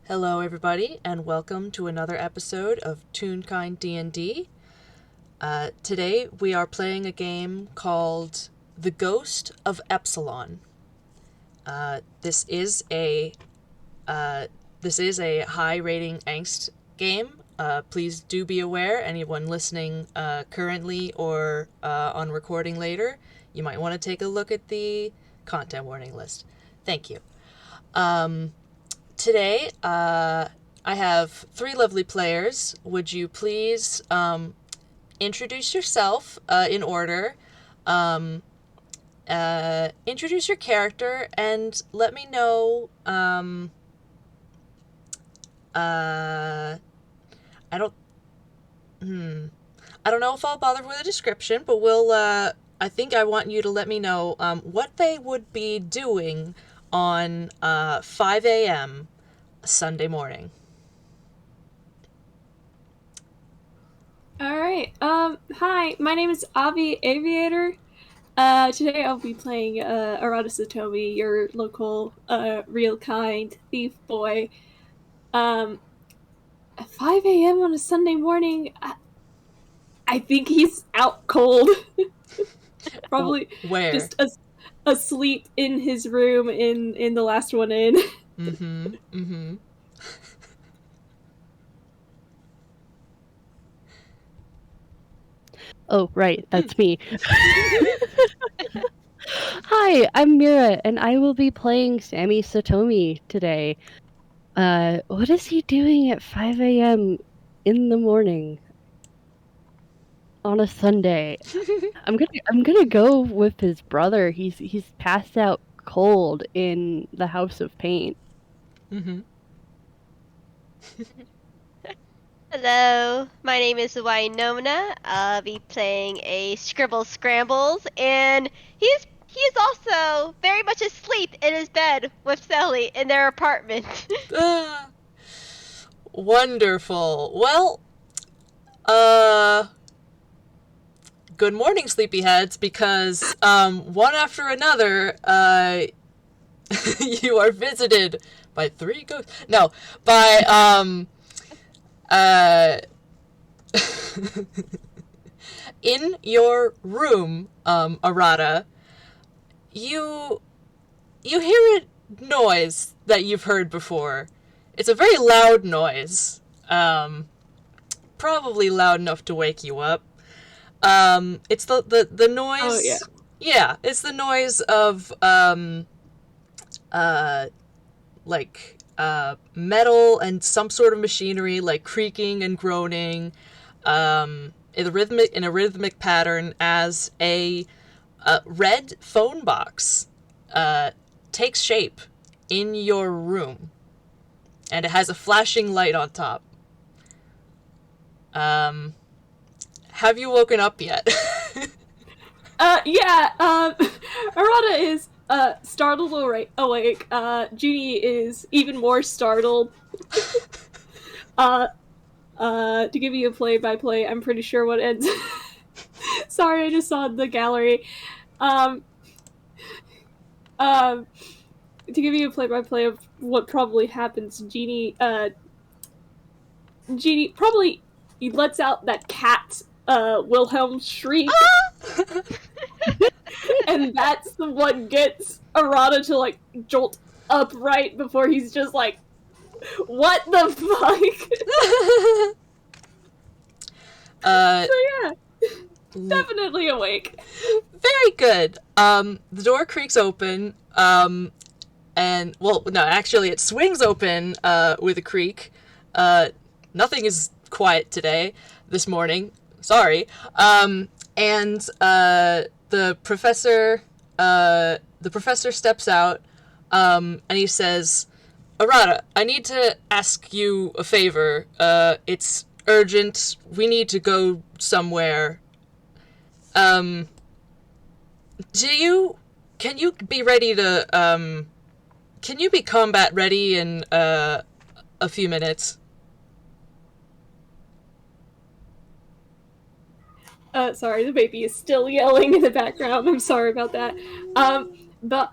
Hello, everybody, and welcome to another episode of Toonkind D&D. Today, we are playing a game called The Ghost of Epsilon. This is a high-rating angst game. Please do be aware, anyone listening currently or on recording later, you might want to take a look at the content warning list. Thank you. Today, I have three lovely players. Would you please introduce yourself in order, introduce your character, and let me know. I don't. I don't know if I'll bother with a description, but I think I want you to let me know what they would be doing on 5 a.m. Sunday morning. Alright, hi, my name is Avi Aviator. Today I'll be playing Arata Satomi, your local, real kind thief boy. At 5 a.m. on a Sunday morning, I think he's out cold. Probably Where? just asleep in his room in the last one in. Oh, right, that's me. Hi, I'm Mira, and I will be playing Sammy Satomi today. What is he doing at 5 a.m. in the morning on a Sunday? I'm gonna go with his brother. He's passed out cold in the House of Paint. Hello, my name is Winona. I'll be playing a Scribbles Scrambles, and he's also very much asleep in his bed with Sally in their apartment. Wonderful. Well, good morning, sleepyheads, because one after another, you are visited by three ghosts. No, by in your room, Arata, you hear a noise that you've heard before. It's a very loud noise. Probably loud enough to wake you up. It's the noise. Oh, yeah. Yeah, it's the noise of metal and some sort of machinery, like creaking and groaning, in a rhythmic pattern, as a red phone box takes shape in your room, and it has a flashing light on top. Have you woken up yet? Yeah, Arata is startled awake. Judy is even more startled. To give you a play-by-play, I'm pretty sure what ends. Sorry, I just saw the gallery. To give you a play-by-play of what probably happens, Jeannie probably lets out that cat Wilhelm shriek. And that's the what gets Arata to like jolt upright before he's just like, what the fuck? So yeah, definitely awake. Very good. The door creaks open, and, well, no, actually it swings open with a creak. Nothing is quiet this morning. Sorry. And the professor steps out, and he says, Arata, I need to ask you a favor. It's urgent. We need to go somewhere. Can you be ready to, can you be combat ready in, a few minutes? Sorry, the baby is still yelling in the background. I'm sorry about that. But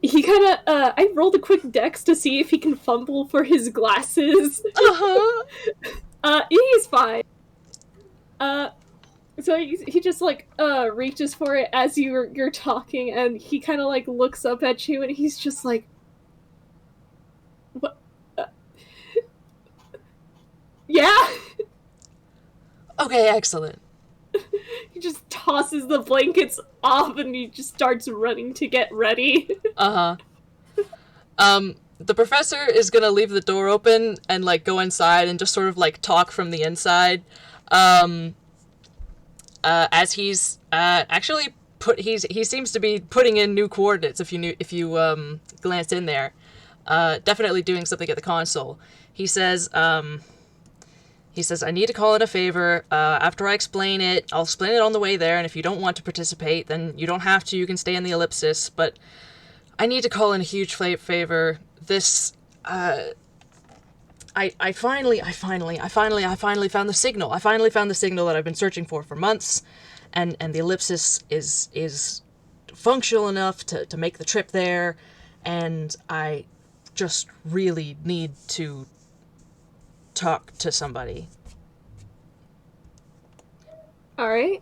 he kind of, I rolled a quick dex to see if he can fumble for his glasses. He's fine. So he just, like, reaches for it as you're talking, and he kind of, like, looks up at you, and he's just like, what? Yeah? Okay, excellent. He just tosses the blankets off, and he just starts running to get ready. The professor is gonna leave the door open and, like, go inside and just sort of, like, talk from the inside. As he's actually he seems to be putting in new coordinates. If you glance in there, definitely doing something at the console. He says, I need to call in a favor. After I explain it, I'll explain it on the way there. And if you don't want to participate, then you don't have to. You can stay in the Ellipsis. But I need to call in a huge favor. This, I finally found the signal. I finally found the signal that I've been searching for months, and the Ellipsis is functional enough to make the trip there, and I just really need to talk to somebody. All right.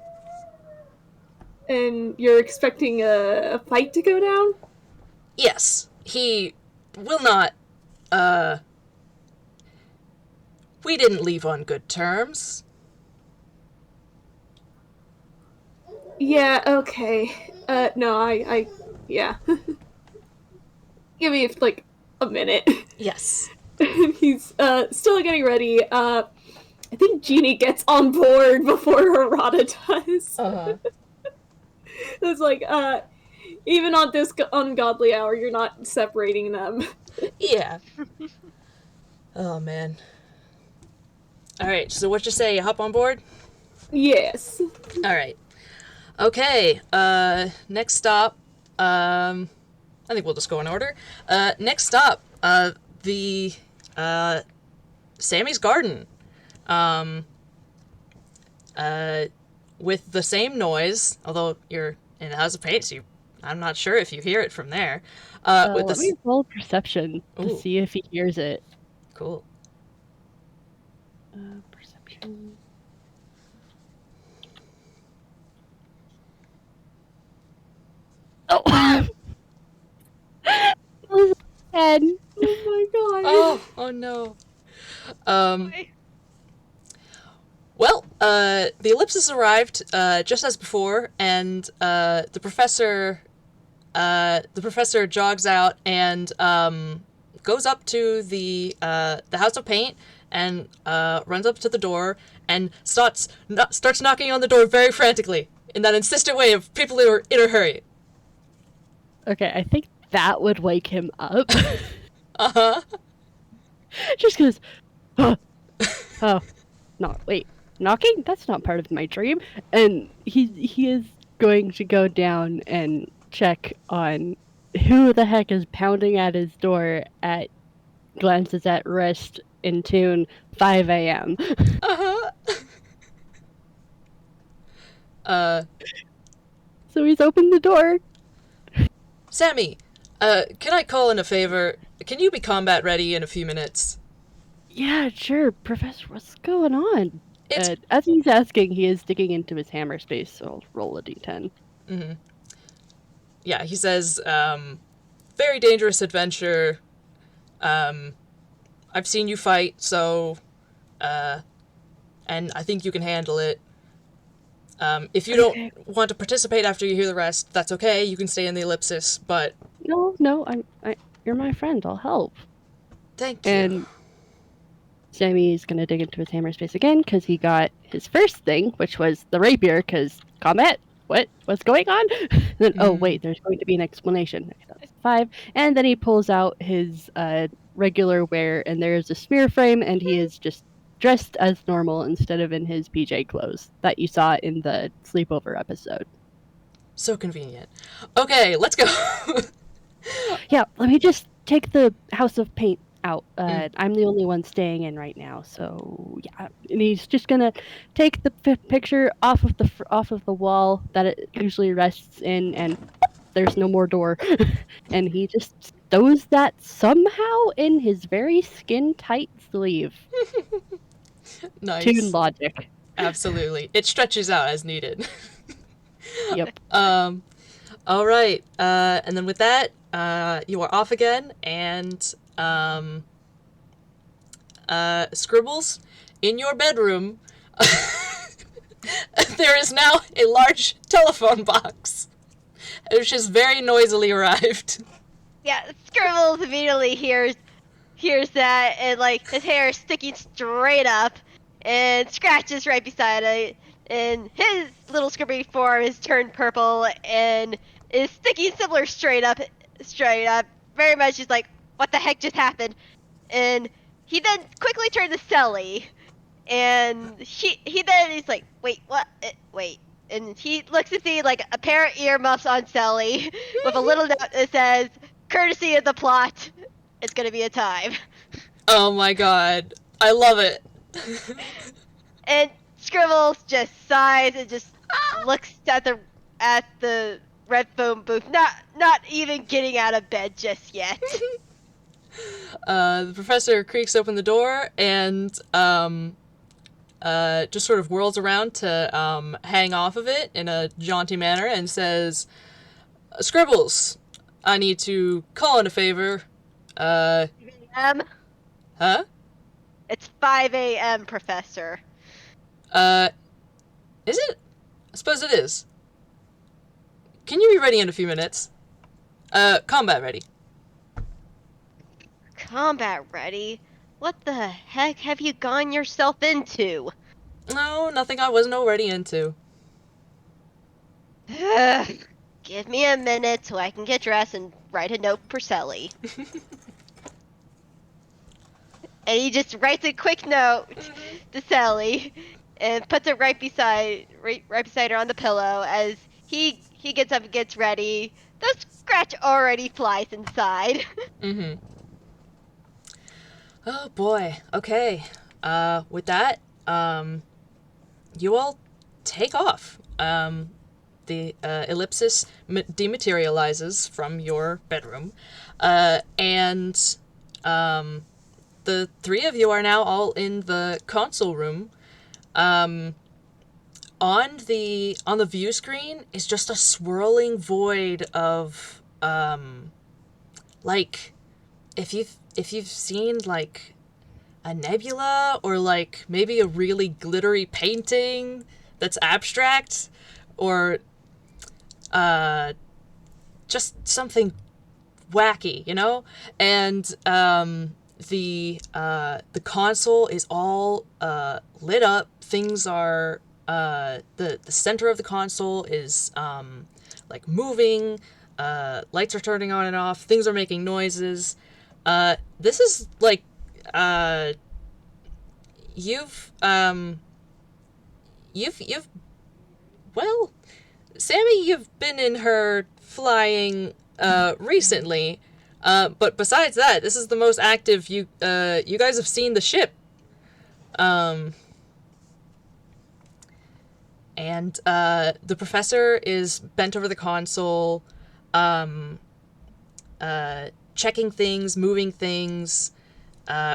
And you're expecting a fight to go down? Yes, he will not, we didn't leave on good terms. Yeah, okay. No, yeah. Give me, like, a minute. Yes. He's, still getting ready. I think Jeannie gets on board before Arata does. It's like, even on this ungodly hour, you're not separating them. Yeah. Oh, man. Alright, so what you say? Hop on board? Yes. Alright. Okay, next stop, I think we'll just go in order. Next stop, the Sammy's Garden. With the same noise, although you're in a house of paint, so I'm not sure if you hear it from there. Let me roll perception to see if he hears it. Cool. Perception. Oh! 10. Oh my god. Oh no. Well, the Ellipsis arrived, just as before, and, the professor jogs out and, goes up to the house of paint and, runs up to the door and starts knocking on the door very frantically in that insistent way of people who are in a hurry. Okay, I think that would wake him up. Uh-huh. Just goes, oh, wait, knocking? That's not part of my dream. And he is going to go down and check on who the heck is pounding at his door at glances at wrist in tune 5 a.m. So he's opened the door. Sammy, can I call in a favor? Can you be combat ready in a few minutes? Yeah, sure, Professor, what's going on? As he's asking, he is digging into his hammer space, so I'll roll a d10. Mm-hmm. Yeah, he says, very dangerous adventure. I've seen you fight, so, and I think you can handle it. If you don't want to participate after you hear the rest, that's okay. You can stay in the Ellipsis, but... No, you're my friend. I'll help. Thank you. And Sammy's gonna dig into his hammer space again, because he got his first thing, which was the rapier, because combat? What's going on? Then, oh wait, there's going to be an explanation. That's 5. And then he pulls out his regular wear, and there's a smear frame, and he is just dressed as normal instead of in his PJ clothes that you saw in the sleepover episode. So convenient. Okay, let's go. Yeah, let me just take the House of Paint out. I'm the only one staying in right now, so yeah. And he's just gonna take the picture off of the wall that it usually rests in and there's no more door. And he just stows that somehow in his very skin-tight sleeve. Nice. Toon logic. Absolutely. It stretches out as needed. Yep. All right. And then with that, you are off again, and Scribbles, in your bedroom, there is now a large telephone box, which has very noisily arrived. Yeah, Scribbles immediately hears that, and like his hair is sticking straight up, and scratches right beside it, and his little scribbly form is turned purple and is sticking similar straight up. Very much just like, what the heck just happened? And he then quickly turns to Selly, and he then is like, wait, what? Wait. And he looks to see like a pair of earmuffs on Selly with a little note that says, "Courtesy of the plot, it's gonna be a time." Oh my god. I love it. And Scribbles just sighs and just looks at the red phone booth, not even getting out of bed just yet. The professor creaks open the door and just sort of whirls around to hang off of it in a jaunty manner and says, "Scribbles, I need to call in a favor. Huh? It's 5 a.m., Professor. Is it? I suppose it is. Can you be ready in a few minutes? Combat ready." Combat ready? What the heck have you gotten yourself into? No, nothing I wasn't already into. Give me a minute so I can get dressed and write a note for Selly. And he just writes a quick note to Sally and puts it right beside her on the pillow as he gets up and gets ready. The scratch already flies inside. Mm-hmm. Oh boy. Okay. With that, you all take off. The Ellipsis dematerializes from your bedroom, and the three of you are now all in the console room. On the view screen is just a swirling void of like if you've seen like a nebula or like maybe a really glittery painting that's abstract or just something wacky, you know? And the console is all lit up. Things are the center of the console is like moving. Lights are turning on and off. Things are making noises. This is like you've well, Sammy, you've been in her flying recently. But besides that, this is the most active you guys have seen the ship. And the professor is bent over the console, checking things, moving things,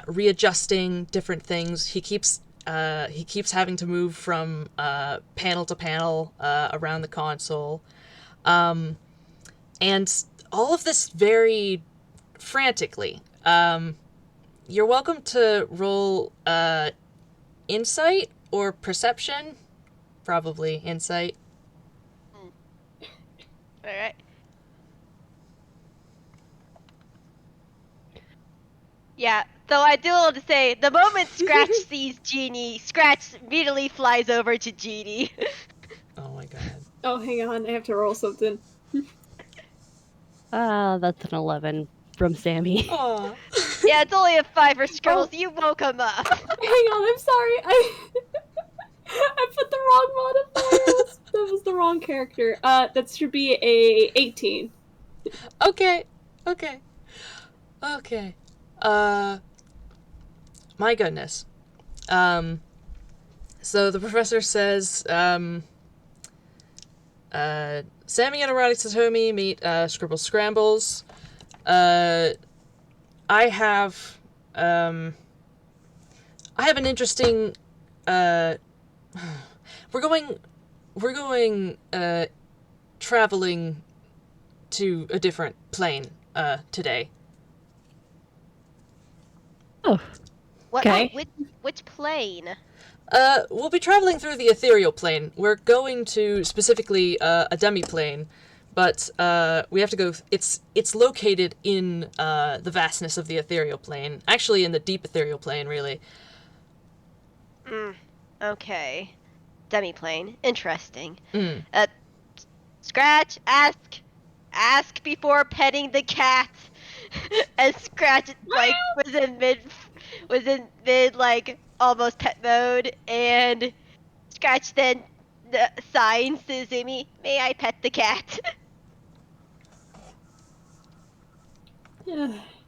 readjusting different things. He keeps having to move from panel to panel around the console, and all of this very frantically. You're welcome to roll insight or perception. Probably insight. Alright. Yeah, so I do want to say, the moment Scratch sees Genie, Scratch immediately flies over to Genie. Oh my god. Oh, hang on, I have to roll something. That's an 11 from Sammy. Aww. Yeah, it's only a 5 for Scribbles. You woke him up. Hang on, I'm sorry. I put the wrong modifier. That was the wrong character. That should be a 18. Okay. My goodness. So the professor says, Sammy and Arata Satomi meet Scribbles Scrambles. I have an interesting. We're going traveling to a different plane today. Oh, What? Okay. Which plane? We'll be traveling through the ethereal plane. We're going to specifically a demi-plane, but we have to go. It's located in the vastness of the ethereal plane. Actually, in the deep ethereal plane, really. Okay. Demiplane. Interesting. Mm. Scratch, ask before petting the cat. And Scratch like was in mid like almost pet mode, and Scratch then signs to Zimmy, "May I pet the cat?"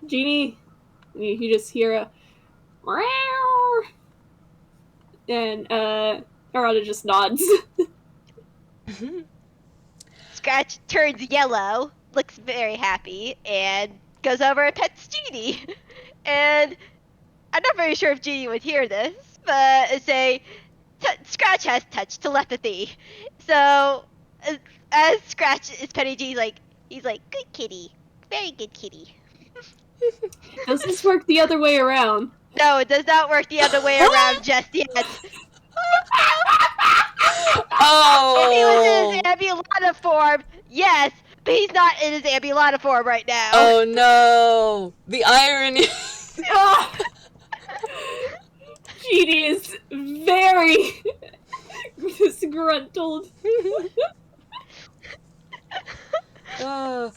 Genie, you just hear a meow, and Arata just nods. Scratch turns yellow, looks very happy, and goes over and pets Genie. And I'm not very sure if Genie would hear this, but say Scratch has touch telepathy. So as Scratch is petting Genie, he's like, "Good kitty, very good kitty." Does this work the other way around? No, it does not work the other way around just yet. If he was in his Oh! ambulata form, yes, but he's not in his ambulata form right now. Oh no! The irony. Ah! Genie is very disgruntled. Oh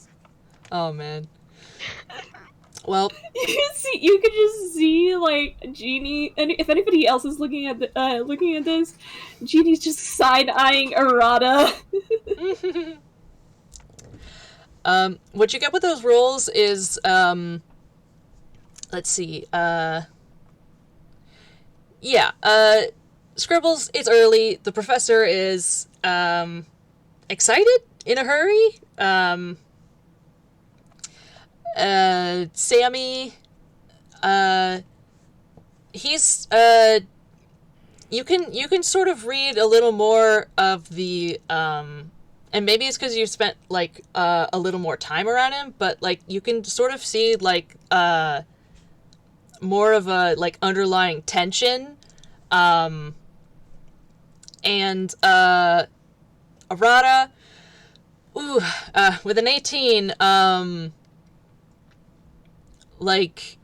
man. Well, You could just see like Genie, and if anybody else is looking at this, Genie's just side eyeing Arata. what you get with those rolls is let's see. Scribbles, it's early. The professor is excited, in a hurry. Sammy, he's you can sort of read a little more of the and maybe it's because you spent like a little more time around him, but like you can sort of see like more of a like underlying tension, and Arata, with an 18, like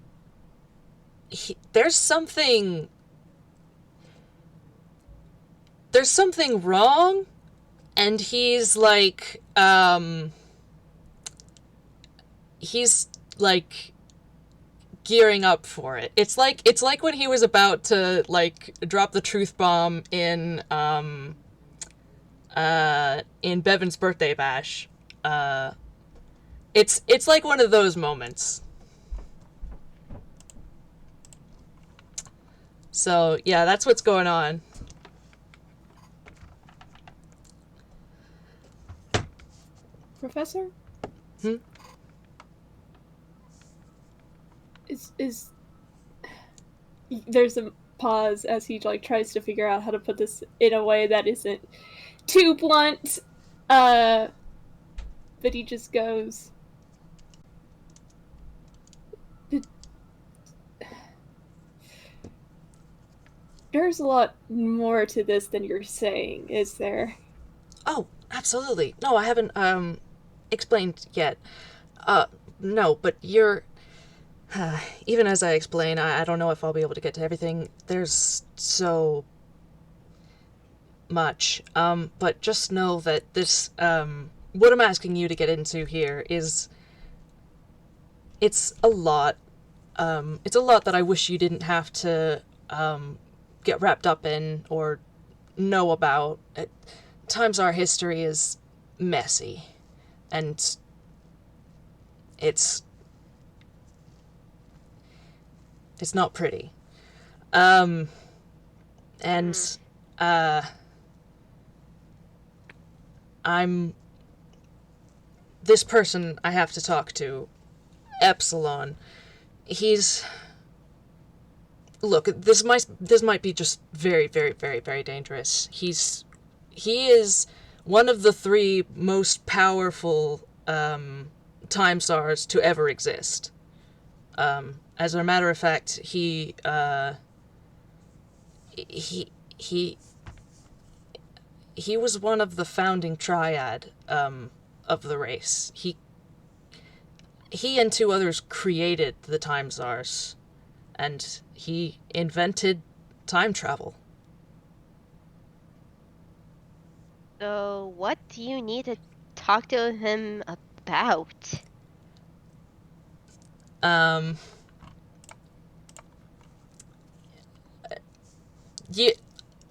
there's something wrong, and he's like gearing up for it. It's like when he was about to like drop the truth bomb in Bevan's birthday bash. It's like one of those moments. So yeah, that's what's going on. Professor? Is there's a pause as he like tries to figure out how to put this in a way that isn't too blunt. But he just goes, there's a lot more to this than you're saying, is there? Oh, absolutely. No, I haven't explained yet. No, but you're even as I explain, I don't know if I'll be able to get to everything. There's so much. But just know that this what I'm asking you to get into here is it's a lot. It's a lot that I wish you didn't have to get wrapped up in or know about. At times our history is messy, and it's not pretty. And I'm this person I have to talk to, Epsilon, he's... Look, this might be just very, very, very, very dangerous. He is one of the 3 most powerful time stars to ever exist. As a matter of fact, he was one of the founding triad of the race. He and 2 others created the time stars, and he invented time travel. So, what do you need to talk to him about?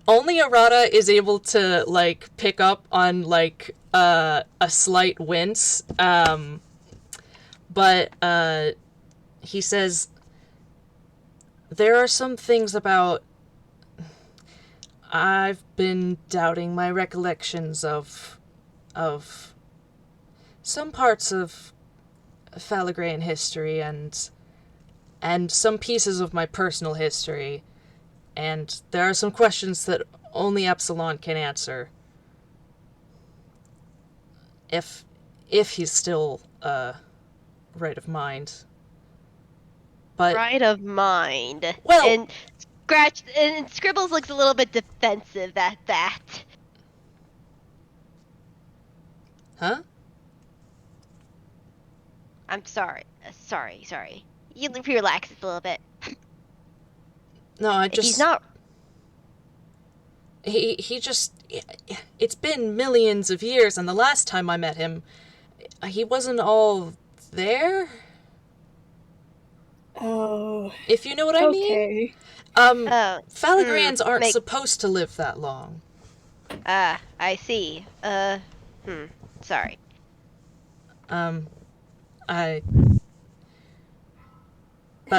Only Arata is able to, like, pick up on, like, a slight wince, but he says, there are some things about... I've been doubting my recollections of some parts of Phalagrain history and some pieces of my personal history, and there are some questions that only Epsilon can answer. If he's still right of mind. But Right of mind. Well, And Scribbles looks a little bit defensive at that. huh? I'm sorry. Sorry. You relax a little bit. No, I If just... he's not... He just... It's been millions of years, and the last time I met him, he wasn't all there? Oh, If you know what I mean? okay. Phalagrans aren't make- supposed to live that long. Ah, I see. Sorry. But-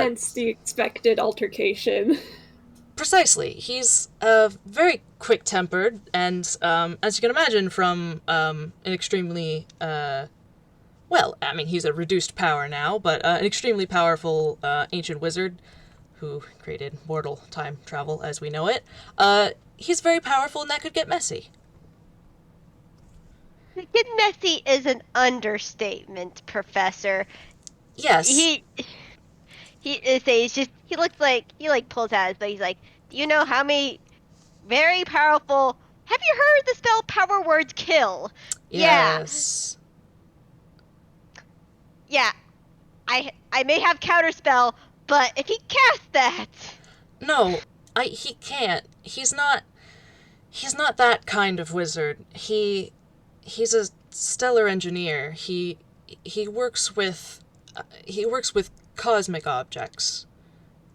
Hence the expected altercation. Precisely. He's very quick-tempered, and as you can imagine from an extremely... well, I mean, he's a reduced power now, but an extremely powerful ancient wizard who created mortal time travel as we know it. He's very powerful, and that could get messy. Get messy is an understatement, Professor. Yes. He pulls out his but he's like, do you know how many very powerful... Have you heard the spell power words kill? Yes. Yeah. I may have counterspell, but if he casts that... No, he can't. He's not that kind of wizard. He's a stellar engineer. He works with cosmic objects.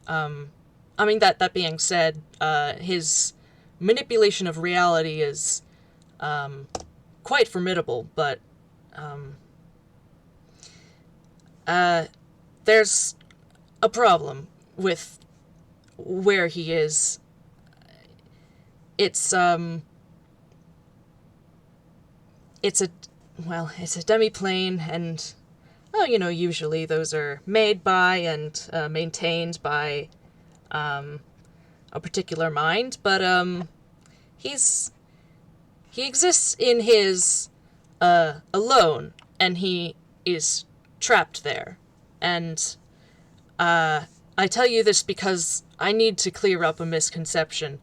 I mean, that being said, his manipulation of reality is quite formidable, but there's a problem with where he is. It's a demi-plane, and usually those are made by and maintained by a particular mind, but he exists in his alone, and he is trapped there. And I tell you this because I need to clear up a misconception,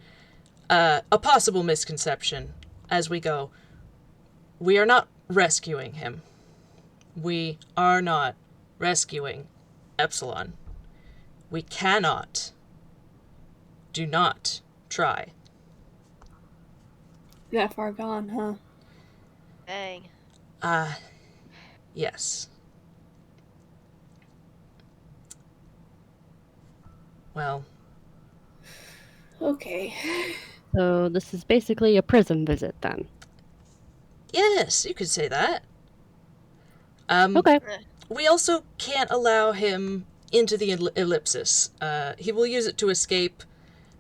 a possible misconception as we go. We are not rescuing him. We are not rescuing Epsilon. We cannot. Do not try. That far gone, huh? Dang. Yes. Well. Okay. So this is basically a prison visit then. Yes, you could say that. Okay. We also can't allow him into the Ellipsis. He will use it to escape,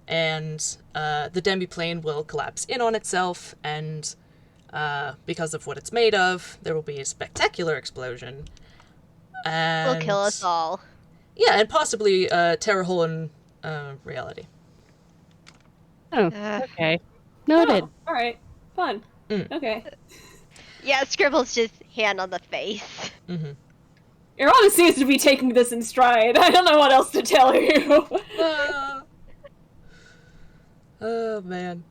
and the demiplane will collapse in on itself, and because of what it's made of. There will be a spectacular explosion. And Will kill us all. yeah, and possibly tear a hole in reality. Oh, okay. Noted. Oh, all right. Fun. Mm. Okay. Yeah, Scribbles just hand on the face. Mm-hmm. Arata seems to be taking this in stride. I don't know what else to tell you. Oh man.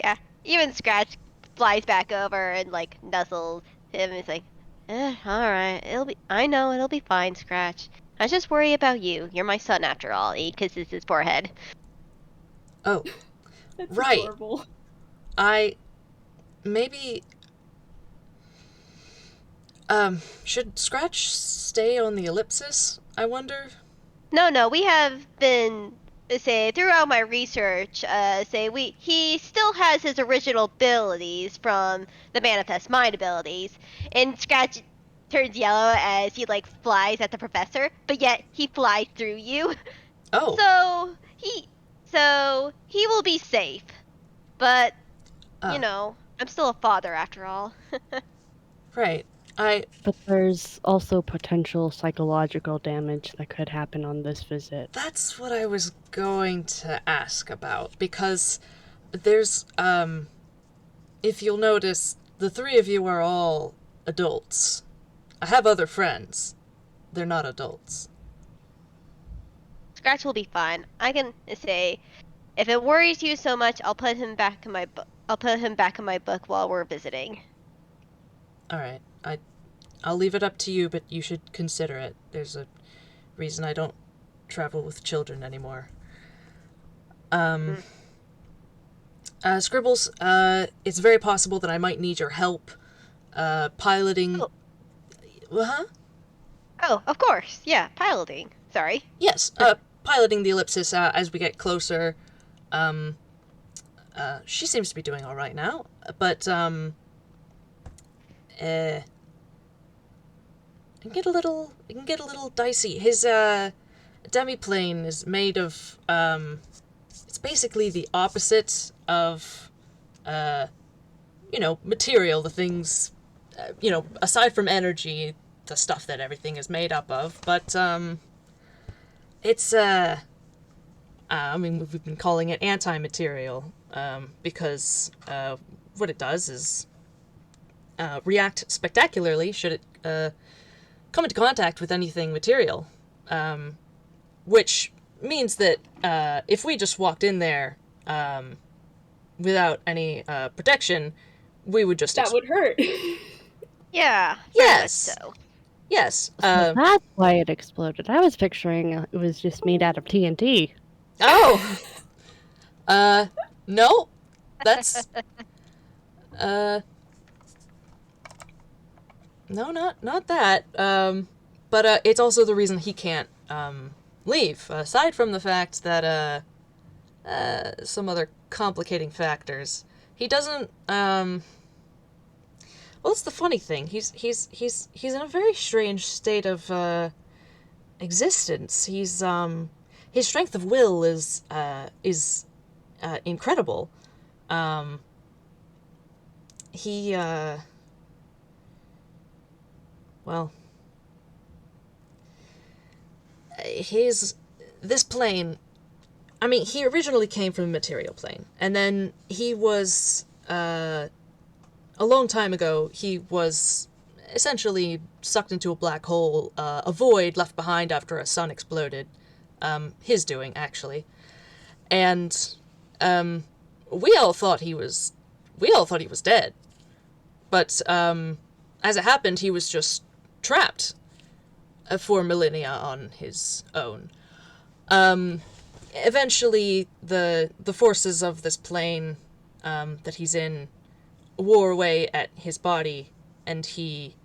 Yeah, even Scratch flies back over and like nuzzles him. He's like, all right, I know it'll be fine, Scratch. I just worry about you. You're my son after all. He kisses his forehead. Oh, That's right. adorable. Maybe should Scratch stay on the Ellipsis, I wonder? No, we have been throughout my research. He still has his original abilities from the Manifest Mind abilities, and Scratch turns yellow as he like flies at the professor, but yet he flies through you. Oh. So he will be safe, but Oh. you know, I'm still a father after all. Right. But there's also potential psychological damage that could happen on this visit. That's what I was going to ask about, because there's, if you'll notice, the three of you are all adults. I have other friends. They're not adults. Scratch will be fine. I can say, if it worries you so much, I'll put him back in my book. I'll put him back in my book while we're visiting. All right. I'll leave it up to you, but you should consider it. There's a reason I don't travel with children anymore. Scribbles, it's very possible that I might need your help piloting. Oh, of course. Yeah, piloting. Sorry. Yes, piloting the Ellipsis as we get closer. She seems to be doing all right now, but it can get a little dicey. His demiplane is made of it's basically the opposite of material, the things aside from energy, the stuff that everything is made up of, but it's we've been calling it anti-material because what it does is react spectacularly should it come into contact with anything material, which means that if we just walked in there without any protection, we would just... That would hurt. Yeah. Yes. Much so. Yes. So that's why it exploded. I was picturing it was just made out of TNT. Oh! No. That's... No, not that. But it's also the reason he can't leave. Aside from the fact that some other complicating factors, he doesn't. Well, it's the funny thing. He's in a very strange state of existence. He's his strength of will is incredible. He well, this plane, I mean, he originally came from the material plane, and then he was, a long time ago, he was essentially sucked into a black hole, a void left behind after a sun exploded. His doing, actually. And, we all thought he was dead. But, as it happened, he was just trapped for millennia on his own. Eventually, the forces of this plane that he's in wore away at his body, and he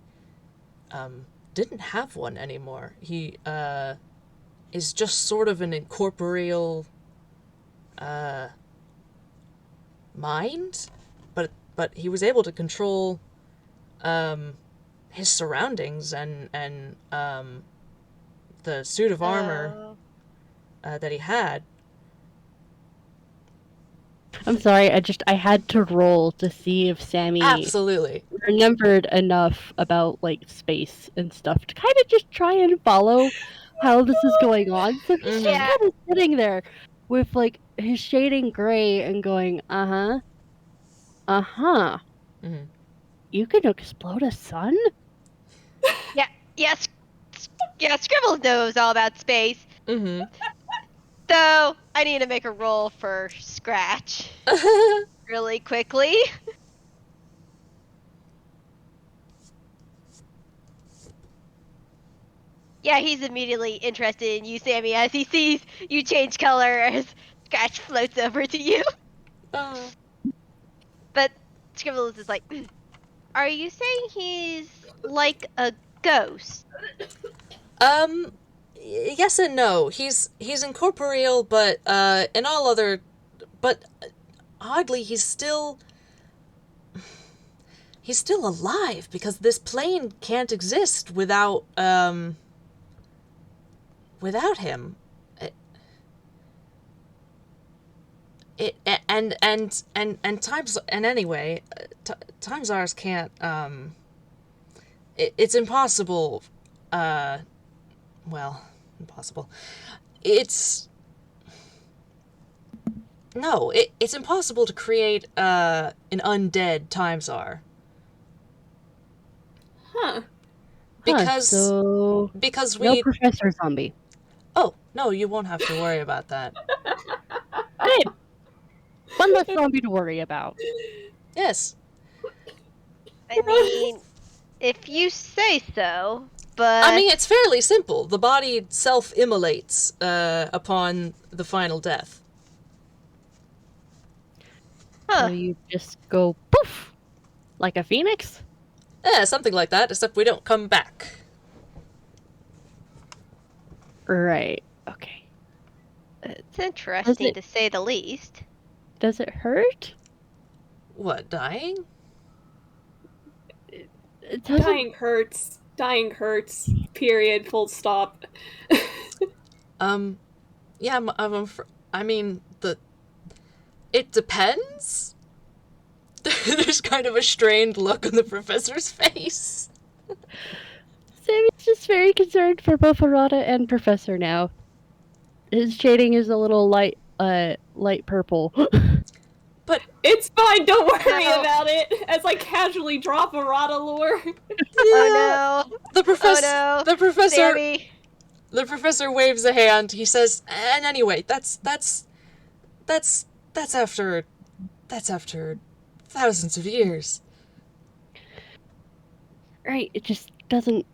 didn't have one anymore. He is just sort of an incorporeal mind, but he was able to control his surroundings and the suit of armor that he had. I'm sorry, I had to roll to see if Sammy Absolutely. remembered enough about, like, space and stuff to kind of just try and follow how this is going on. So he's just Yeah. kind of sitting there with, like, his shading gray and going, uh-huh, uh-huh. Mm-hmm. You can explode a sun? Yes. Yeah, Scribbles knows all about space. Mm-hmm. So I need to make a roll for Scratch really quickly. Yeah, he's immediately interested in you, Sammy, as he sees you change color as Scratch floats over to you. Oh. But Scribbles is like, are you saying he's like a ghost? Yes and no. He's incorporeal, but in all other, but oddly, he's still alive because this plane can't exist without him. And times and anyway, time czars can't it's impossible. Well, impossible. It's no, it's impossible to create an undead time czar. Huh. Because so because no we Professor Zombie. Oh, no, you won't have to worry about that. Good. One less zombie to worry about. Yes. I mean, if you say so, but... I mean, it's fairly simple. The body self-immolates upon the final death. So you just go poof, like a phoenix? Yeah, something like that, except we don't come back. Right. Okay. It's interesting to say the least. Does it hurt? What, dying? It doesn't... Dying hurts. Dying hurts. Period. Full stop. Yeah, I mean, it depends? There's kind of a strained look on the professor's face. Sammy's just very concerned for both Arata and Professor now. His shading is a little light purple. But it's fine, don't worry No. about it. As I casually drop Arata lore. Oh no. the professor, Oh no. the professor, Sammy. the professor waves a hand. He says, "And anyway, that's after thousands of years." Right, it just doesn't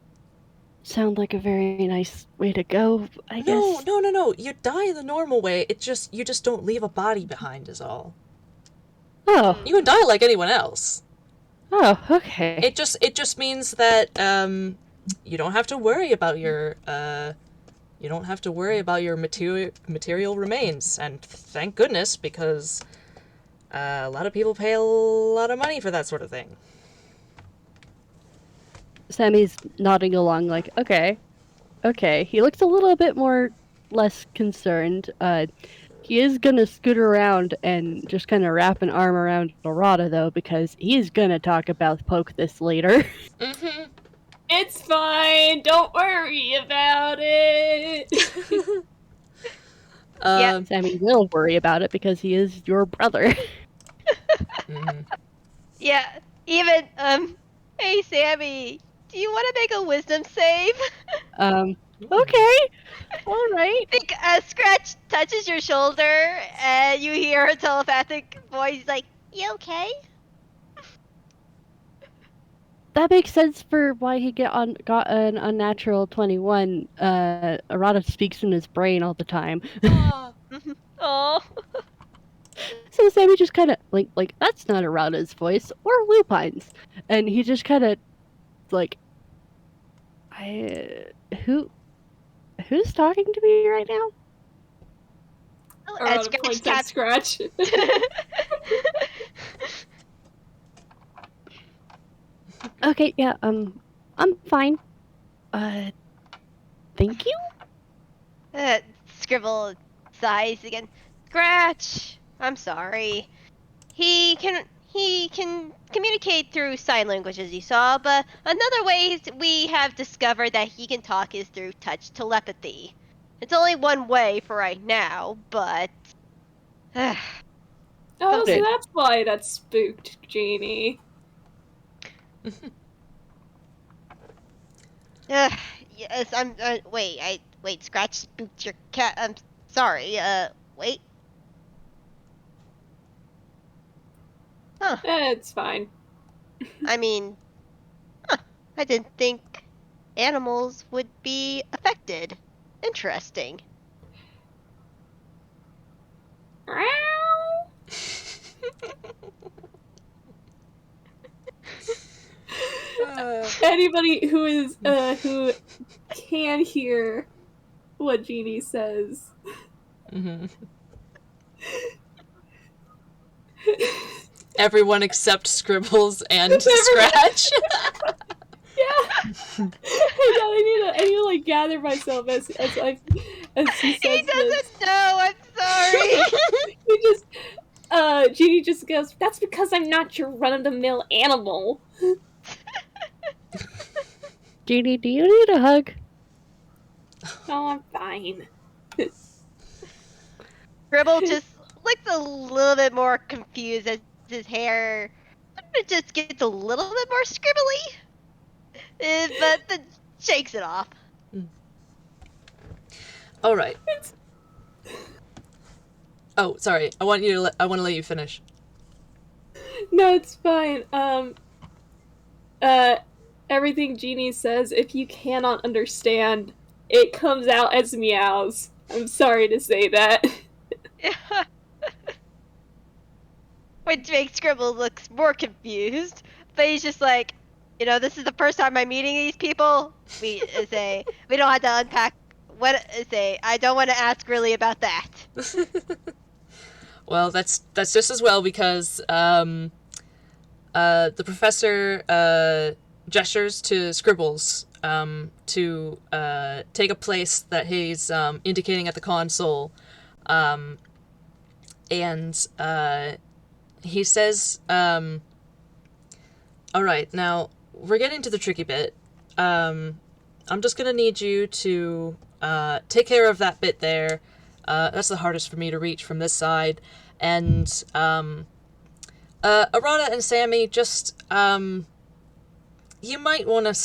sound like a very nice way to go, I guess. No. You die the normal way. You just don't leave a body behind is all. Oh. You can die like anyone else. Oh, okay. It just means that you don't have to worry about your material remains, and thank goodness, because a lot of people pay a lot of money for that sort of thing. Sammy's nodding along like, okay. He looks a little bit less concerned. He is gonna scoot around and just kind of wrap an arm around Arata, though, because he's gonna talk about Poke this later. Mm-hmm. It's fine, don't worry about it. Yeah. Sammy will worry about it because he is your brother. Mm-hmm. Yeah. Even, hey Sammy, do you want to make a wisdom save? Okay. All right. I think Scratch touches your shoulder and you hear a telepathic voice like, you okay? That makes sense for why he got an unnatural 21. Arata speaks in his brain all the time. Oh. So Sammy just kind of like that's not Arata's voice or Lupine's, and he just kind of like, who's talking to me right now? Arata points at Scratch. Okay, yeah, I'm fine. Thank you? Scribble sighs again. Scratch! I'm sorry. he can communicate through sign language, as you saw, but another way we have discovered that he can talk is through touch telepathy. It's only one way for right now, but Oh, so Okay. that's why that spooked Genie. yes, I'm wait, Scratch spooked your cat. I'm sorry. Wait. Huh. It's fine. I mean, I didn't think animals would be affected. Interesting. Anybody who is who can hear what Genie says. Mm-hmm. Everyone except Scribbles and Scratch. Yeah. I need to like gather myself as he says He this. doesn't know. I'm sorry. He just Genie just goes, "That's because I'm not your run-of-the-mill animal." Jeannie, do you need a hug? Oh, I'm fine. Gribble just looks a little bit more confused as his hair just gets a little bit more scribbly, but then shakes it off. All right. Oh, sorry. I want to let you finish. No, it's fine. Everything Genie says, if you cannot understand, it comes out as meows. I'm sorry to say that. Which makes Scribble look more confused, but he's just like, this is the first time I'm meeting these people. We don't have to unpack. I don't want to ask really about that. Well, that's just as well because the professor gestures to Scribbles to take a place that he's indicating at the console, and he says, "All right, now we're getting to the tricky bit. I'm just gonna need you to take care of that bit there. That's the hardest for me to reach from this side. And Arata and Sammy, just you might want to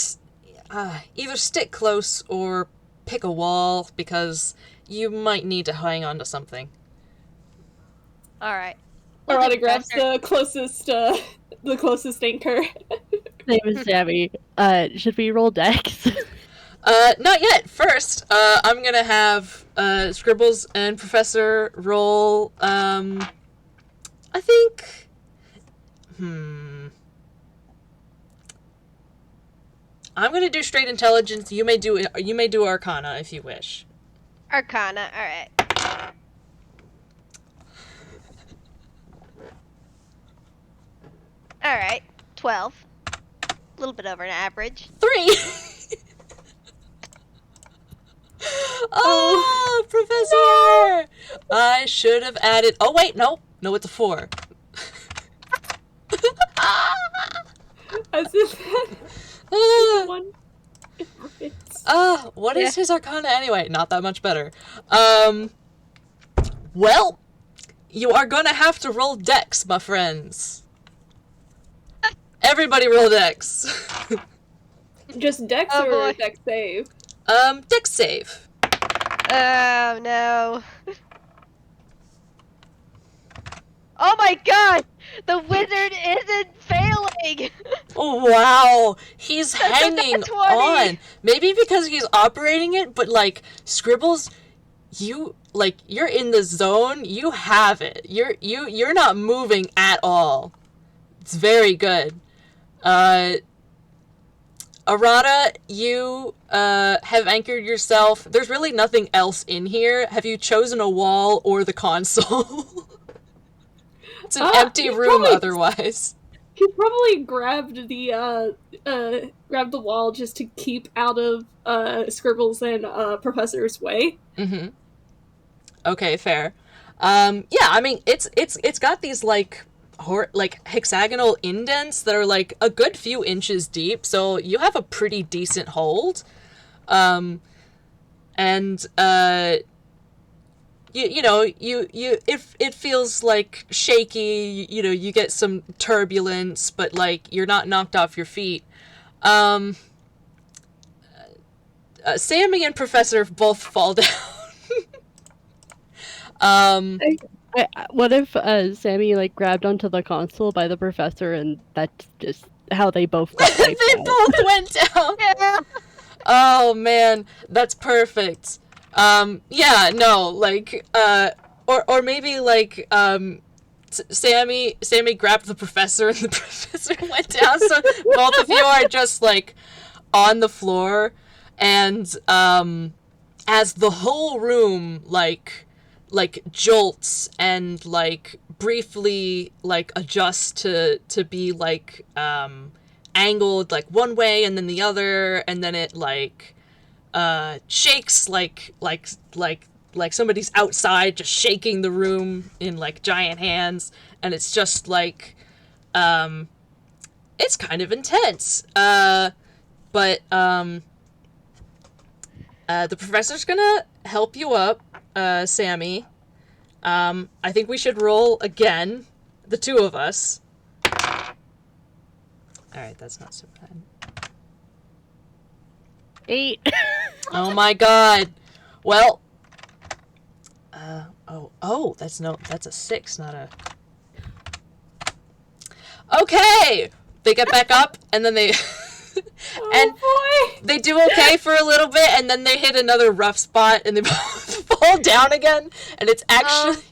either stick close or pick a wall because you might need to hang on to something." All right. Arata grabs the closest anchor. Name is Sammy. Should we roll dex? Not yet. First, I'm gonna have Scribbles and Professor roll. I think. I'm gonna do straight intelligence. You may do Arcana if you wish. Arcana. All right. All right. 12. A little bit over an average. 3. Oh, Professor! No! I should have added. Oh wait, no, it's a 4. As if one. What is his Arcana anyway? Not that much better. Well, you are gonna have to roll Dex, my friends. Everybody roll Dex. Just Dex or Dex save? Dex save. Oh no. Oh my god! The wizard isn't failing! Oh wow! He's hanging on. Maybe because he's operating it, but like Scribbles, you're in the zone, you have it. You're not moving at all. It's very good. Arata, you have anchored yourself. There's really nothing else in here. Have you chosen a wall or the console? It's an empty room otherwise. He probably grabbed the wall just to keep out of Scribbles and Professor's way. Mm-hmm. Okay, fair. Yeah, I mean it's got these like like hexagonal indents that are like a good few inches deep, so you have a pretty decent hold. And it feels like shaky, you get some turbulence, but like you're not knocked off your feet. Sammy and Professor both fall down. What if Sammy like grabbed onto the console by the professor, and that's just how they both got wiped They out? both went down. Yeah. Oh man, that's perfect. Yeah, no, like, or maybe like, Sammy grabbed the professor and the professor went down, so both of you are just like on the floor, and as the whole room like jolts and like briefly like adjusts to be like angled like one way and then the other, and then it like shakes like somebody's outside just shaking the room in like giant hands, and it's just like it's kind of intense. But the professor's gonna help you up, Sammy. I think we should roll again, the two of us. Alright, that's not so bad. 8. Oh my god. Well, that's a 6, not a... Okay! They get back up, and then they... and boy! they do okay for a little bit, and then they hit another rough spot, and they fall down again, and it's actually...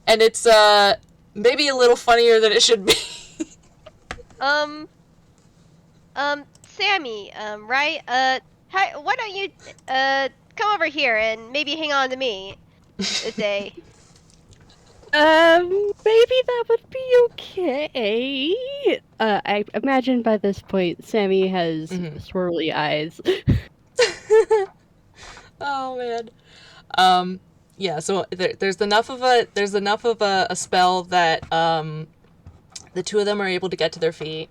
and it's, maybe a little funnier than it should be. Sammy, right? Why don't you, come over here and maybe hang on to me? Say. Maybe that would be okay. I imagine by this point Sammy has swirly eyes. Oh man. Yeah, so there's enough of a spell that the two of them are able to get to their feet.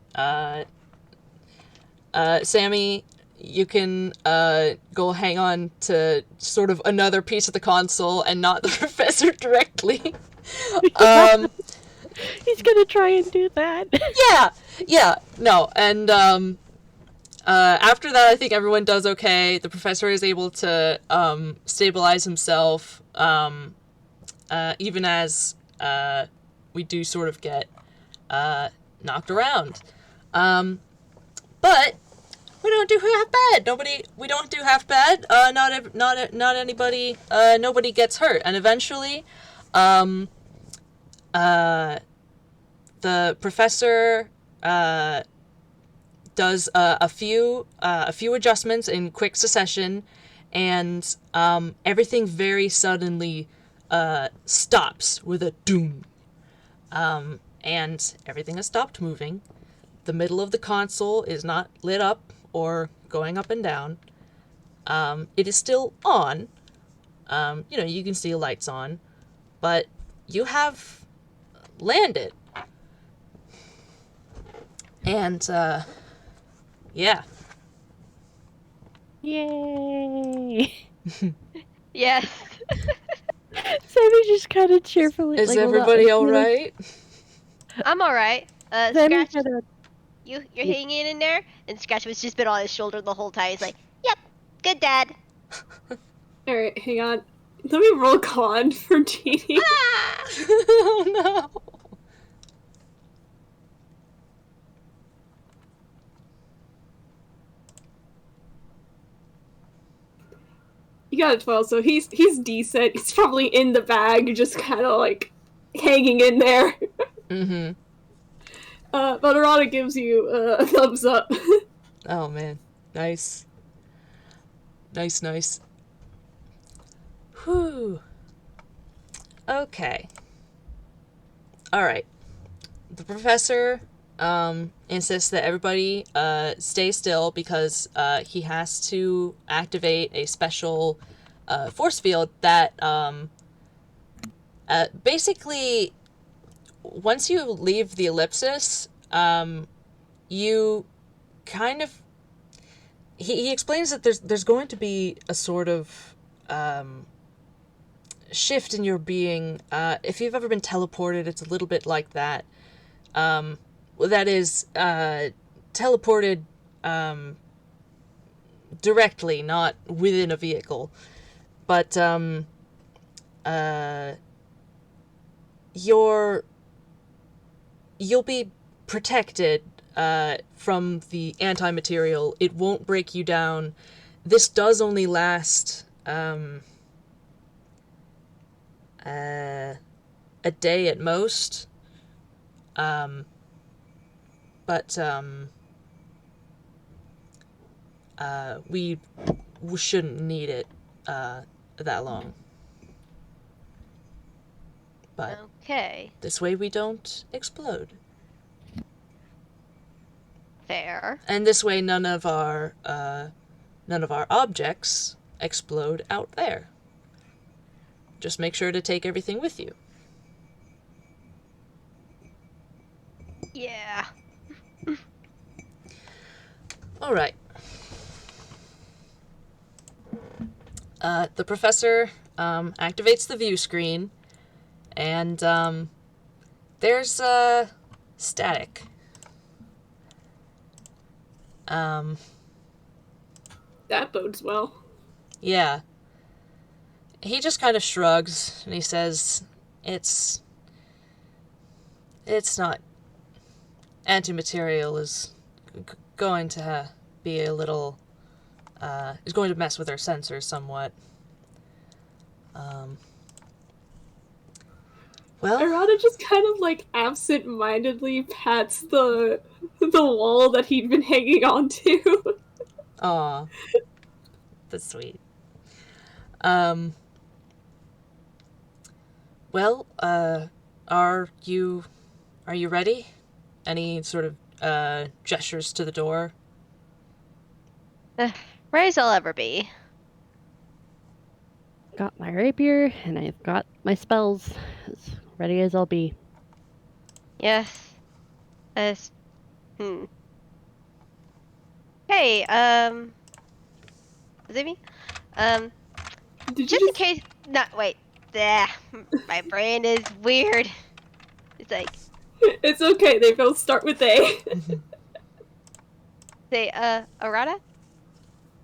Sammy, you can go hang on to sort of another piece of the console and not the professor directly. He's gonna try and do that. No, and after that, I think everyone does okay. The professor is able to stabilize himself, even as we do sort of get knocked around. But we don't do half bad. We don't do half bad. Not anybody. Nobody gets hurt, and eventually, the professor does a few adjustments in quick succession, and everything very suddenly stops with a doom, and everything has stopped moving. The middle of the console is not lit up or going up and down. It is still on. You can see lights on, but you have landed. And, yeah. Yay! Yes. Sammy just kind of cheerfully. Is everybody alright? I'm alright. Sammy Scratch, you're hanging in there? And Scratch was just been on his shoulder the whole time. He's like, yep, good dad. Alright, hang on. Let me roll con for cheating. Oh no. You got a 12, so he's decent. He's probably in the bag, just kind of like hanging in there. Mm-hmm. But Arata gives you a thumbs up. Oh man, nice. Nice. Whew. Okay. Alright. The professor insists that everybody stay still because he has to activate a special force field that basically once you leave the Ellipsis, you kind of... He explains that there's going to be a sort of shift in your being. If you've ever been teleported, it's a little bit like that. That is, teleported directly, not within a vehicle. But you'll be protected from the anti-material. It won't break you down. This does only last a day at most. But we shouldn't need it that long. But Okay. this way we don't explode. Fair. And this way none of our objects explode out there. Just make sure to take everything with you. Yeah. All right. The professor activates the view screen, and there's static. That bodes well. Yeah. He just kind of shrugs, and he says, it's not... Anti-material is going to be a little... is going to mess with our sensors somewhat. Well... Arata just kind of, like, absent-mindedly pats the wall that he'd been hanging on to. Aw. That's sweet. Well, are you ready? Any sort of gestures to the door? Ready as I'll ever be. Got my rapier, and I've got my spells. As ready as I'll be. Yes. Hey, is it me? Did Just you in case... wait. My brain is weird. It's like... It's okay, they both start with A. Say, Arata?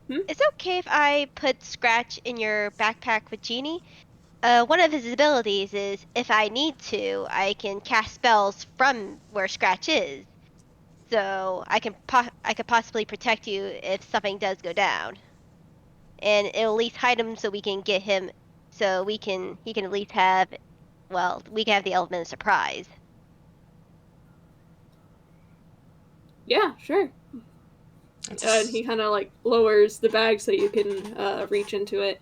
Hmm? It's okay if I put Scratch in your backpack with Genie? One of his abilities is, if I need to, I can cast spells from where Scratch is. So I could possibly protect you if something does go down. And it'll at least hide him so we can get him, so he can at least have, well, we can have the element of surprise. Yeah, sure. And he kind of, like, lowers the bag so you can reach into it.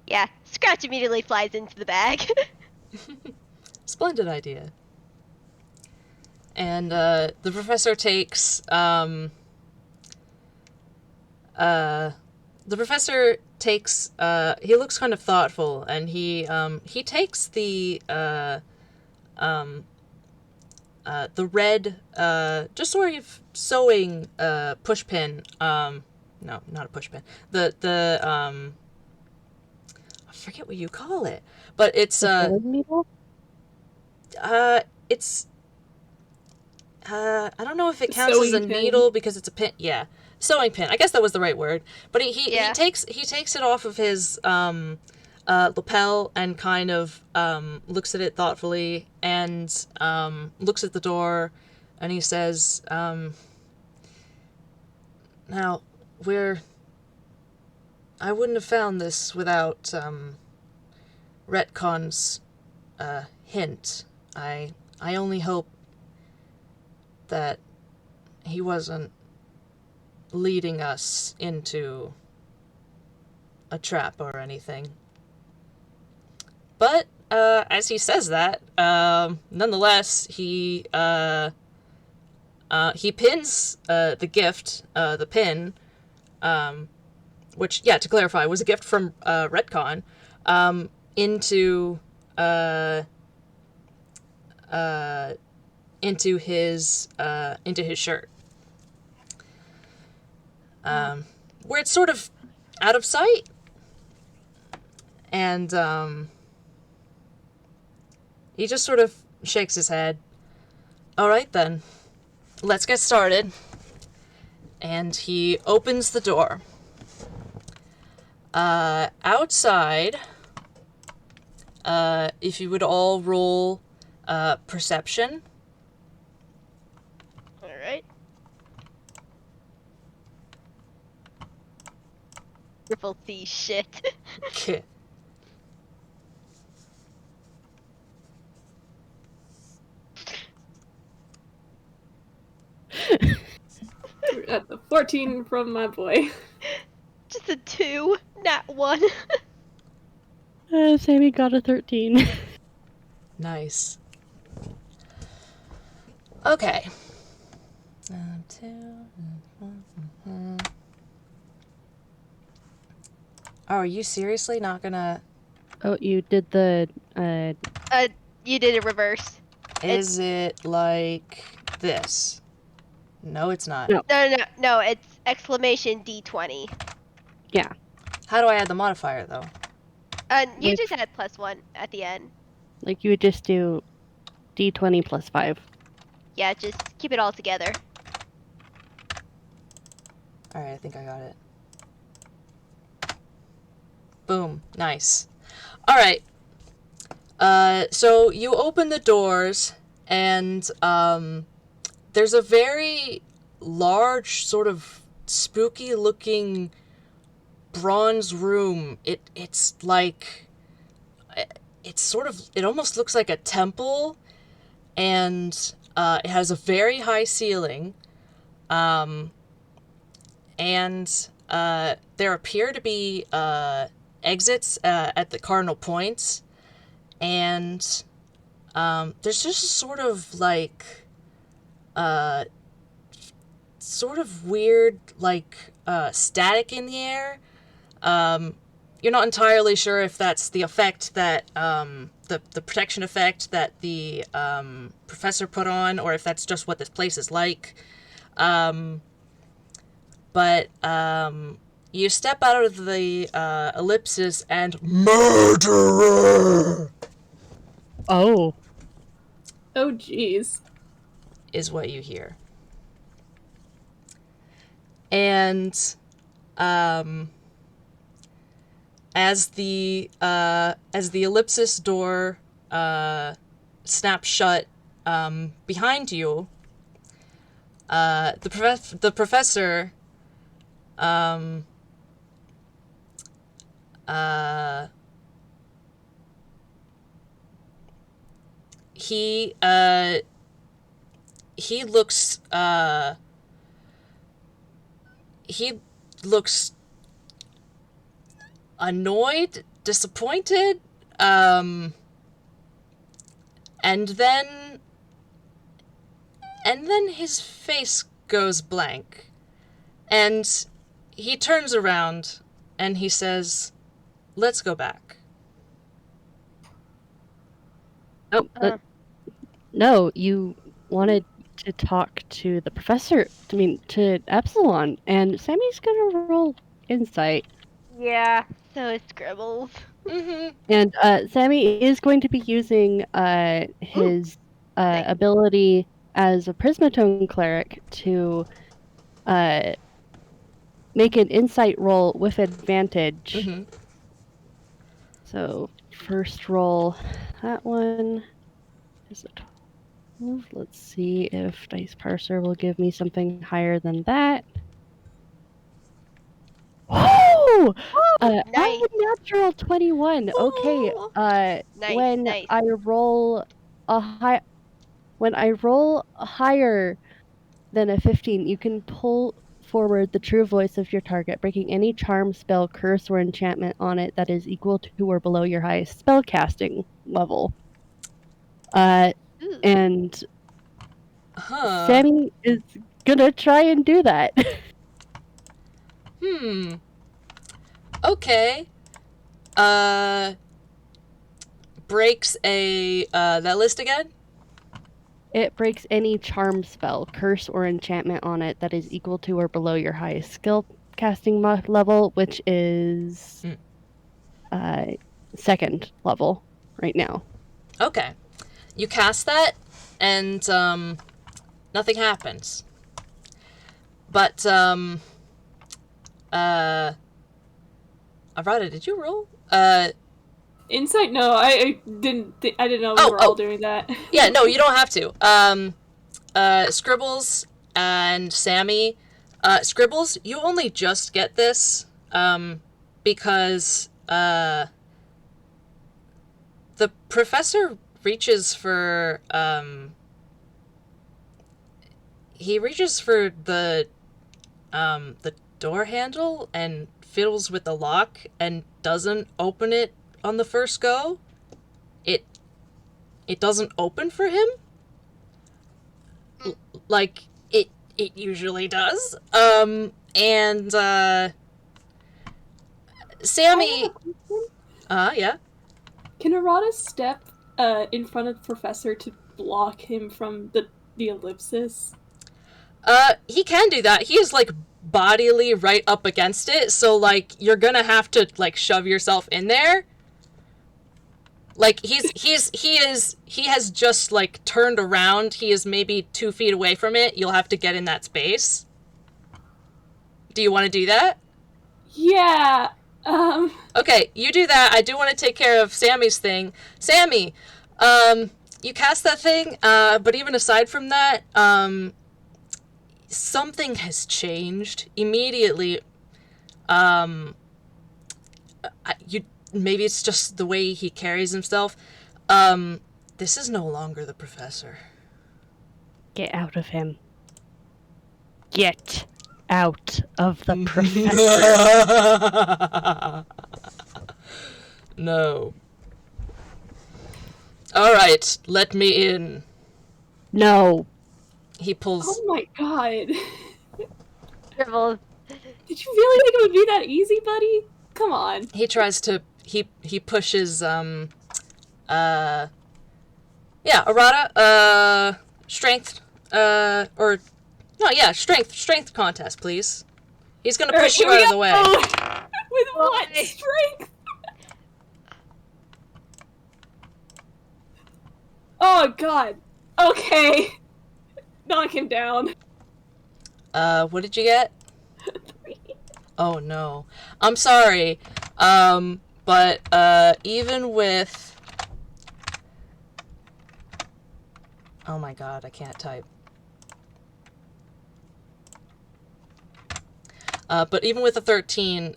Yeah, Scratch immediately flies into the bag. Splendid idea. And the professor takes he looks kind of thoughtful, and he takes the red just sort of sewing push pin, no, not a push pin, the I forget what you call it, but it's Needle? it's I don't know if it counts as a Sewing pin. needle because it's a pin. Yeah, sewing pin. I guess that was the right word. But he Yeah. takes it off of his lapel and kind of looks at it thoughtfully and looks at the door, and he says, "Now, I wouldn't have found this without Rhett Con's hint. I only hope that he wasn't leading us into a trap or anything." But as he says that, nonetheless, he pins the gift, the pin, which, yeah, to clarify, was a gift from Rhett Con, into into his shirt, where it's sort of out of sight, and he just sort of shakes his head. All right then, let's get started. And he opens the door. Outside, if you would all roll perception. All right. Triple C shit. Okay. At the 14 from my boy. Just a 2, not 1. Sammy got a 13. Nice. Okay. Oh, are you seriously not gonna... Oh, you did the, You did a reverse. Is it like this? No, it's not. No. No, it's exclamation D20. yeah. How do I add the modifier, though? You Like- just add +1 at the end. Like you would just do D20 plus 5. Yeah, just keep it all together. Alright, I think I got it. Boom. Nice. Alright. So you open the doors, and there's a very large, sort of spooky-looking bronze room. It's like... It's sort of... It almost looks like a temple, and it has a very high ceiling. And there appear to be exits at the cardinal points, and there's just sort of like sort of weird like static in the air. You're not entirely sure if that's the effect that the protection effect that the professor put on, or if that's just what this place is like. But you step out of the ellipsis, and murderer Oh. Oh, jeez. is what you hear. And as the ellipsis door snaps shut behind you, the professor he looks annoyed, disappointed, and then his face goes blank, and he turns around and he says, "Let's go back." Oh, no, you wanted to talk to the professor. To Epsilon, and Sammy's gonna roll insight. Yeah, so is Scribbles. Mm-hmm. And Sammy is going to be using his Nice. ability as a Prismatone cleric to make an insight roll with advantage. Mm-hmm. So first roll, that one is a 12. Let's see if Dice Parser will give me something higher than that. Oh! I nice. have a natural 21. Okay. Nice, When nice. I roll higher than a 15, you can pull forward the true voice of your target, breaking any charm, spell, curse, or enchantment on it that is equal to or below your highest spellcasting level. Ooh. And Huh. Sammy is gonna try and do that. Okay. Breaks a that list again? It breaks any charm spell, curse, or enchantment on it that is equal to or below your highest skill casting level, which is second level right now. Okay. You cast that, and nothing happens. But Arata, did you roll? Insight? No, I didn't. I didn't know we were all doing that. Yeah, no, you don't have to. Scribbles and Sammy. Scribbles, you only just get this because the professor reaches for the door handle and fiddles with the lock and doesn't open it on the first go. It doesn't open for him like it usually does. And Sammy, yeah. Can Arata step in front of the professor to block him from the ellipsis? He can do that. He is like bodily right up against it, so like you're gonna have to like shove yourself in there. Like he has just like turned around. He is maybe 2 feet away from it. You'll have to get in that space. Do you want to do that? Yeah. Okay, you do that. I do want to take care of Sammy's thing. Sammy, you cast that thing, but even aside from that, something has changed immediately. Maybe it's just the way he carries himself. This is no longer the professor. Get out of him. Get out of the professor. No. All right, let me in. No. He pulls. Oh my god. Scribbles. Did you really think it would be that easy, buddy? Come on. He tries to. He pushes. Arata. Strength. Strength contest, please. He's gonna push you out of the way. With what strength? Oh god. Okay. Knock him down. What did you get? 3. Oh no. I'm sorry. But even with... Oh my god, I can't type. But even with a 13,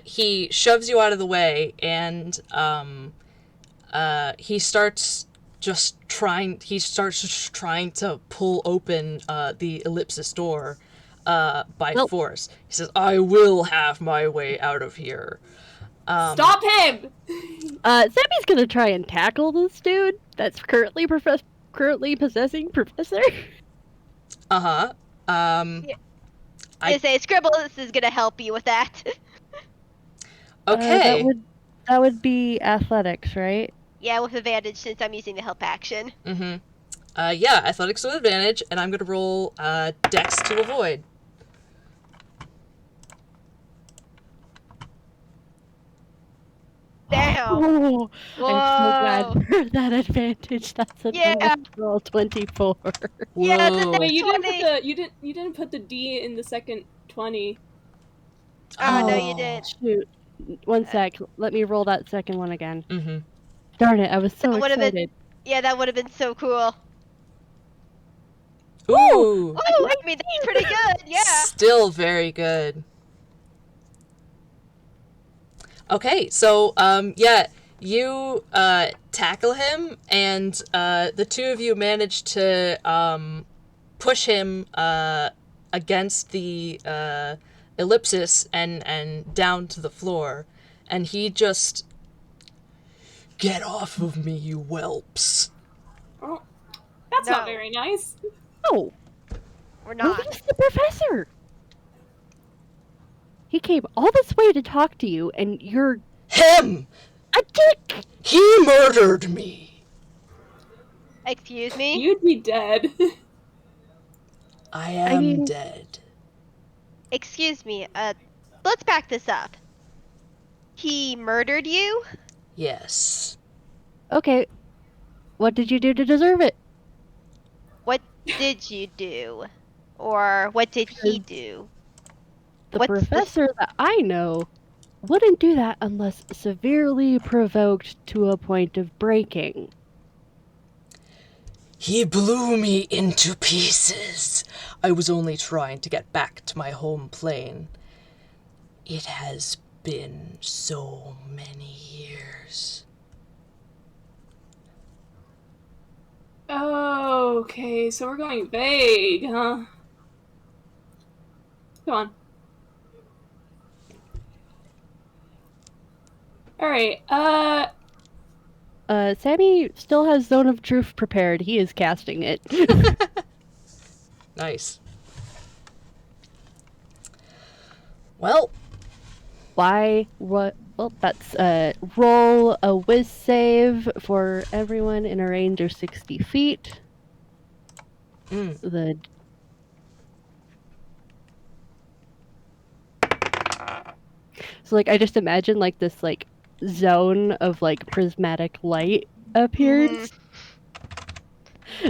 he shoves you out of the way, and he starts trying to pull open the Ellipsis door by force. He says, "I will have my way out of here." Stop him! Sammy's gonna try and tackle this dude that's currently possessing Professor. Uh-huh. I say, Scribbles is gonna help you with that. Okay. That would be athletics, right? Yeah, with advantage since I'm using the help action. Mm-hmm. Yeah, athletics with advantage, and I'm gonna roll Dex to avoid. Damn. Oh, Whoa. I'm so glad for that advantage. That's a natural 24. Yeah, Whoa. Wait, you didn't put the D in the second 20. Oh, no, you didn't. Shoot. One sec. Let me roll that second one again. Mm-hmm. Darn it, I was so excited. Yeah, that would have been so cool. Ooh! Ooh, I mean, that's pretty good, yeah. Still very good. Okay, so, you, tackle him, and, the two of you manage to, push him, against the, ellipsis and down to the floor, and he just... Get off of me, you whelps. Oh, that's not very nice. No! We're not. Release the professor! He came all this way to talk to you, and you're... Him! a dick! He murdered me! Excuse me? You'd be dead. I am mean- dead. Excuse me, let's back this up. He murdered you? Yes. Okay, what did you do to deserve it? What did you do? Or what did he do? The What's the- professor that I know wouldn't do that unless severely provoked to a point of breaking. He blew me into pieces. I was only trying to get back to my home plane. It has been so many years. Okay, so we're going vague, huh? Come on. Alright, Sammy still has Zone of Truth prepared. He is casting it. Nice. Well, Why? What? Well, that's roll a whiz save for everyone in a range of 60 feet. The So like I just imagine like this like zone of like prismatic light appears.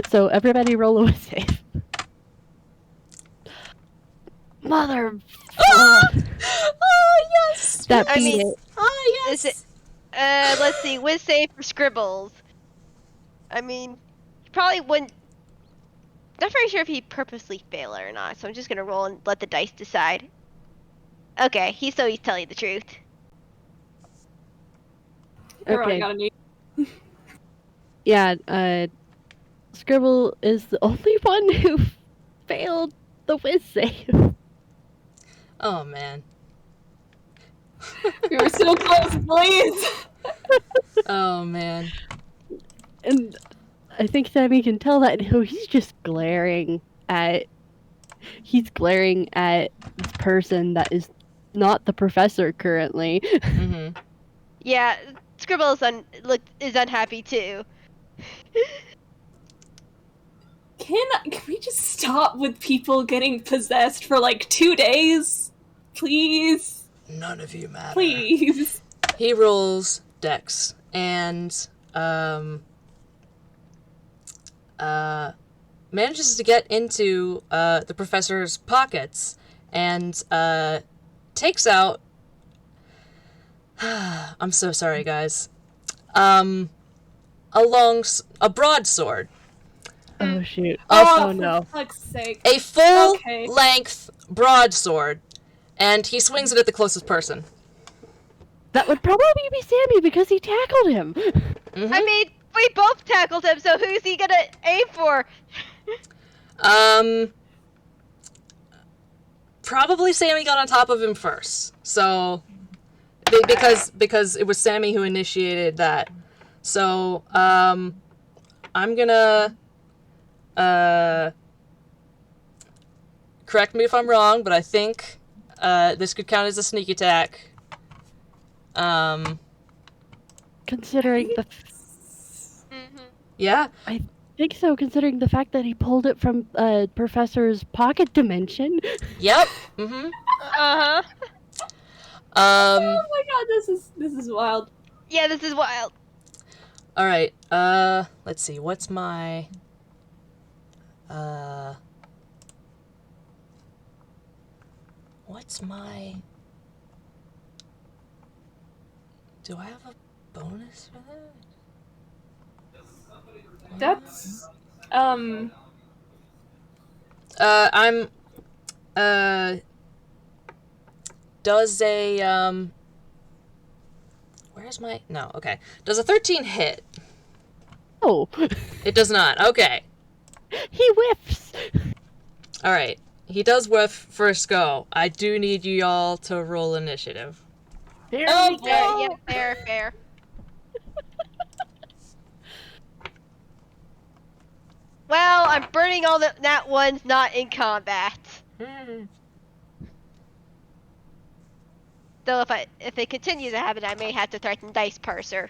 So everybody roll a whiz save. Mother. oh yes. That I beat mean- it. Oh yes. Is it? Let's see. Whiz save for Scribbles. I mean, he probably wouldn't. Not very sure if he purposely failed or not, so I'm just gonna roll and let the dice decide. Okay, he's telling the truth. everyone Okay. got a new. Yeah, Scribble is the only one who failed the whiz save. Oh man. We were so close, please! Oh man. And I think Sammy can tell that now he's just glaring at this person that is not the professor currently. Mm-hmm. Yeah, Scribbles is unhappy too. Can we just stop with people getting possessed for like 2 days? Please? None of you matter. Please. He rolls Dex and manages to get into the professor's pockets and takes out. I'm so sorry, guys. A broadsword. Oh shoot. Oh, Oh no. for fuck's sake. A full Okay. length broadsword, and he swings it at the closest person. That would probably be Sammy because he tackled him. Mm-hmm. I mean, we both tackled him, so who's he gonna aim for? Probably Sammy got on top of him first. So, because it was Sammy who initiated that. So, I'm gonna, correct me if I'm wrong, but I think, this could count as a sneak attack. Considering the Yeah. I think so, considering the fact that he pulled it from Professor's pocket dimension. Yep. Mm-hmm. Uh-huh. Oh my god, this is wild. Yeah, this is wild. All right. Let's see. What's my do I have a bonus for that? That's I'm does a where's my no, okay. Does a 13 hit? Oh, It does not. Okay. he whiffs. All right. He does whiff first go. I do need you all to roll initiative. Here Oh, we Fair, go. yeah, fair. Well, I'm burning all the nat ones not in combat. Though if it continues to happen, I may have to threaten Dice Parser.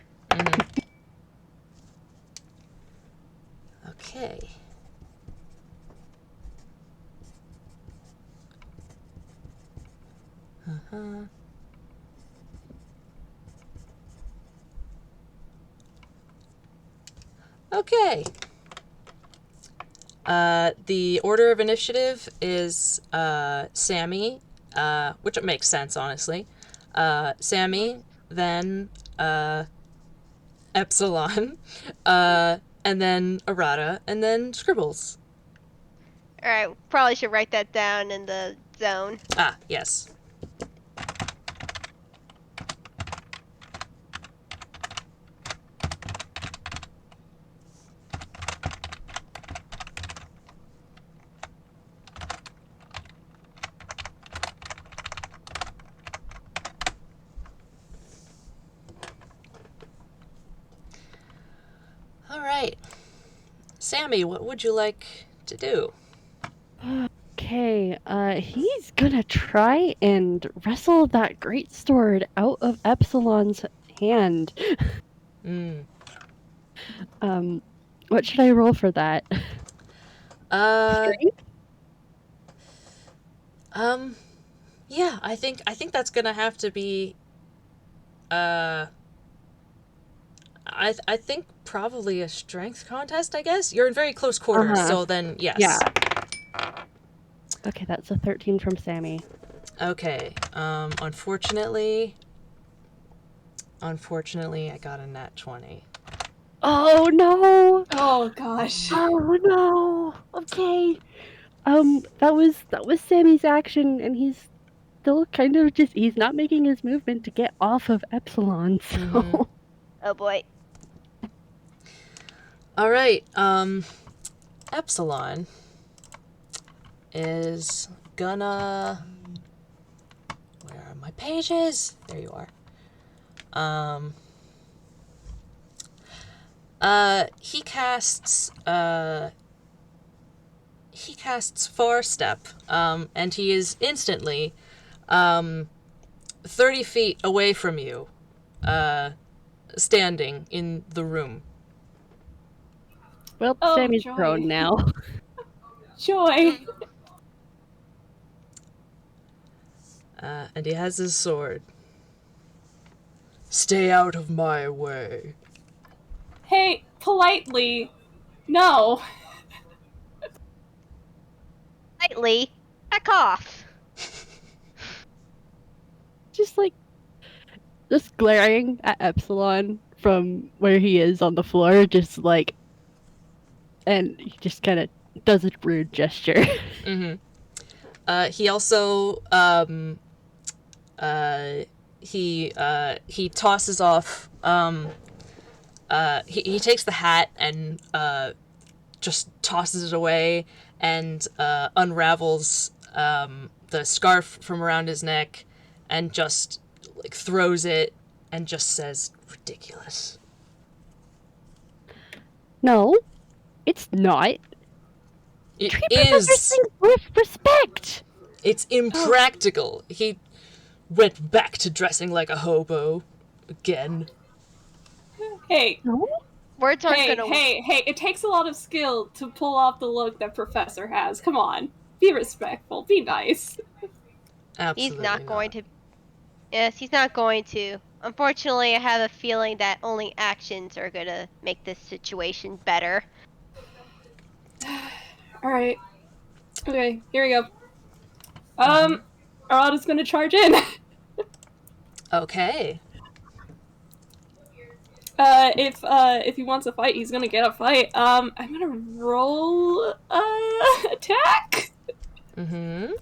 Okay. Okay. The order of initiative is Sammy, which makes sense, honestly. Sammy, then Epsilon, and then Arata, and then Scribbles. Alright, probably should write that down in the zone. Ah, yes. All right. Sammy, what would you like to do? Okay, he's gonna try and wrestle that great sword out of Epsilon's hand. What should I roll for that? Strength? Yeah, I think that's gonna have to be, I think probably a strength contest, I guess? You're in very close quarters, so then, yes. Yeah. Okay, that's a 13 from Sammy. Okay, unfortunately, I got a nat 20. Oh no! Oh gosh. Oh no! Okay. That was Sammy's action, and he's still kind of he's not making his movement to get off of Epsilon, so... Oh boy. All right, Epsilon is gonna... Where are my pages? There you are. He casts Far Step, and he is instantly, 30 feet away from you, standing in the room. Well, Oh, Sammy's joy. prone now. Joy. And he has his sword. Stay out of my way. Hey, politely. No. Lightly, back off. Just glaring at Epsilon from where he is on the floor, and he just kind of does a rude gesture. He also, he tosses off, he takes the hat and, just tosses it away and, unravels, the scarf from around his neck and just, like, throws it and just says, ridiculous. No, it's not. It Treat is. professors things with respect. It's impractical. He went back to dressing like a hobo again. Hey. No? Words aren't gonna... Hey, it takes a lot of skill to pull off the look that Professor has. Come on. Be respectful. Be nice. Absolutely He's not going to. Yes, he's not going to. Unfortunately, I have a feeling that only actions are gonna make this situation better. Alright. Okay, here we go. Arata's gonna charge in. Okay. If he wants a fight, he's gonna get a fight. I'm gonna roll attack. Mm-hmm.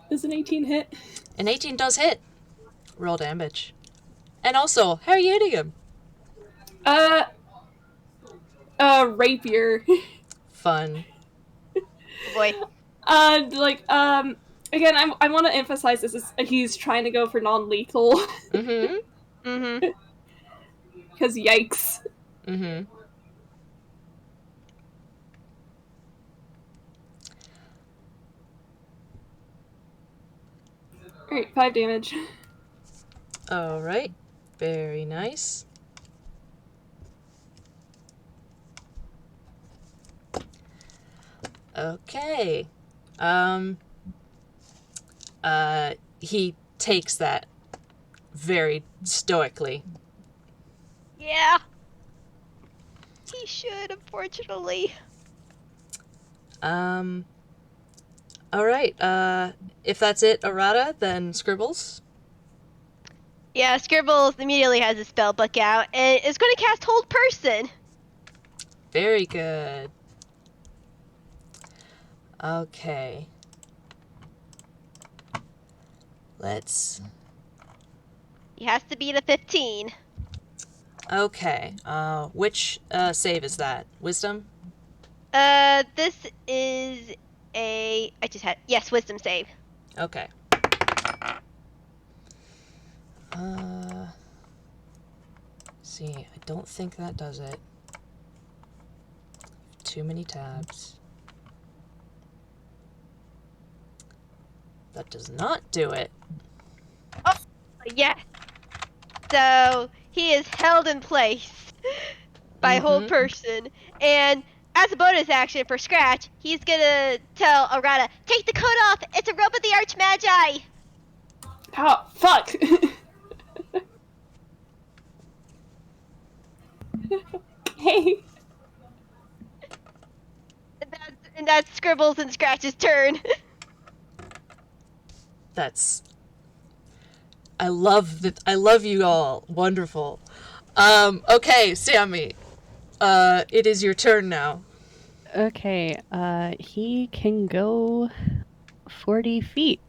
Does an 18 hit? An 18 does hit. Roll damage. And also, how are you hitting him? Rapier. Fun. Boy. Again, I want to emphasize this is he's trying to go for non-lethal. Mm-hmm. Mm-hmm. Because yikes. Mm-hmm. Alright, 5 damage. Alright. Very nice. Okay. He takes that very stoically. Yeah. He should, unfortunately. Alright, if that's it, Arata, then Scribbles. Yeah, Scribbles immediately has his spell book out and is going to cast Hold Person. Very good. Okay. Let's... He has to beat a 15. Okay, which, save is that? Wisdom? This is yes, Wisdom save. Okay. See, I don't think that does it. Too many tabs. That does not do it. Oh, yes. So, he is held in place by Hold Person, and as a bonus action for Scratch, he's gonna tell Arata, take the coat off, it's a robe of the Archmagi! Oh, fuck! Hey! And that's Scribbles and Scratch's turn. That's... I love you all. Wonderful. Okay, Sammy. It is your turn now. Okay, he can go 40 feet.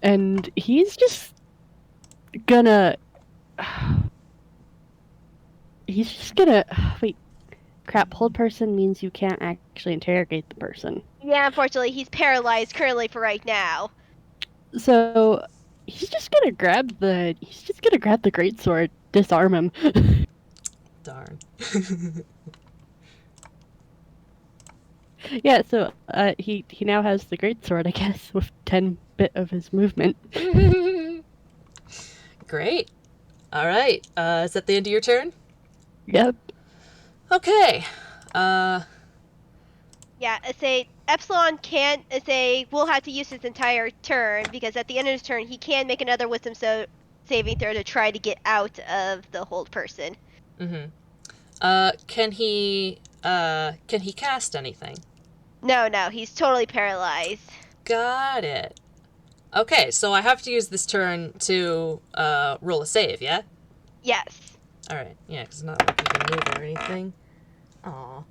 And he's just gonna... He's just gonna... Wait. Crap, hold person means you can't actually interrogate the person. Yeah, unfortunately, he's paralyzed currently for right now. So, he's just gonna grab the greatsword, disarm him. Darn. Yeah, so he now has the greatsword, I guess, with 10 bit of his movement. Great. Alright, is that the end of your turn? Yep. Okay. Yeah, I say Epsilon can't will have to use his entire turn, because at the end of his turn he can make another wisdom saving throw to try to get out of the hold person. Can he cast anything? No, he's totally paralyzed. Got it. Okay, so I have to use this turn to roll a save, yeah? Yes. Alright, yeah, because it's not like he can move or anything. Aw.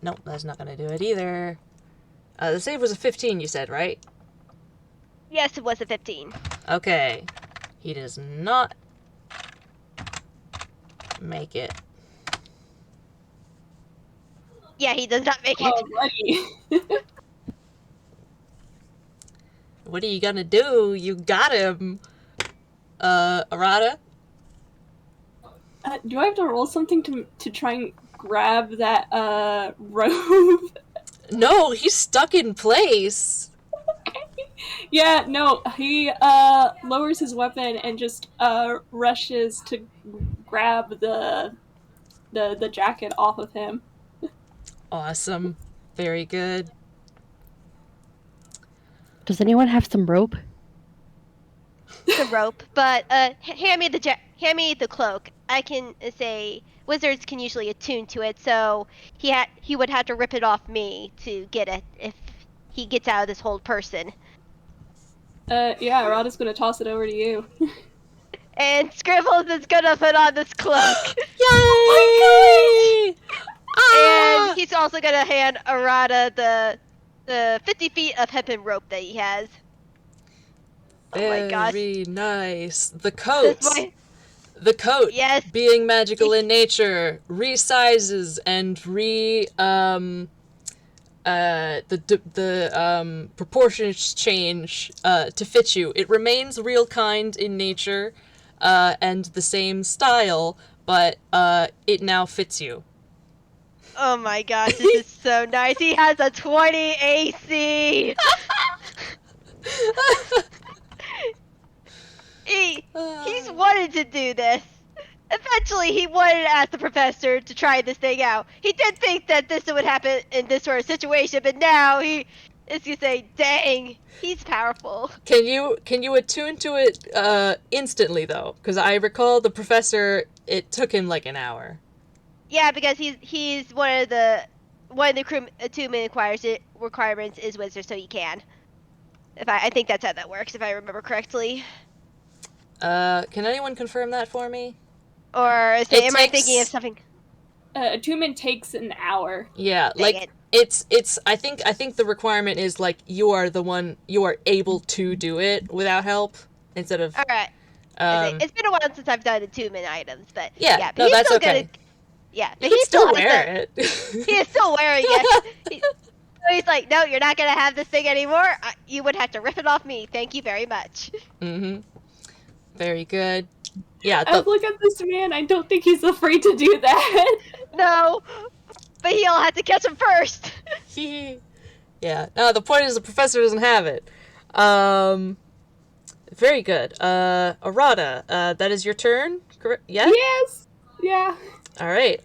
Nope, that's not gonna do it either. The save was a 15, you said, right? Yes, it was a 15. Okay. He does not make it. Yeah, he does not make it. Oh, buddy. What are you gonna do? You got him. Arata? Do I have to roll something to try and grab that, robe? No, he's stuck in place. Yeah, no, he, lowers his weapon and just, rushes to grab the jacket off of him. Awesome. Very good. Does anyone have some rope? The rope, but hand me the cloak. I can say wizards can usually attune to it, so he would have to rip it off me to get it if he gets out of this hold person. Yeah, Arata's gonna toss it over to you. And Scribbles is gonna put on this cloak. Yay! Oh And he's also gonna hand Arata the 50 feet of hempen rope that he has. Oh my gosh. Very nice. The coat. The coat, yes, being magical in nature, resizes and the proportions change to fit you. It remains real kind in nature and the same style, but it now fits you. Oh my gosh, this is so nice. He has a 20 AC. He's wanted to do this. Eventually, he wanted to ask the professor to try this thing out. He did think that this would happen in this sort of situation, but now he is gonna say, "Dang, he's powerful." Can you attune to it instantly though? Because I recall the professor. It took him like an hour. Yeah, because he's one of the attunement requirements is wizard, so he can. I think that's how that works, if I remember correctly. Can anyone confirm that for me? Or am I thinking of something? Attunement takes an hour. Yeah, Dang like it. it's. I think the requirement is like you are able to do it without help instead of. All right. It's been a while since I've done attunement items, but Yeah, but no, he's that's still okay. But You he can still has wear it. He is still wearing it. He's like, no, you're not gonna have this thing anymore. You would have to rip it off me. Thank you very much. Mm-hmm. Very good. Yeah. I look at this man. I don't think he's afraid to do that. No, but he'll have to catch him first. Yeah. No, the point is the professor doesn't have it. Very good. Arata, that is your turn, correct? Yeah? Yes. Yeah. Alright,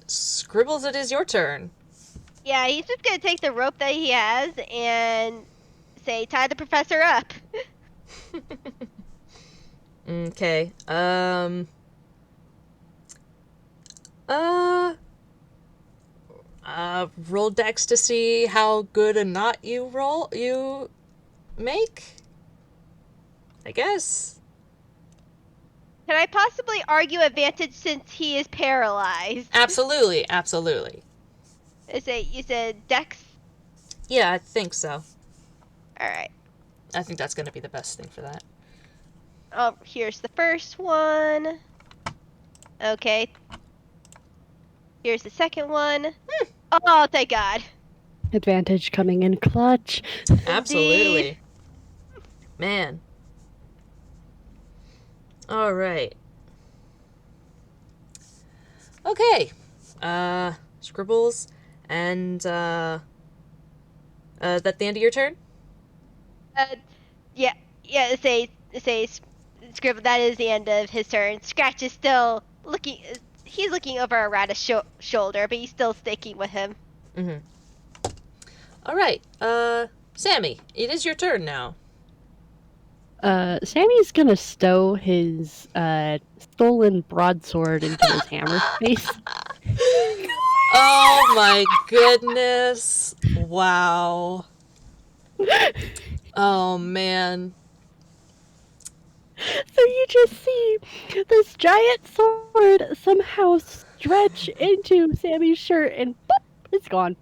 Scribbles, it is your turn. Yeah, he's just gonna take the rope that he has and say, tie the professor up. Okay, roll dex to see how good a knot you make? I guess. Can I possibly argue advantage since he is paralyzed? Absolutely. You said dex? Yeah, I think so. Alright. I think that's gonna be the best thing for that. Oh, here's the first one. Okay. Here's the second one. Oh, thank God. Advantage coming in clutch. Absolutely. Indeed. Man. Alright. Okay. Scribbles, and, that the end of your turn? Say, Scribble, that is the end of his turn. Scratch is still looking, he's looking over Arata's shoulder, but he's still sticking with him. Mm-hmm. Alright, Sammy, it is your turn now. Sammy's gonna stow his stolen broadsword into his hammer face. Oh my goodness. Wow. Oh man. So you just see this giant sword somehow stretch into Sammy's shirt and boop, it's gone.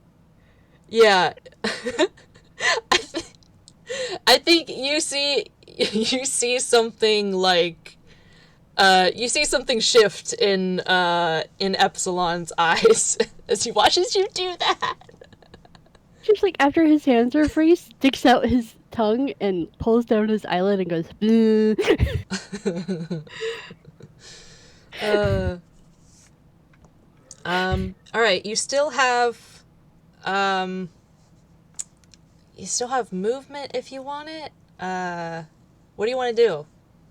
Yeah. I think you see something like you see something shift in Epsilon's eyes as he watches you do that. Just like after his hands are free, sticks out his tongue and pulls down his eyelid and goes, alright, you still have movement if you want it. What do you want to do?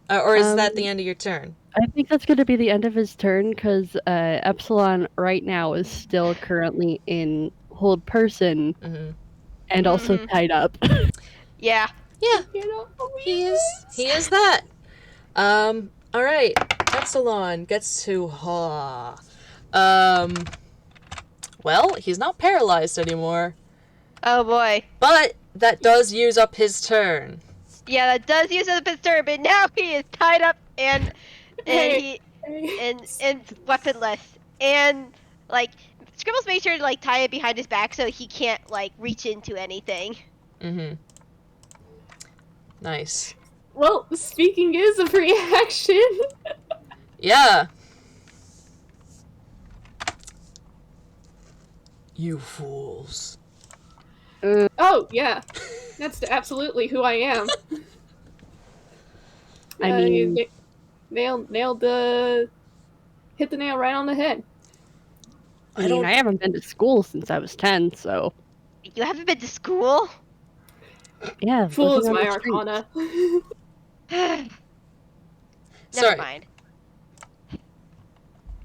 Or is that the end of your turn? I think that's going to be the end of his turn because Epsilon right now is still currently in hold person and also tied up. Yeah. Yeah. He is that. Alright. Epsilon gets to well, he's not paralyzed anymore. Oh boy. But that does use up his turn. Yeah, that does use up his turn, but now he is tied up and weaponless. And like Scribbles made sure to like tie it behind his back so he can't like reach into anything. Mm-hmm. Nice. Well, speaking is a free action. Yeah. You fools. Oh, yeah. That's absolutely who I am. I mean, nailed the hit the nail right on the head. I mean, I haven't been to school since I was 10, so You haven't been to school? yeah. Fool living is on my the streets. arcana. Never Sorry. mind.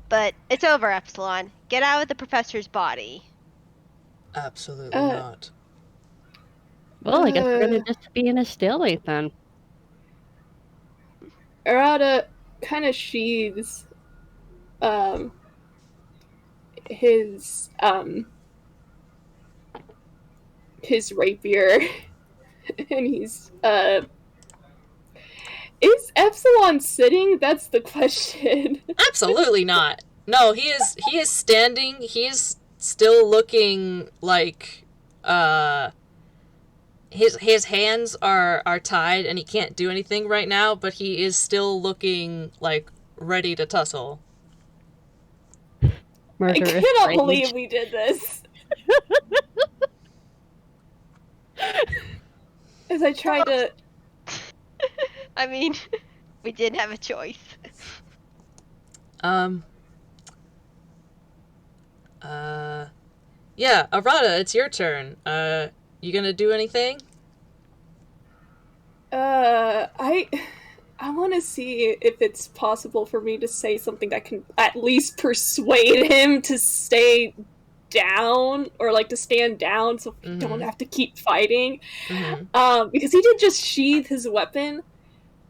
But it's over, Epsilon. Get out of the professor's body. Absolutely Uh, not. Well, I guess we're gonna just be in a stalemate then. Arata kind of sheathes his rapier and he's is Epsilon sitting? That's the question. Absolutely not. No, he is standing. He's still looking like his hands are tied and he can't do anything right now, but he is still looking like ready to tussle. I Murderous cannot rage. believe we did this. As I tried to I mean, we did have a choice. Yeah, Arata, it's your turn. You gonna do anything? I want to see if it's possible for me to say something that can at least persuade him to stay down or like to stand down so we don't have to keep fighting. Because he did just sheath his weapon.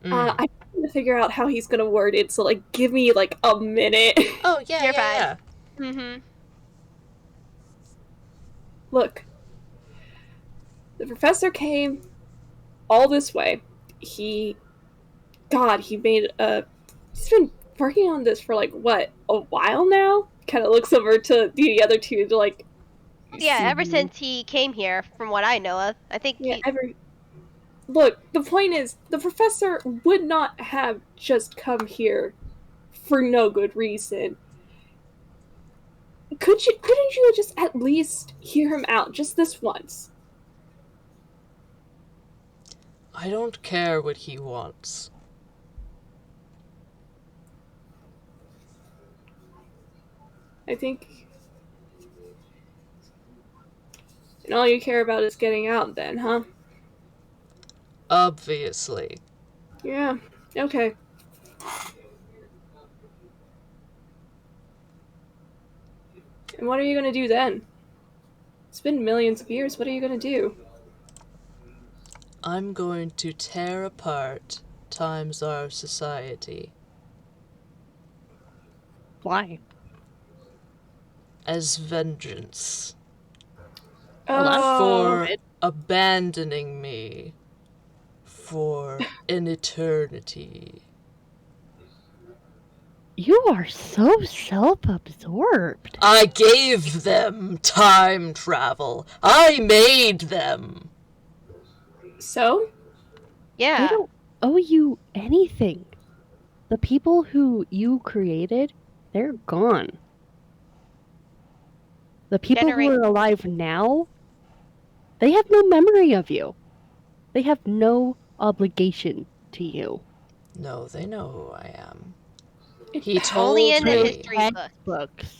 I need to figure out how he's gonna word it, so like give me like a minute. Oh yeah, You're yeah, fine. yeah. Look, the professor came all this way. He made a. He's been working on this for like what, a while now. Kind of looks over to the other two to like. Yeah, ever since he came here, from what I know of, I think. Yeah, Look, the point is, the professor would not have just come here for no good reason. Couldn't you just at least hear him out just this once? I don't care what he wants. I think. And all you care about is getting out then, huh? Obviously. Yeah, okay. And what are you gonna do then? It's been millions of years, what are you gonna do? I'm going to tear apart Times Our society. Why? As vengeance. Well, that's For stupid. abandoning me. For an eternity. You are so self-absorbed. I gave them time travel. I made them. So? Yeah. They don't owe you anything. The people who you created, they're gone. The people who are alive now, they have no memory of you. They have no obligation to you. No, they know who I am. It- He told Only in the me. history book. Books.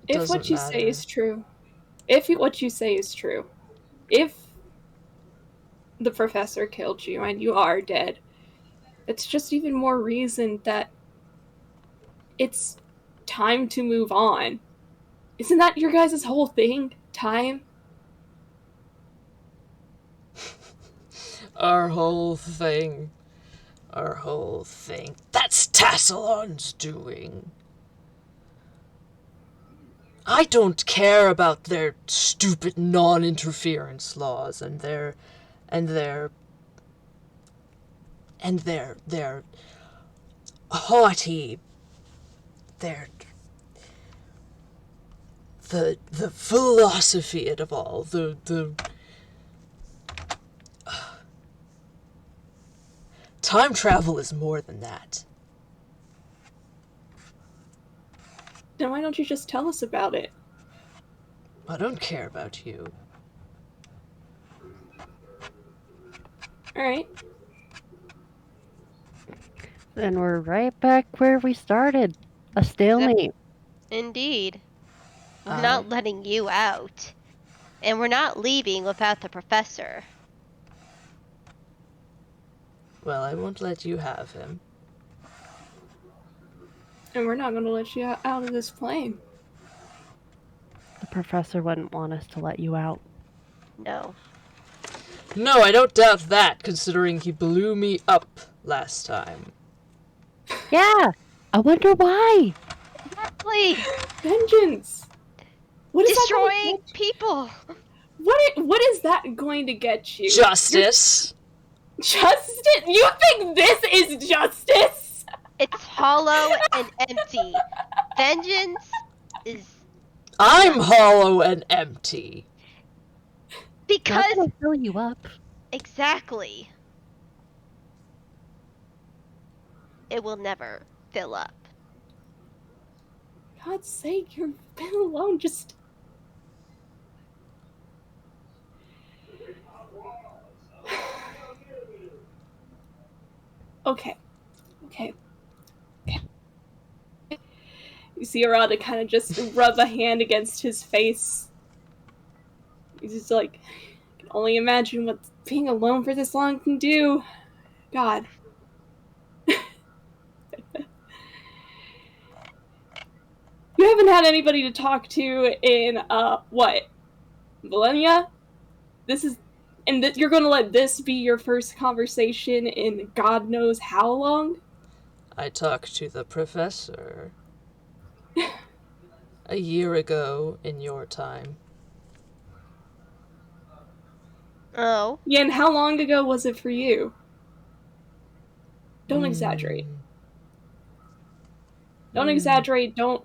If what you say is true, if the professor killed you and you are dead, it's just even more reason that it's time to move on. Isn't that your guys' whole thing? Time? Our whole thing. That's Tassalon's doing. I don't care about their stupid non-interference laws and their haughty, the philosophy of it all, the time travel is more than that. Then why don't you just tell us about it? I don't care about you. Alright. And we're right back where we started. A stalemate. Indeed. We're Uh, not letting you out. And we're not leaving without the professor. Well, I won't let you have him. And we're not going to let you out of this plane. The professor wouldn't want us to let you out. No. No, I don't doubt that, considering he blew me up last time. Yeah! I wonder why! Exactly! Vengeance! What is Destroying that people! what is that going to get you? Justice! Justice? You think this is justice? It's hollow and empty. Vengeance is I'm hollow and empty. Not because gonna fill you up. exactly. It will never fill up. God's sake, you've been alone just... Okay. You see Arata kind of just rub a hand against his face. He's just like, I can only imagine what being alone for this long can do. God. You haven't had anybody to talk to in, what? Millennia? You're gonna let this be your first conversation in God knows how long? I talked to the professor. A year ago in your time. Oh. Yeah, and how long ago was it for you? Don't exaggerate. Don't exaggerate, don't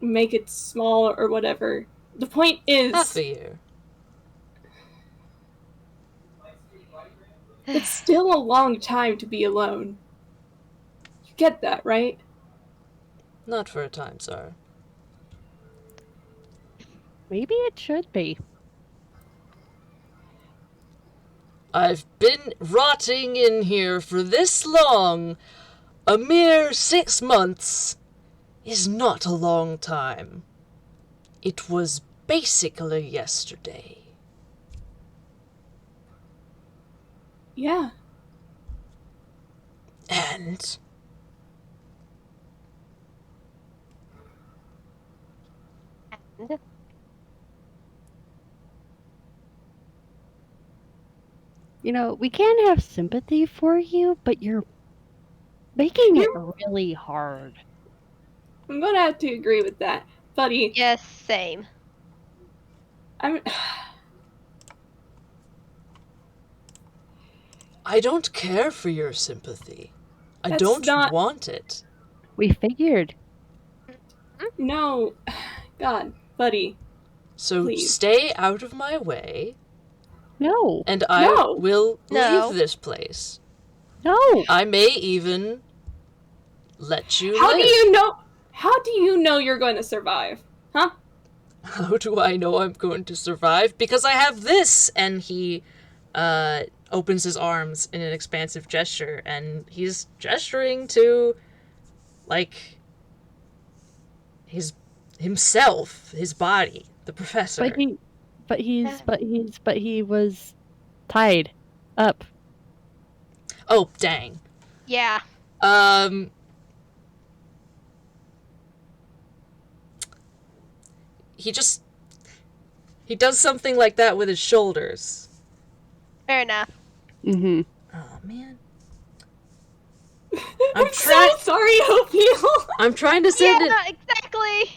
make it small or whatever. The point is... Half a year. It's still a long time to be alone. You get that, right? Not for a time, sir. Maybe it should be. I've been rotting in here for this long. A mere 6 months is not a long time. It was basically yesterday. Yeah. And You know, we can have sympathy for you, but you're making it really hard. I'm gonna have to agree with that. Buddy, Yes, same. I don't care for your sympathy. I That's don't not- want it. We figured. No. God, buddy. So Please. stay out of my way, No. and I No. will No. leave this place. No. I may even let you How live. do you know you're going to survive? Huh? How do I know I'm going to survive? Because I have this! And he opens his arms in an expansive gesture, and he's gesturing to, like, himself, his body, the professor. But he was tied up. Oh, dang. Yeah. He does something like that with his shoulders. Fair enough. Mm-hmm. Oh, man. I'm so sorry, Oatmeal. I'm trying to send it. Yeah, exactly.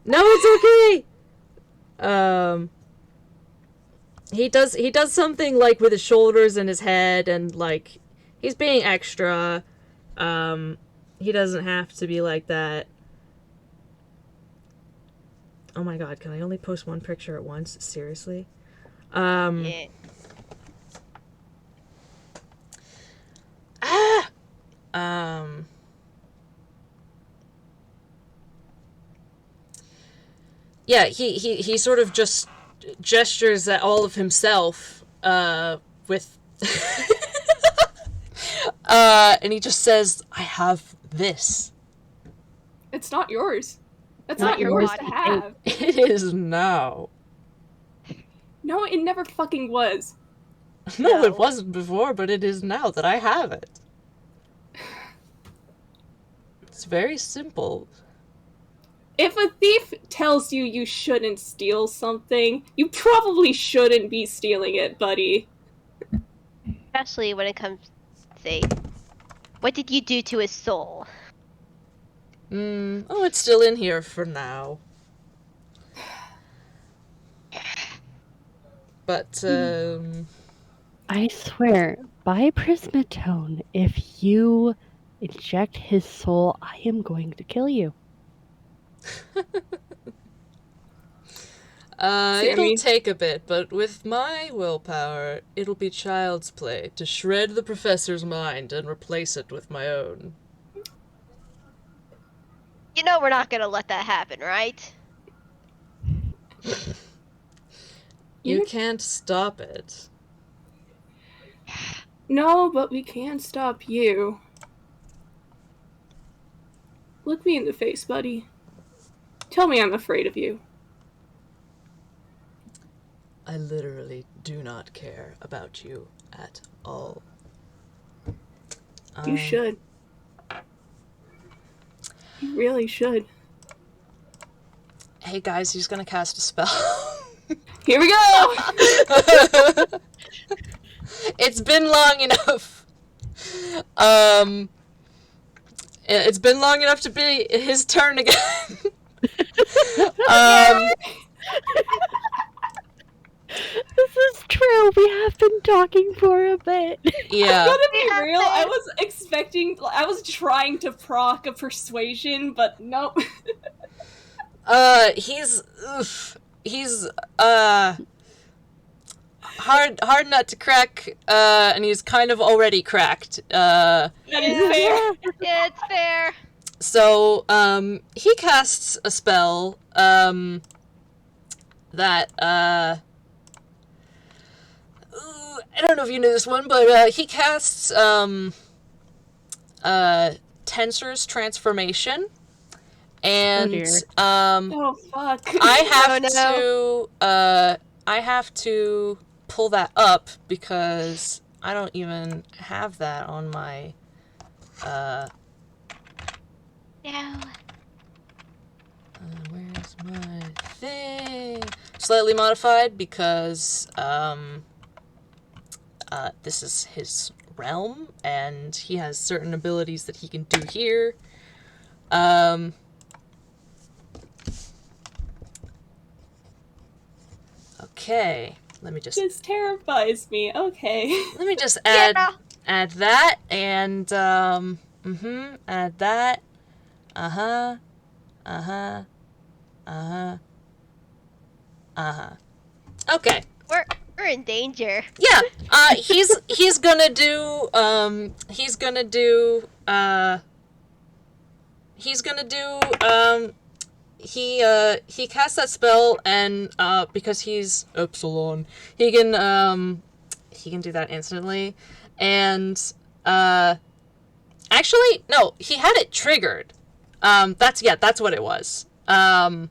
No, it's okay. He does something like with his shoulders and his head, and like he's being extra. He doesn't have to be like that. Oh my god, can I only post one picture at once? Seriously? Yeah. Yeah, he sort of just gestures at all of himself, with and he just says, I have this. It's not yours. That's Not not your yours body. to have. It is now. No, it never fucking was. No, No. it wasn't before, but it is now that I have it. It's very simple. If a thief tells you you shouldn't steal something, you probably shouldn't be stealing it, buddy. Especially when it comes to, say, what did you do to his soul? Oh, it's still in here for now. But, I swear, by Prismatone, if you inject his soul, I am going to kill you. it'll Sammy. take a bit, but with my willpower, it'll be child's play to shred the professor's mind and replace it with my own. You know we're not gonna let that happen, right? You can't stop it. No, but we can stop you. Look me in the face, buddy. Tell me I'm afraid of you. I literally do not care about you at all. You should. You really should. Hey guys, he's gonna cast a spell. Here we go! It's been long enough. It's been long enough to be his turn again. This is true. We have been talking for a bit. Yeah. I'm gonna be Yeah, real, I was trying to proc a persuasion, but nope. He's hard nut to crack, and he's kind of already cracked. That is fair. Yeah, it's fair. So, he casts a spell, that, I don't know if you knew this one, but, he casts, Tensor's Transformation, and, Oh fuck. I have to pull that up because I don't even have that on my, No. where's my thing? Slightly modified because, this is his realm, and he has certain abilities that he can do here. Okay, let me just This terrifies me. Okay. add Yeah. add that, and add that. Okay. We're in danger. Yeah. He's gonna do he casts that spell, and because he's Epsilon, he can do that instantly. And actually no, he had it triggered. That's what it was. Sorry,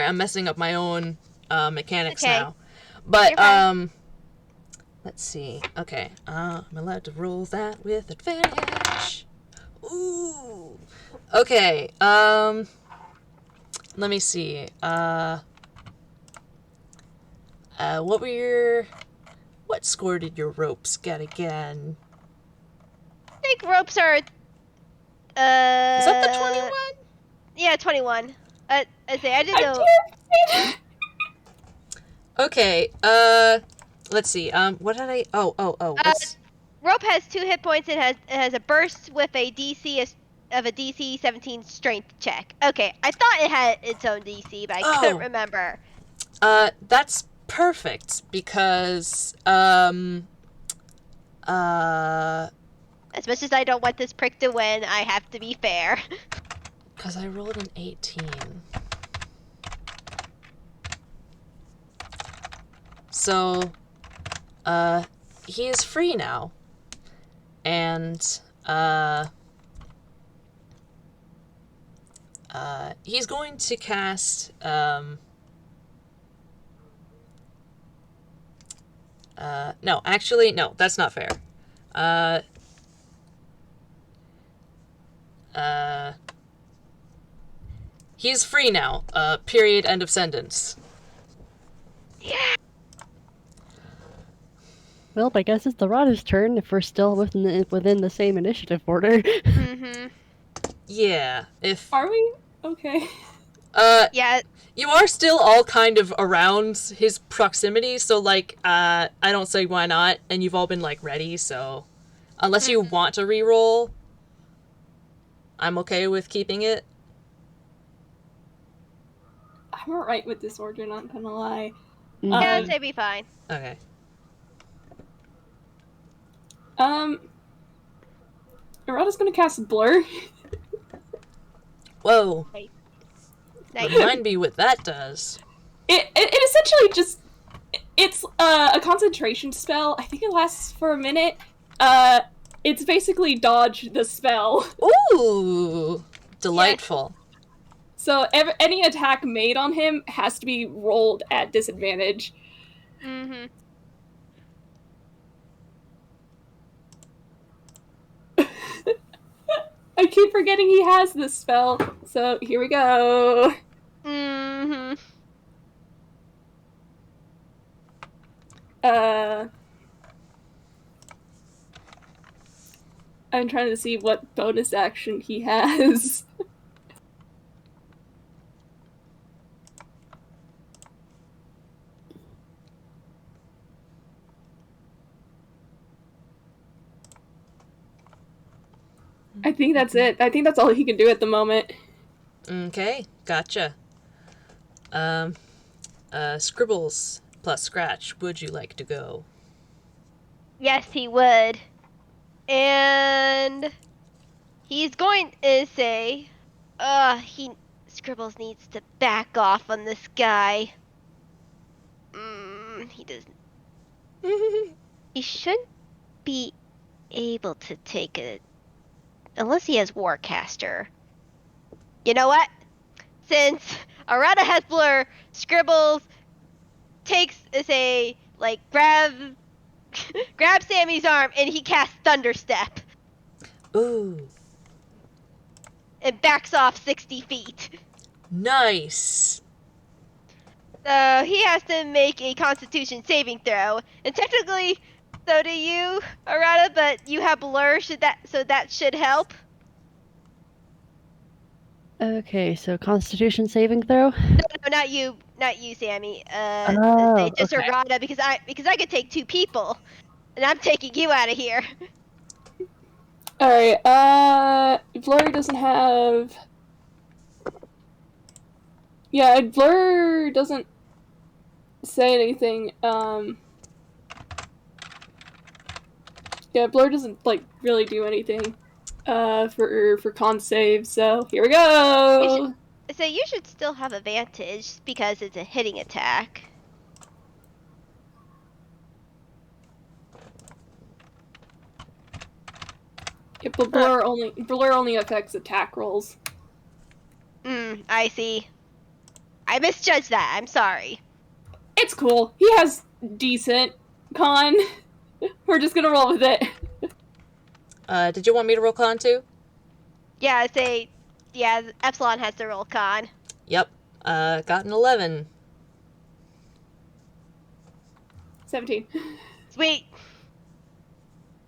I'm messing up my own mechanics Okay. now. But You're fine. let's see. Okay, I'm allowed to roll that with advantage. Ooh. Okay, let me see. What score did your ropes get again? I think ropes are. Is Is that the 21? Yeah, 21. I didn't know. Okay, let's see. What did I? What's... Rope has 2 hit points. It has a burst with a DC of a DC 17 strength check. Okay, I thought it had its own DC, but I couldn't remember. That's perfect because As much as I don't want this prick to win, I have to be fair. because I rolled an 18. So he is free now. And, he's going to cast, no, actually, no, that's not fair. He's free now. Period, end of sentence. Yeah. Well, I guess it's the Rada's turn if we're still within the same initiative order. Mm-hmm. Yeah, if... Are we? Okay. Yeah. You are still all kind of around his proximity, so, like, I don't say why not, and you've all been, like, ready, so... Unless you want to reroll, I'm okay with keeping it. I'm alright with this order, not gonna lie. Yeah, I'd say be fine. Okay. Arata's gonna cast Blur. Whoa. Nice. Remind me what that does. It essentially just... It's a concentration spell. I think it lasts for a minute. It's basically dodge the spell. Ooh! Delightful. So any attack made on him has to be rolled at disadvantage. Mm-hmm. I keep forgetting he has this spell, so here we go. Mm-hmm. I'm trying to see what bonus action he has. I think that's it. I think that's all he can do at the moment. Okay, gotcha. Scribbles plus Scratch, would you like to go? Yes, he would. And he's going to say, Scribbles needs to back off on this guy. He doesn't. He shouldn't be able to take it unless he has Warcaster. You know what? Since Arata has Blur, Scribbles takes grab Sammy's arm and he casts Thunderstep. Ooh. And backs off 60 feet. Nice. So he has to make a Constitution saving throw. And technically, so do you, Arata, but you have Blur, so that should help. Okay, so Constitution saving throw? No, not you, Sammy. Just okay. Arata, because I could take 2 people, and I'm taking you out of here. Alright, Blur doesn't have... Yeah, Blur doesn't say anything, Yeah, Blur doesn't, really do anything, for con save, so here we go! So you should still have advantage, because it's a hitting attack. Yeah, but Blur only affects attack rolls. I see. I misjudged that, I'm sorry. It's cool. He has decent con. We're just gonna roll with it. Did you want me to roll con too? Yeah, Epsilon has to roll con. Yep. Got an 11. 17. Sweet.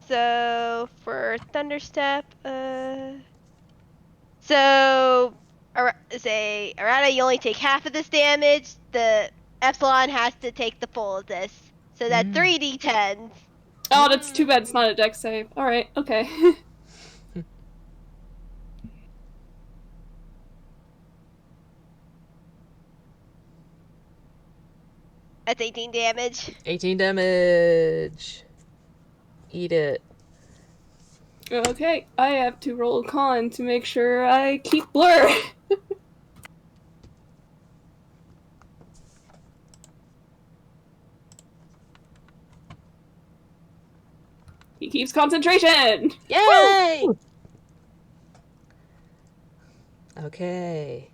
So for Thunderstep, Arata, you only take half of this damage. The Epsilon has to take the full of this. So that's 3d10s. Oh, that's too bad it's not a dex save. Alright, okay. That's 18 damage. 18 damage. Eat it. Okay, I have to roll con to make sure I keep Blur. He keeps concentration! Yay! Okay.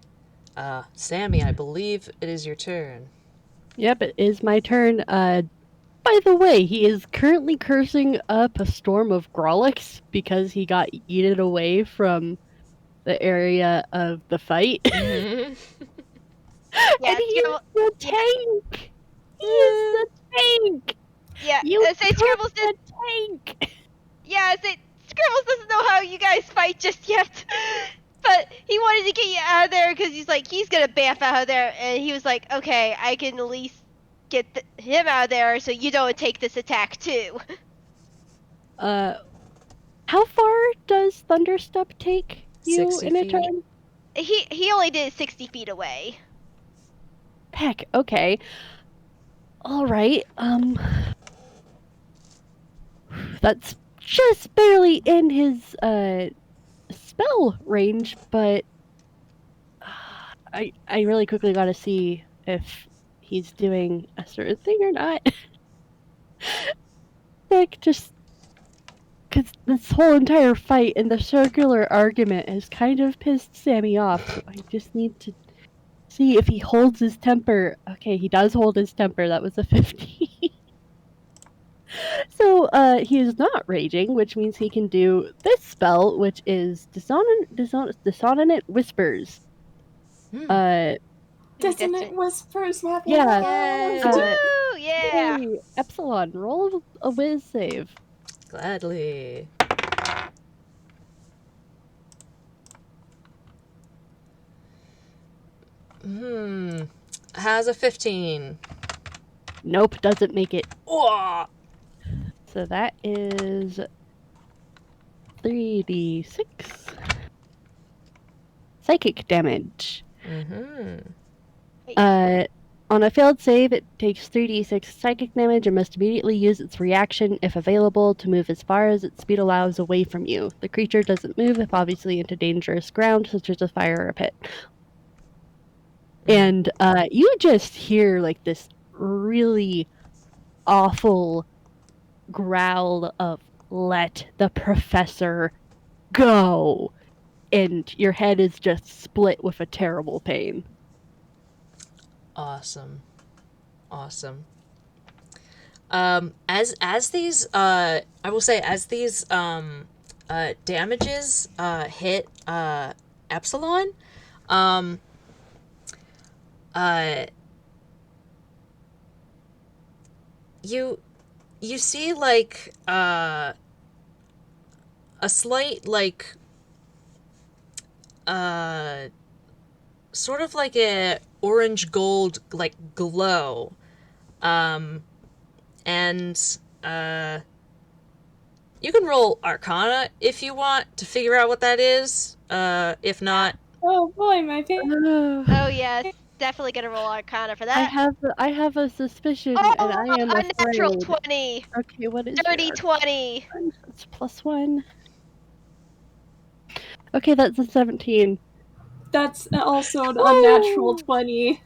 Sammy, I believe it is your turn. Yep, it is my turn. By the way, he is currently cursing up a storm of Grolix because he got yeeted away from the area of the fight. Mm-hmm. Yeah, And he's the tank! He is the tank! yeah. You Say took Scribbles the tank! Yeah, Scribbles doesn't know how you guys fight just yet. But he wanted to get you out of there because he's like, he's gonna bamf out of there. And he was like, okay, I can at least get him out of there so you don't take this attack too. How far does Thunderstep take you 60 in a feet. turn? He only did it 60 feet away. Heck, okay. Alright, that's just barely in his, spell range, but I really quickly gotta see if he's doing a certain thing or not. Like, just because this whole entire fight and the circular argument has kind of pissed Sammy off, so I just need to see if he holds his temper. Okay, he does hold his temper. That was a 50. So, he is not raging, which means he can do this spell, which is Dissonant Whispers. Hmm. Dissonant Whispers, my Yeah. lord. Woo! Yeah! Hey, Epsilon, roll a whiz save. Gladly. Has a 15. Nope, doesn't make it. Oh! So that is 3d6 psychic damage. Mm-hmm. On a failed save, it takes 3d6 psychic damage and must immediately use its reaction, if available, to move as far as its speed allows away from you. The creature doesn't move if obviously into dangerous ground, such as a fire or a pit. And you just hear like this really awful growl of "Let the professor go," and your head is just split with a terrible pain. Awesome. As these I will say as these damages hit Epsilon, you see like a slight like sort of like a orange gold like glow, and you can roll Arcana if you want to figure out what that is. If not, Oh boy, my favorite. Oh yes, definitely gonna roll Arcana for that. I have a suspicion, Oh, and I am unnatural afraid. 20. Okay, what is Dirty your 20. Arcana? It's +1. Okay, that's a 17. That's also an unnatural 20.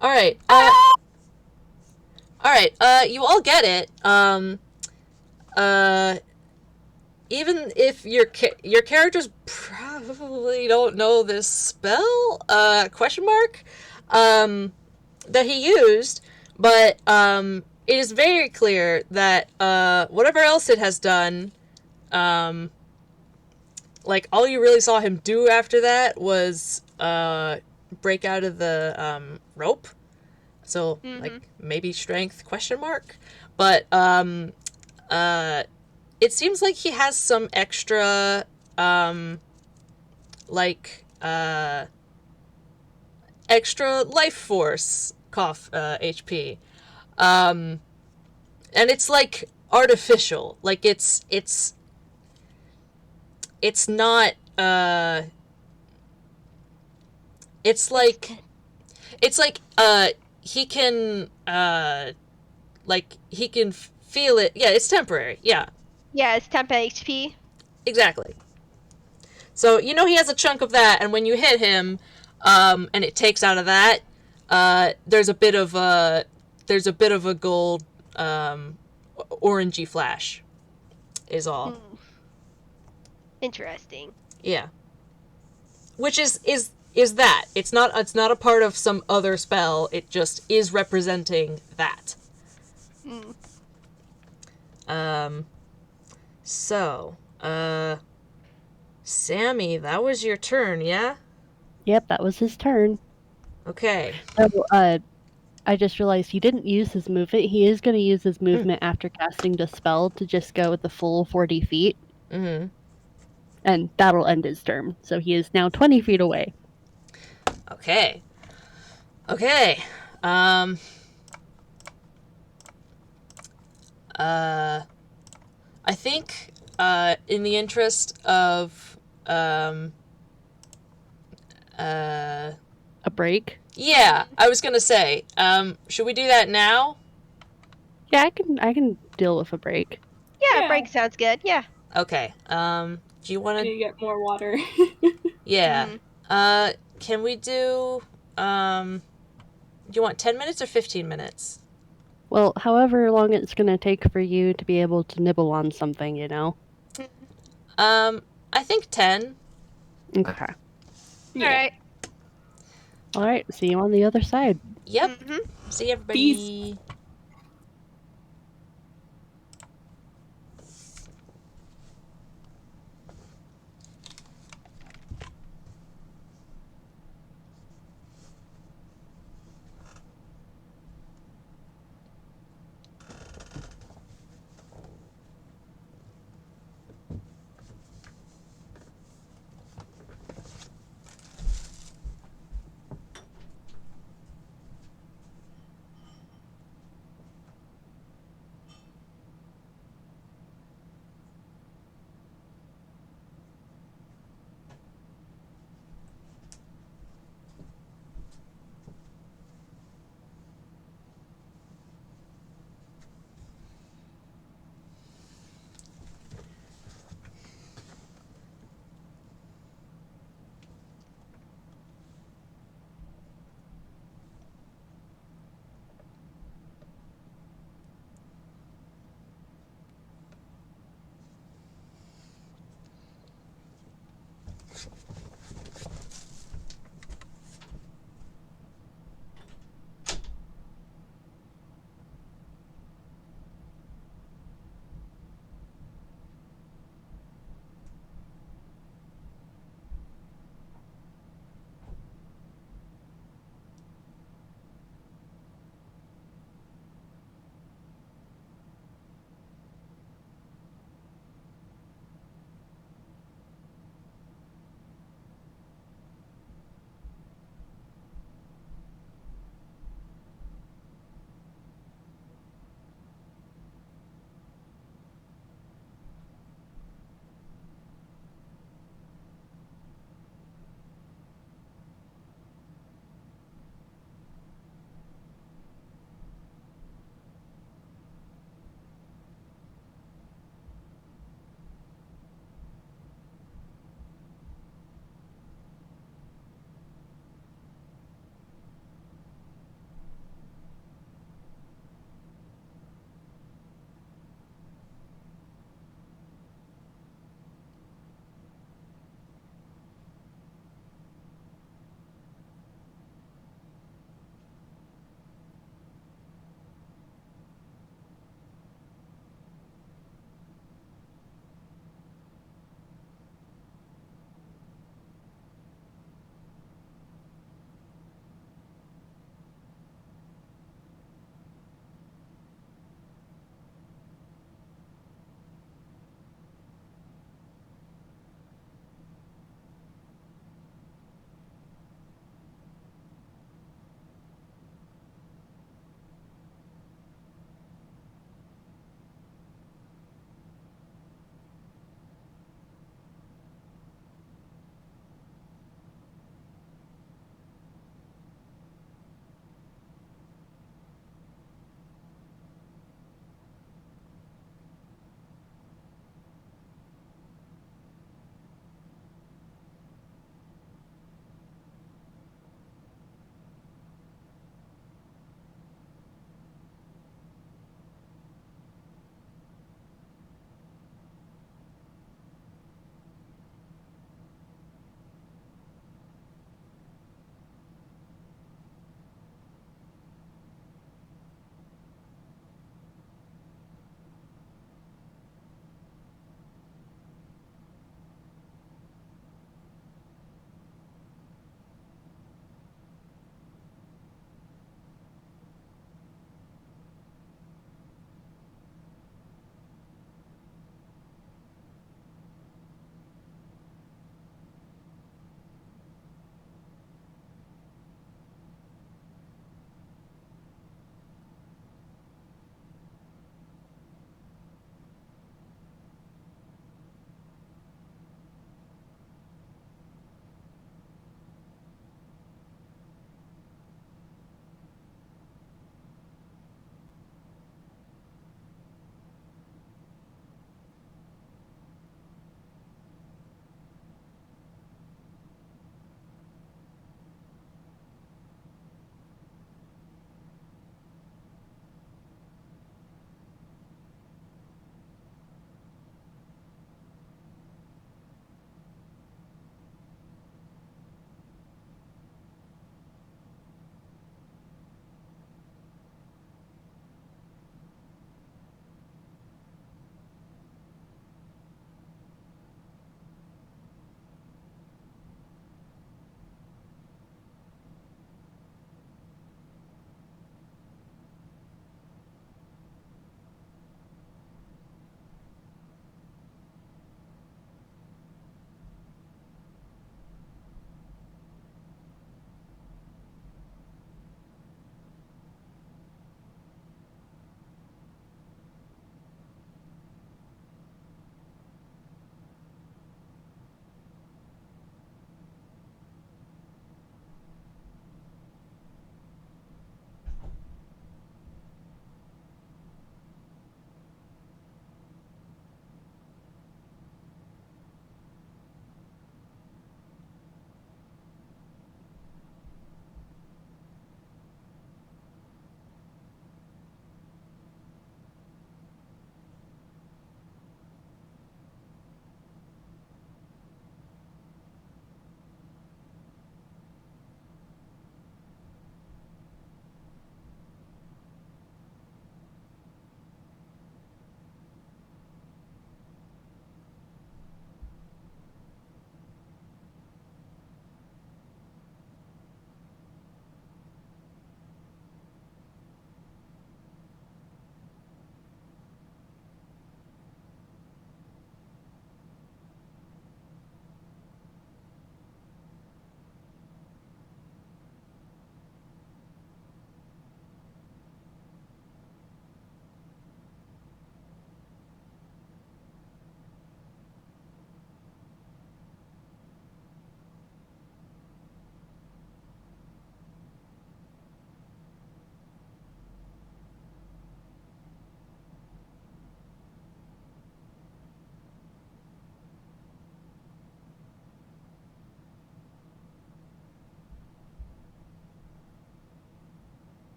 all right. You all get it. Even if your characters probably don't know this spell, question mark, that he used, but it is very clear that whatever else it has done, like all you really saw him do after that was break out of the rope. So like maybe strength question mark, but it seems like he has some extra extra life force HP, and it's like artificial, like it's not it's like he can he can feel it. Yeah, it's temporary. Yeah, Yeah, it's temp HP. exactly. So you know he has a chunk of that, and when you hit him, and it takes out of that, there's a bit of a gold orangey flash. is all. Ooh. Interesting. Yeah. Which is that. It's not a part of some other spell. It just is representing that. So, Sammy, that was your turn, yeah? Yep, that was his turn. Okay. So, I just realized he didn't use his movement. He is going to use his movement after casting the spell to just go with the full 40 feet. Mm-hmm. And that'll end his turn. So he is now 20 feet away. Okay. Okay. I think, in the interest of, A break? yeah, I was gonna say, should we do that now? Yeah, I can deal with a break. Yeah, Yeah. break sounds good. Yeah. Okay. Do you want I need to? to get more water. Yeah. Mhm. Can we do? Do you want 10 minutes or 15 minutes? Well, however long it's going to take for you to be able to nibble on something, you know? I think 10. Okay. Yeah. All right. Alright, see you on the other side. Yep. Mhm. See everybody.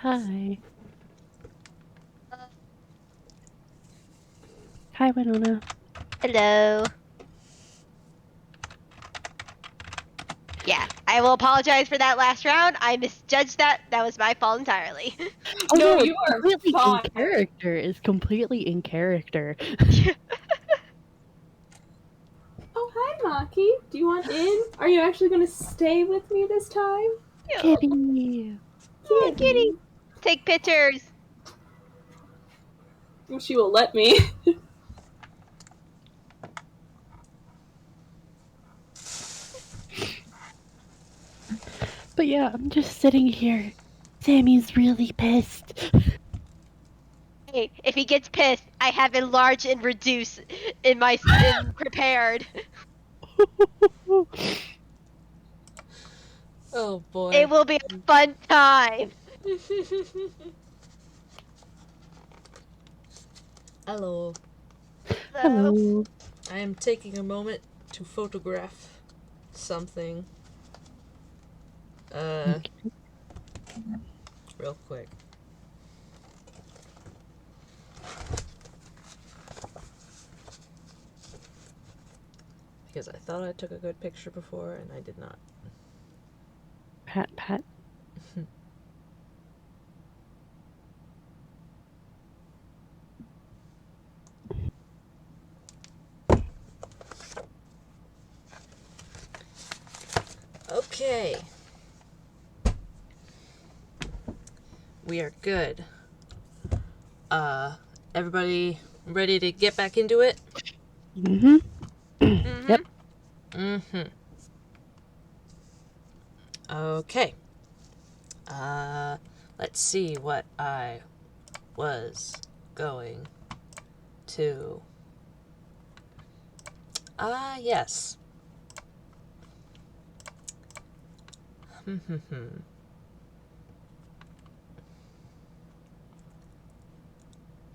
Hi. Hi, Winona. Hello. Yeah, I will apologize for that last round. I misjudged that. That was my fault entirely. Oh No, no, you are completely fine. in character. Is completely in character. Oh, hi, Maki. Do you want in? Are you actually going to stay with me this time? Kitty. Oh, kitty. Take pictures. She will let me. But yeah, I'm just sitting here. Sammy's really pissed. Hey, if he gets pissed, I have enlarge and reduce in my prepared. Oh boy. It will be a fun time. Hello. So, Hello. I am taking a moment to photograph something. Real quick. Because I thought I took a good picture before and I did not. Pat, pat. Okay. We are good. Everybody ready to get back into it? Mm-hmm. mm-hmm. Yep. Mm-hmm. Okay. Let's see what I was going to. Yes.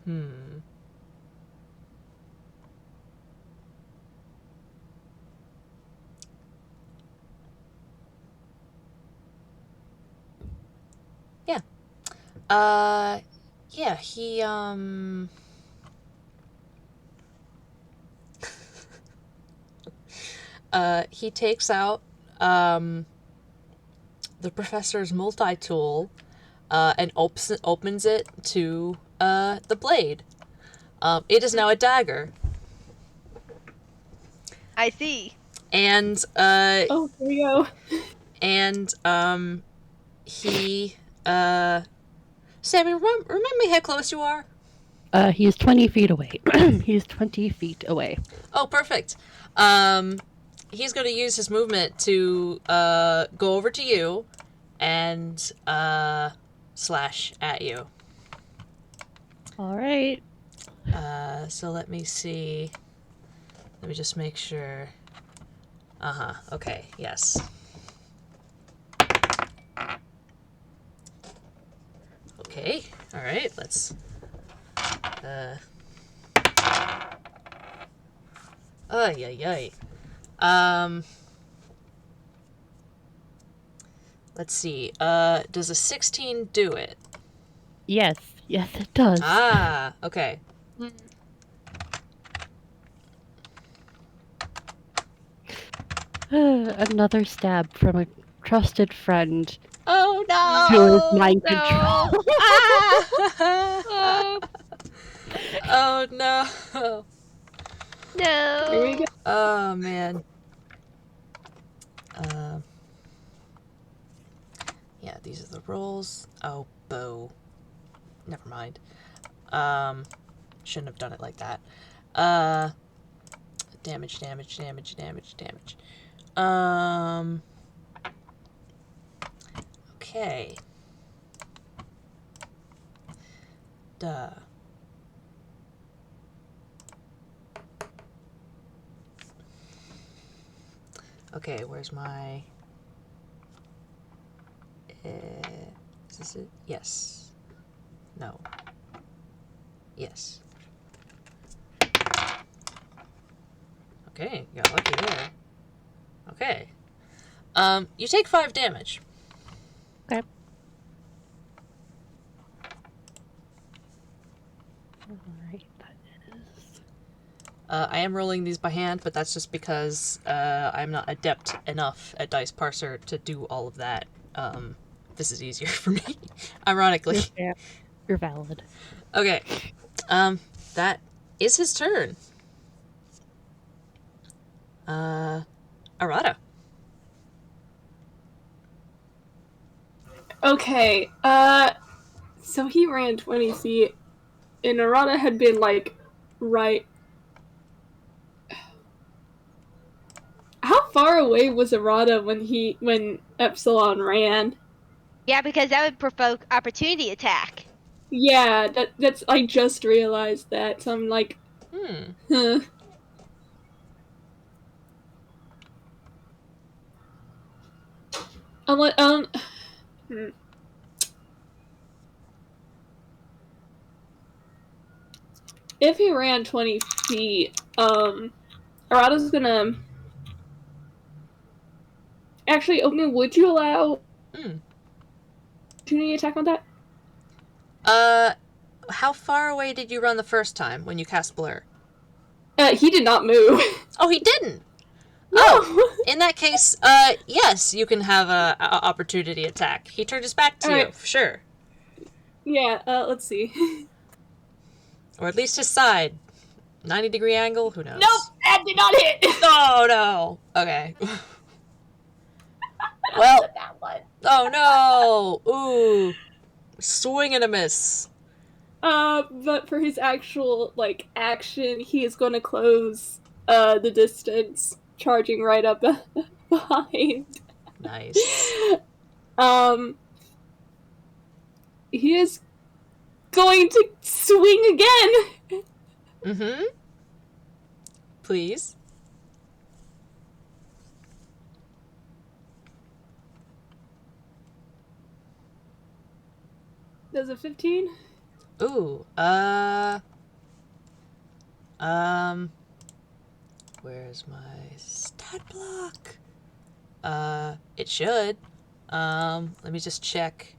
Hmm. Yeah. Yeah, he takes out, the professor's multi-tool, and opens it to, the blade. It is now a dagger. I see. And, Oh, there you go. and, he, Sammy, remind me how close you are? He's 20 feet away. He's 20 feet away. Oh, perfect. He's going to use his movement to go over to you and slash at you. All right. So let me see. Let me just make sure. Okay, yes. Okay, alright, let's. Ay. Let's see. Does a 16 do it? Yes. Yes, it does. Okay. Another stab from a trusted friend Oh who is no! mind No. control. Oh no! Here we No. go. Oh man. Yeah, these are the rolls. Oh, bow. Never mind. Shouldn't have done it like that. Damage. Okay. Duh. Okay, where's my... is this it? Yes. No. Yes. Okay, got lucky there. Okay. You take 5 damage. Okay. Alright, that is... I am rolling these by hand, but that's just because I'm not adept enough at Dice Parser to do all of that. This is easier for me, ironically. You're valid. Okay. That is his turn. Arata. Okay, so he ran 20 feet, and Arata had been, like, right... How far away was Arata when Epsilon ran? Yeah, because that would provoke opportunity attack. Yeah, that's... I just realized that, so I'm like... Huh. Hmm. If he ran 20 feet, Arata's gonna... Actually, Oatmeal, would you allow opportunity attack on that? How far away did you run the first time when you cast Blur? He did not move. Oh, he didn't! No! Oh, in that case, yes, you can have a opportunity attack. He turned his back to you, for sure. Yeah, let's see. Or at least his side. 90-degree angle? Who knows? Nope! That did not hit! Oh, no! Okay. Well, that one. oh no! Ooh. Swing and a miss. But for his actual, like, action, he is going to close, the distance, charging right up behind. Nice. He is going to swing again! Mm-hmm. Please. Does a 15? Ooh, where's my stat block? It should. Let me just check.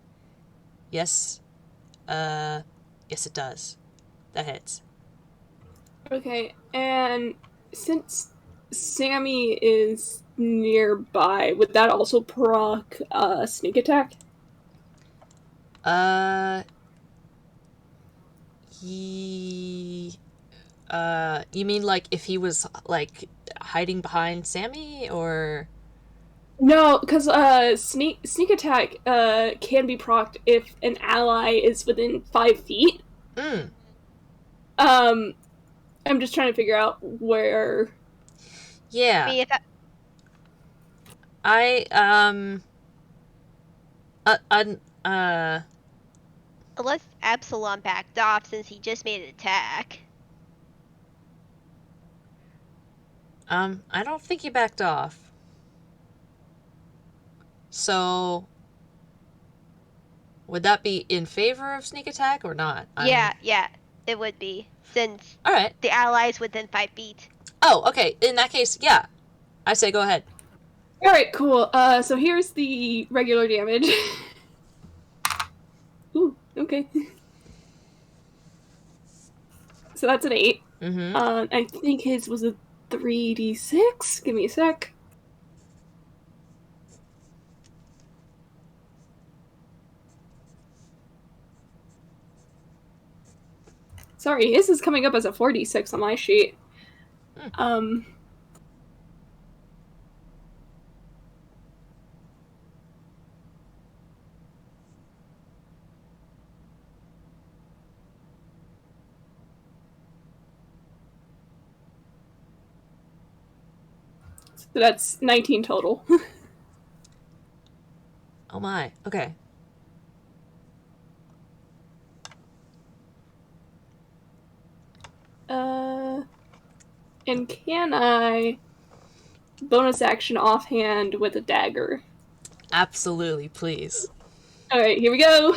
Yes. Yes it does. That hits. Okay, and since Sammy is nearby, would that also proc, sneak attack? You mean like if he was like hiding behind Sammy or? No, because sneak attack can be procced if an ally is within 5 feet. I'm just trying to figure out where. Yeah. I mean, if unless Epsilon backed off since he just made an attack. I don't think he backed off. So, would that be in favor of sneak attack or not? Yeah, it would be since All right. the allies within 5 feet. Oh, okay. In that case, yeah. I say go ahead. All right, cool. So here's the regular damage. Ooh, okay. So that's an 8. Mm-hmm. I think his was a 3d6. Give me a sec. Sorry, his is coming up as a 4d6 on my sheet. So that's 19 total. Oh my. Okay. And can I bonus action offhand with a dagger? Absolutely, please. Alright, here we go!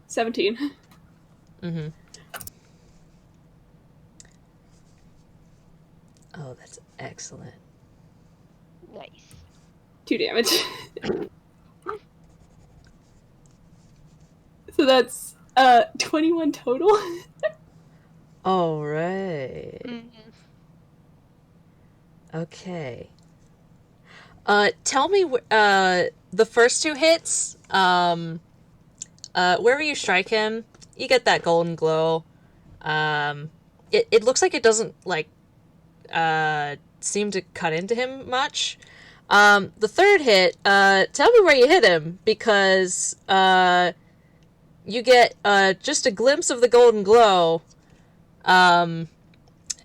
$17. Mm-hmm. Oh, that's excellent. Nice. 2 damage. So that's 21 total. All right. Mhm. Okay. Tell me, the first 2 hits, wherever you strike him, you get that golden glow. It looks like it doesn't, like, seem to cut into him much. The 3rd hit, tell me where you hit him, because, you get, just a glimpse of the golden glow, and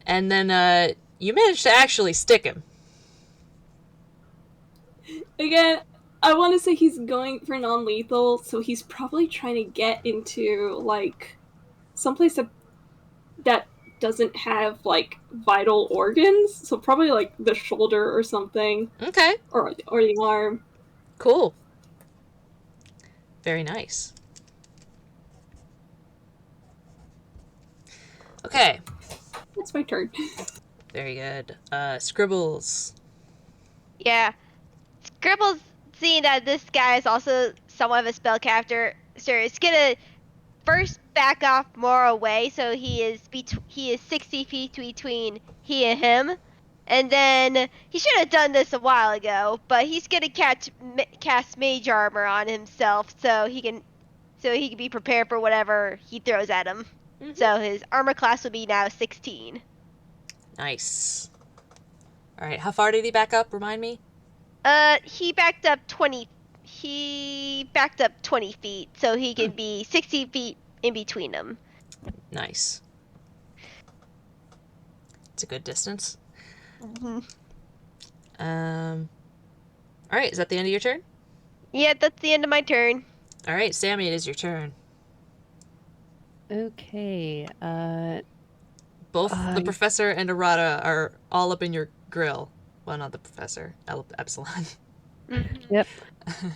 then, you manage to actually stick him. Again, I want to say he's going for non-lethal, so he's probably trying to get into, like, someplace that doesn't have, like, vital organs. So probably, like, the shoulder or something. Okay. Or the arm. Cool. Very nice. Okay. That's my turn. Very good. Scribbles. Yeah. Scribbles, seeing that this guy is also somewhat of a spellcaster, is gonna first back off more away, so he is 60 feet between he and him. And then he should have done this a while ago, but he's gonna cast mage armor on himself so he can be prepared for whatever he throws at him. Mm-hmm. So his armor class will be now 16. Nice. All right. How far did he back up? Remind me. He backed up 20 feet, so he can be 60 feet in between them. Nice. It's a good distance. Mm-hmm. All right. Is that the end of your turn? Yeah, that's the end of my turn. All right, Sammy, it is your turn. Okay. Both the professor and Arata are all up in your grill. Well, not the professor. Epsilon. Mm-hmm. Yep.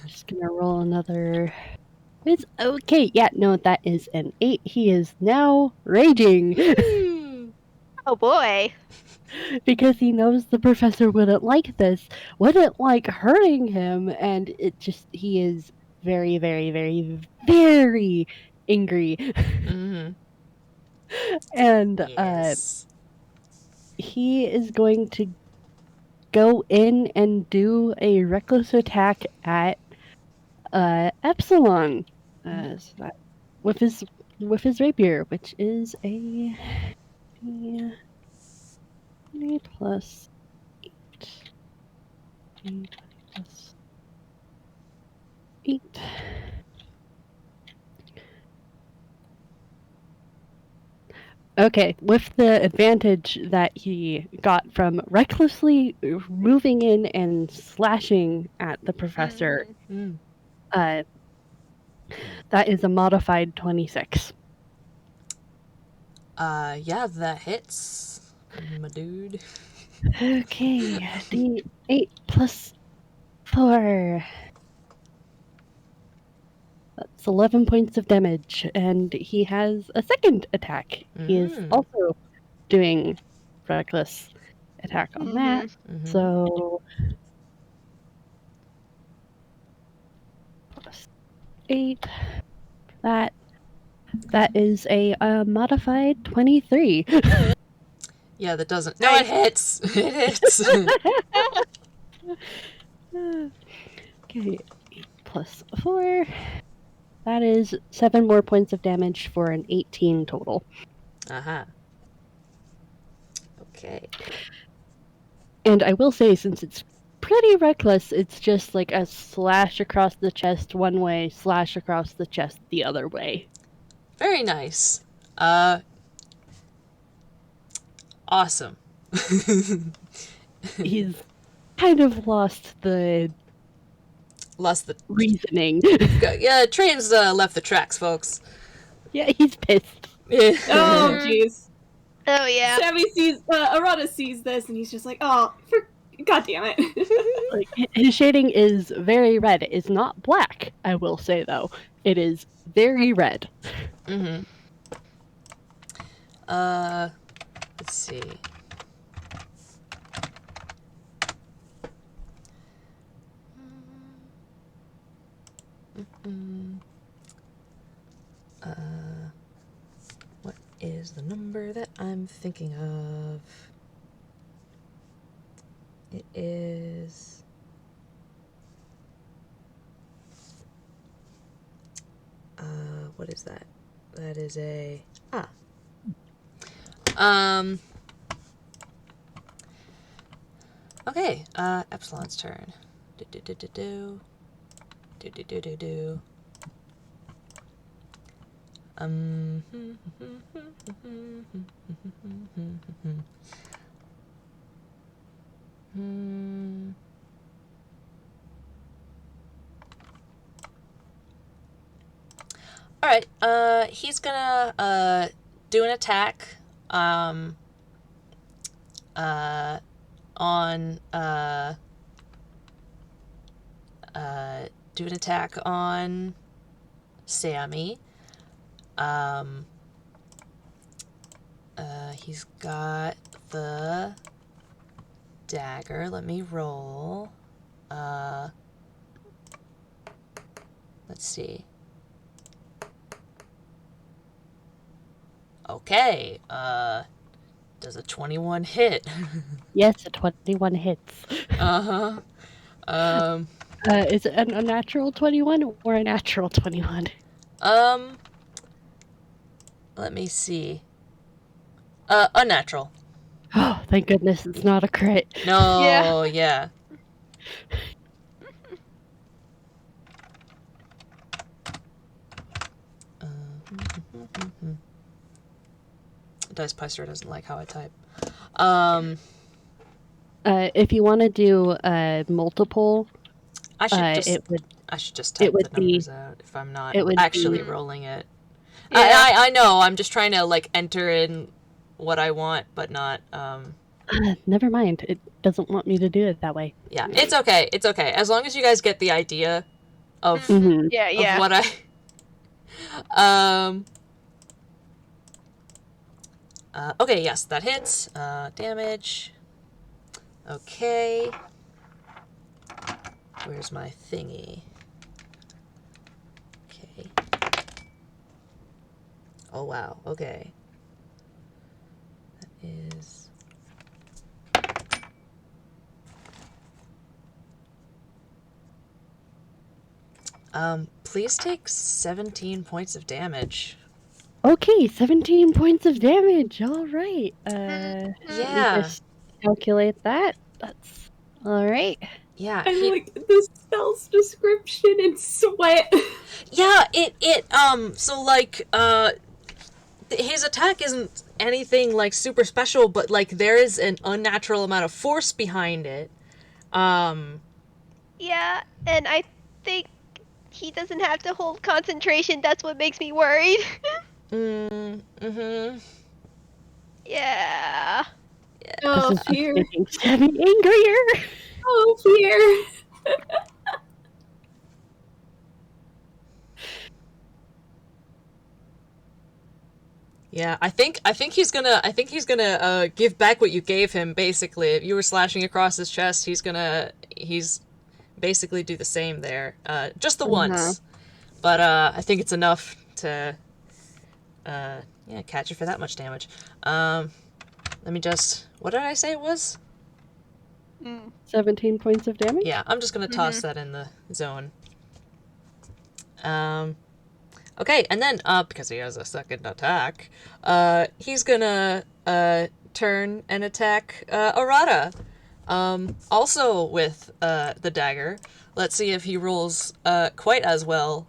Just gonna roll another. It's okay. Yeah, no, that is an 8. He is now raging Oh boy. because he knows the professor wouldn't like this, wouldn't like hurting him, and he is very, very, very, very angry. Mm-hmm. And Yes. he is going to go in and do a reckless attack at Epsilon. So that, with his rapier, which is a 20 plus 8. 20 plus 8. Okay, with the advantage that he got from recklessly moving in and slashing at the professor, Mm. that is a modified 26. Yeah, that hits, my dude. Okay, D8 plus 4. That's 11 points of damage, and he has a second attack. He is also doing reckless attack on that. Mm-hmm. So plus 8. That is a modified 23. Yeah, that doesn't. No, it hits. It hits. Okay, 8 plus 4. That is 7 more points of damage for an 18 total. Uh-huh. Okay. And I will say, since it's pretty reckless, it's just like a slash across the chest one way, slash across the chest the other way. Very nice. Awesome. He's kind of lost the reasoning. Yeah, train's left the tracks, folks. Yeah, he's pissed. Oh, jeez. Oh yeah. Sammy Arata sees this, and he's just like, oh, god damn it. Like, his shading is very red. It is not black, I will say, though. It is very red. Mm-hmm. Let's see. What is the number that I'm thinking of? It is... what is that? That is a... Okay, Epsilon's turn. Do. Alright, he's gonna, do an attack, do an attack on Sammy. He's got the dagger. Let me roll. Let's see. Okay, does a 21 hit? Yes, a 21 hits. Uh-huh. Is it an unnatural 21 or a natural 21? Let me see. Unnatural. Oh, thank goodness it's not a crit. No, yeah. Dice Peister doesn't like how I type. If you want to do multiple, I should just type the numbers out if I'm not actually rolling it. Yeah. I know, I'm just trying to like enter in what I want, but not never mind. It doesn't want me to do it that way. Yeah, it's okay. It's okay. As long as you guys get the idea of of what I okay, yes, that hits. Damage. Okay. Where's my thingy? Okay. Oh, wow. Okay. That is... please take 17 points of damage. Okay, 17 points of damage. All right. Yeah. Just calculate that. That's all right. Yeah. And like the spell's description and sweat. Yeah, so like, his attack isn't anything like super special, but like there is an unnatural amount of force behind it. Yeah, and I think he doesn't have to hold concentration. That's what makes me worried. Yeah. Oh, fear. Making Sammy angrier. Oh, fear. Yeah, I think he's gonna give back what you gave him. Basically, if you were slashing across his chest, he's basically do the same there. Just the once, but I think it's enough to catch you for that much damage. Let me just... What did I say it was? 17 points of damage? Yeah, I'm just gonna toss that in the zone. Okay, and then, because he has a second attack, he's gonna, turn and attack, Arata. Also with, the dagger. Let's see if he rolls, quite as well.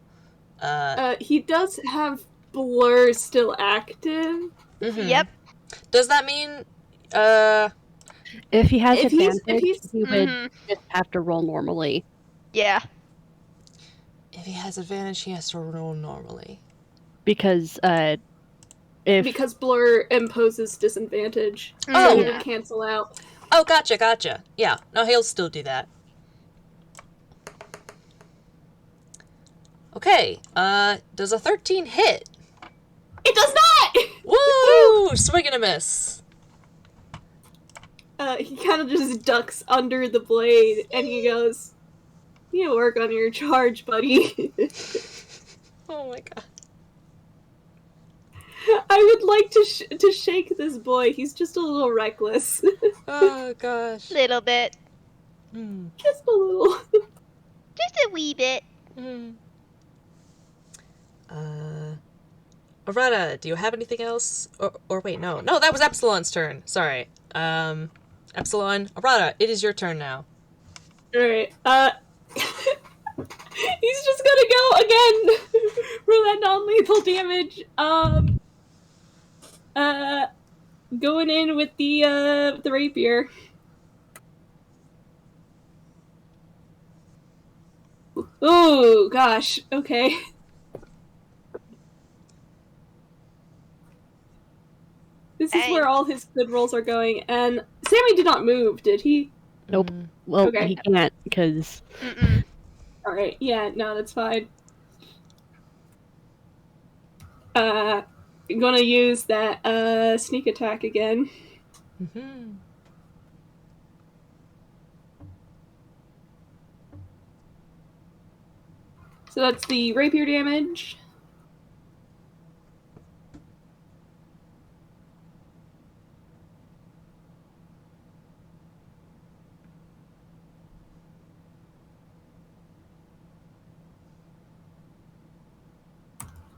He does have Blur still active. Yep. Does that mean, if he has advantage, he would Mm-hmm. just have to roll normally. Yeah. if he has advantage, he has to roll normally? Because, Because Blur imposes disadvantage. Oh. So he would cancel out. Oh, gotcha. Yeah, no, he'll still do that. Okay, does a 13 hit? It does not! Woo! Swing and a miss. He kind of just ducks under the blade, and he goes, "You need to work on your charge, buddy." Oh my god. I would like to shake this boy. He's just a little reckless. Oh gosh. Little bit. Hmm. Just a little. Just a wee bit. Hmm. Arata, do you have anything else? Or wait, no, that was Epsilon's turn. Sorry. Epsilon, Arata, it is your turn now. Alright, he's just gonna go again for that non-lethal damage. Going in with the rapier. Oh gosh, okay. This is where all his good rolls are going, and Sammy did not move, did he? Nope. Well, Okay. he can't, because... Alright, yeah, no, that's fine. I'm gonna use that, sneak attack again. Mm-hmm. So that's the rapier damage.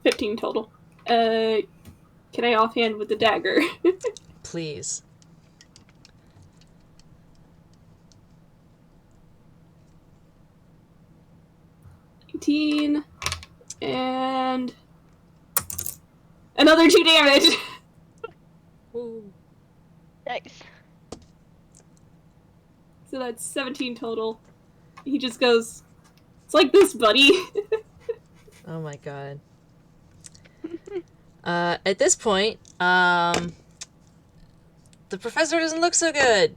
$15 total. Can I offhand with the dagger? Please. And another 2 damage. Ooh. Nice. So that's 17 total. He just goes, "It's like this, buddy." Oh my god. At this point, the professor doesn't look so good.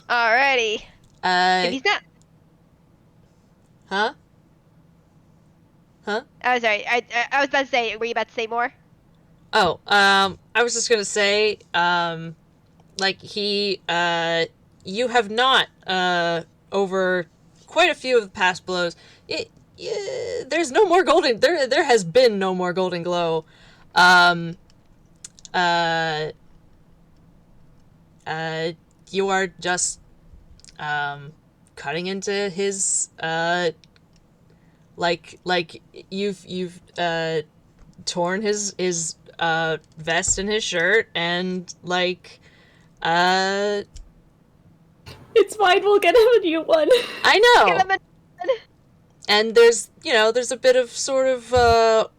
Alrighty. If he's not. Huh? Oh, sorry. I was about to say. Were you about to say more? Oh, I was just gonna say, like you have not, over quite a few of the past blows, there's no more golden, there has been no more golden glow. You are just, cutting into his, like you've torn his vest and his shirt, and like It's fine, we'll get him a new one. I know. And there's a bit of sort of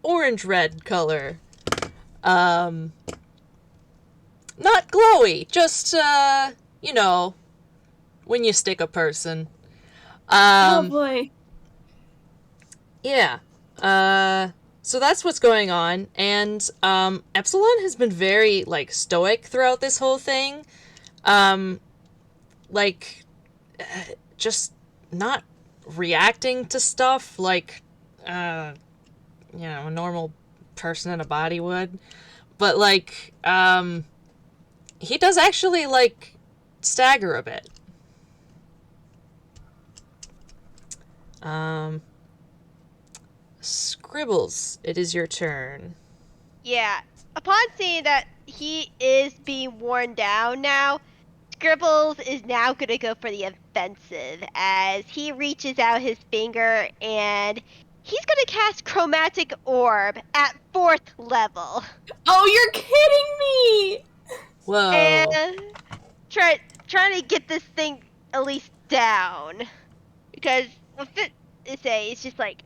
orange red color. Not glowy, just when you stick a person. Oh boy. Yeah. So that's what's going on, and Epsilon has been very like stoic throughout this whole thing. Just not reacting to stuff like a normal person in a body would. But like he does actually like stagger a bit. Scribbles, it is your turn. Yeah. Upon seeing that he is being worn down now, Scribbles is now going to go for the offensive as he reaches out his finger and he's going to cast Chromatic Orb at 4th level. Oh, you're kidding me! Whoa. And trying to get this thing at least down. Because it's just like,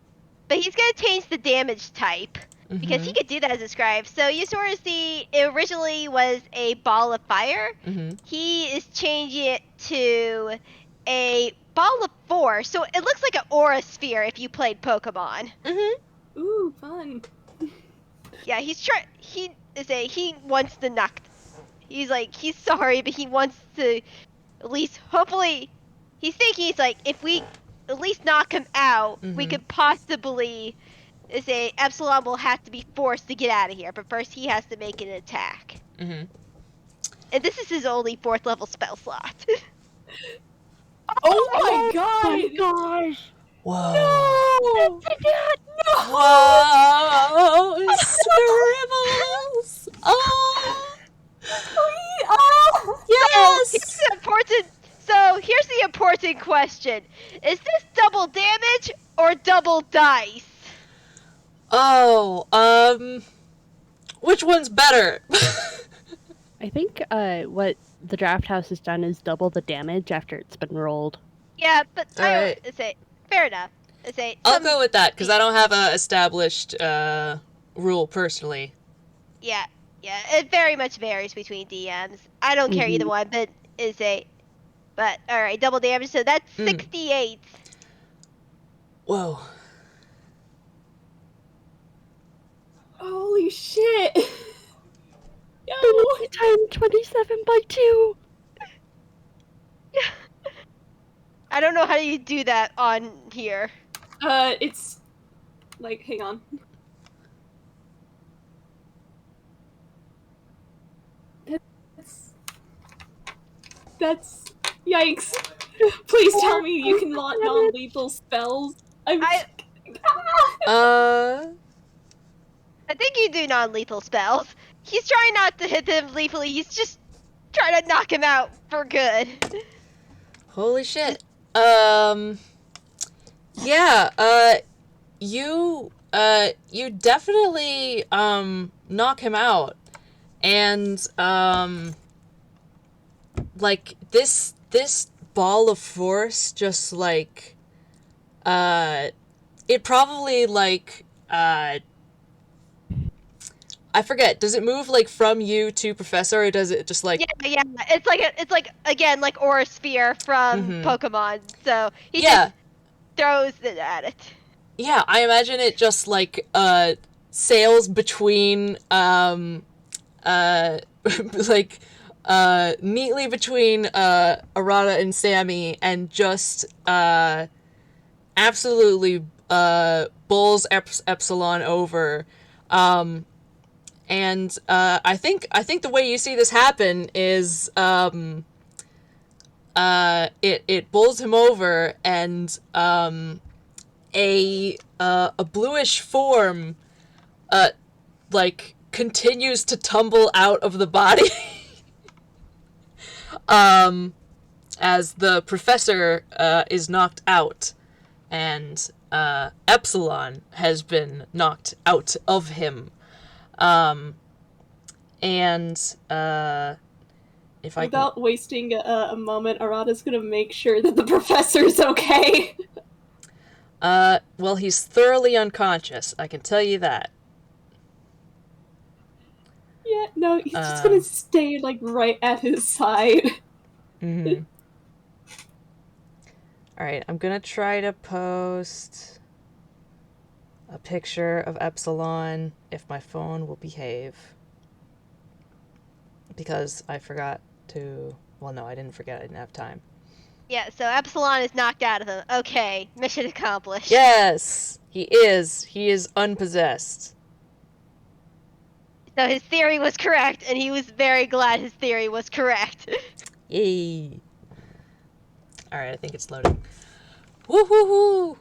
but he's going to change the damage type. Because he could do that as a scribe. So you sort of see, it originally was a ball of fire. He is changing it to a ball of force. So it looks like an aura sphere if you played Pokemon. Ooh, fun. Yeah, he wants to knock. He's like, he's sorry, but he wants to at least, hopefully, he's thinking, he's like, if we at least knock him out, we could possibly... say Epsilon will have to be forced to get out of here, but first he has to make an attack. And this is his only 4th level spell slot. Oh my god! Oh my gosh! Whoa. No! Whoa. Scribbles. Oh. Yes. Here's the important question. Is this double damage or double dice? Oh, which one's better? I think what the draft house has done is double the damage after it's been rolled. Yeah, but Alright. fair enough. I'll go with that, because I don't have a established rule personally. Yeah, it very much varies between DMs. I don't care either one, but alright, double damage, so that's 68. Whoa. Holy shit! Yo! Time 27 by 2! I don't know how you do that on here. It's like, hang on. That's yikes. Please tell me you can launch non-lethal spells. I think you do non-lethal spells. He's trying not to hit them lethally, he's just trying to knock him out for good. Holy shit. Yeah, you definitely, knock him out. And, like, this ball of force just, like, it probably, like, I forget, does it move, like, from you to Professor, or does it just, like... Yeah, it's like again, like Aura Sphere from Pokemon, so he just throws it at it. Yeah, I imagine it just, like, sails between, like, neatly between, Arata and Sammy, and just, absolutely, bowls Epsilon over. And, I think the way you see this happen is, it bowls him over, and, a bluish form, like, continues to tumble out of the body. As the professor, is knocked out, and, Epsilon has been knocked out of him. If I Without wasting a moment, Arata's gonna make sure that the professor's okay. Well, he's thoroughly unconscious, I can tell you that. Yeah, no, he's just gonna stay, like, right at his side. Mm-hmm. Alright, I'm gonna try to post a picture of Epsilon if my phone will behave. Because I forgot to... Well, no, I didn't forget. I didn't have time. Yeah, so Epsilon is knocked out of him. Okay, mission accomplished. Yes! He is. He is unpossessed. So his theory was correct, and he was very glad his theory was correct. Yay! Alright, I think it's loading. Woo-hoo-hoo!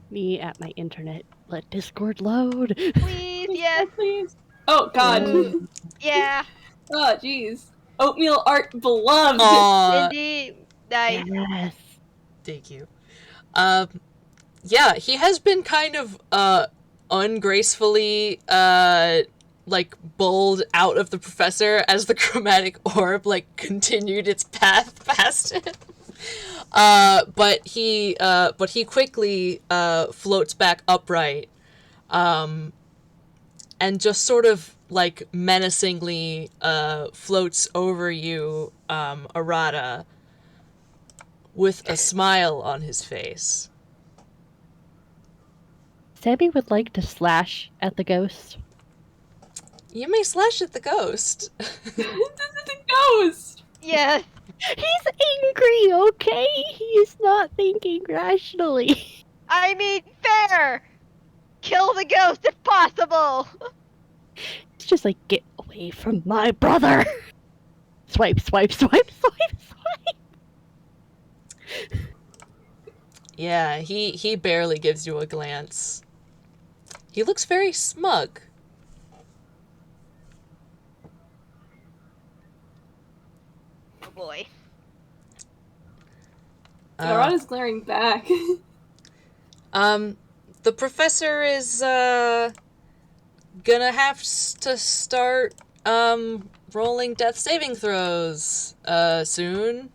Me at my internet. Let Discord load. Please, yes. Please. Oh, God. Yeah. Oh, jeez. Oatmeal art beloved. Indeed. Nice. Yes. Thank you. Yeah, he has been kind of, ungracefully, like, bowled out of the professor as the chromatic orb, like, continued its path past him. But he quickly, floats back upright, and just sort of, like, menacingly, floats over you, Arata, with a smile on his face. Sammy would like to slash at the ghost. You may slash at the ghost. This is a ghost. Yeah. He's angry, okay? He is not thinking rationally. I mean, fair. Kill the ghost if possible. It's just like, get away from my brother. Swipe, swipe, swipe, swipe, swipe. Yeah, he barely gives you a glance. He looks very smug. Oh boy. Arata's glaring back. The professor is, gonna have to start, rolling death saving throws, soon.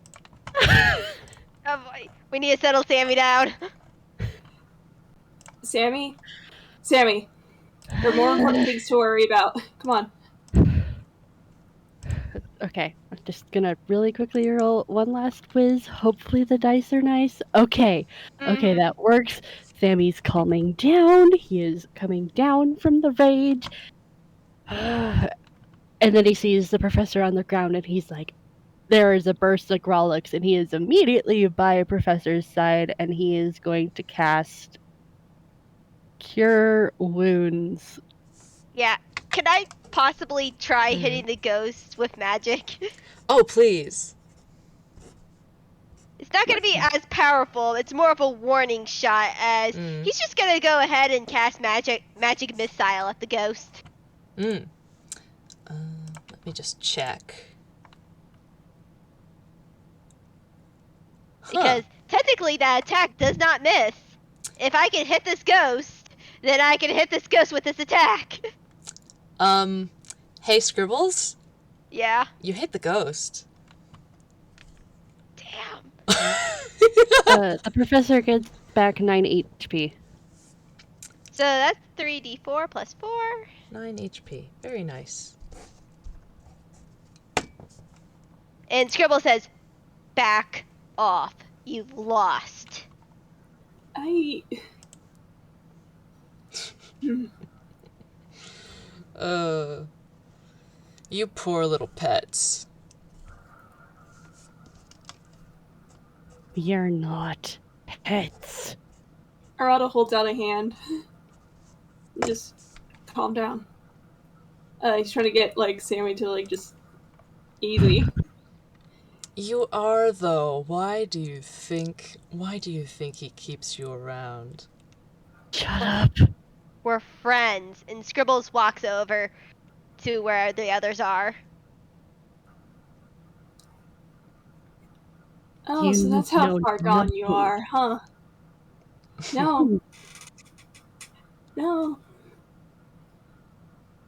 Oh boy. We need to settle Sammy down. Sammy? Sammy. There are more important things to worry about. Come on. Okay, I'm just gonna really quickly roll one last quiz. Hopefully the dice are nice. Okay, okay, that works. Sammy's calming down. He is coming down from the rage. And then he sees the professor on the ground and he's like, there is a burst of Grolix, and he is immediately by Professor's side and he is going to cast Cure Wounds. Yeah. Can I possibly try hitting the ghost with magic? Oh, please. It's not going to be as powerful. It's more of a warning shot, as he's just going to go ahead and cast magic missile at the ghost. Let me just check. Because technically that attack does not miss. If I can hit this ghost, then I can hit this ghost with this attack. Hey, Scribbles? Yeah. You hit the ghost. Damn. The professor gets back 9 HP. So that's 3d4 plus 4. 9 HP. Very nice. And Scribble says, back off. You've lost. You poor little pets. We are not pets. Arata holds out a hand. Just calm down. He's trying to get, Sammy to, just easy. You are, though. Why do you think he keeps you around? Shut up. We're friends. And Scribbles walks over to where the others are. Oh, so that's how far gone you are, huh? No. No.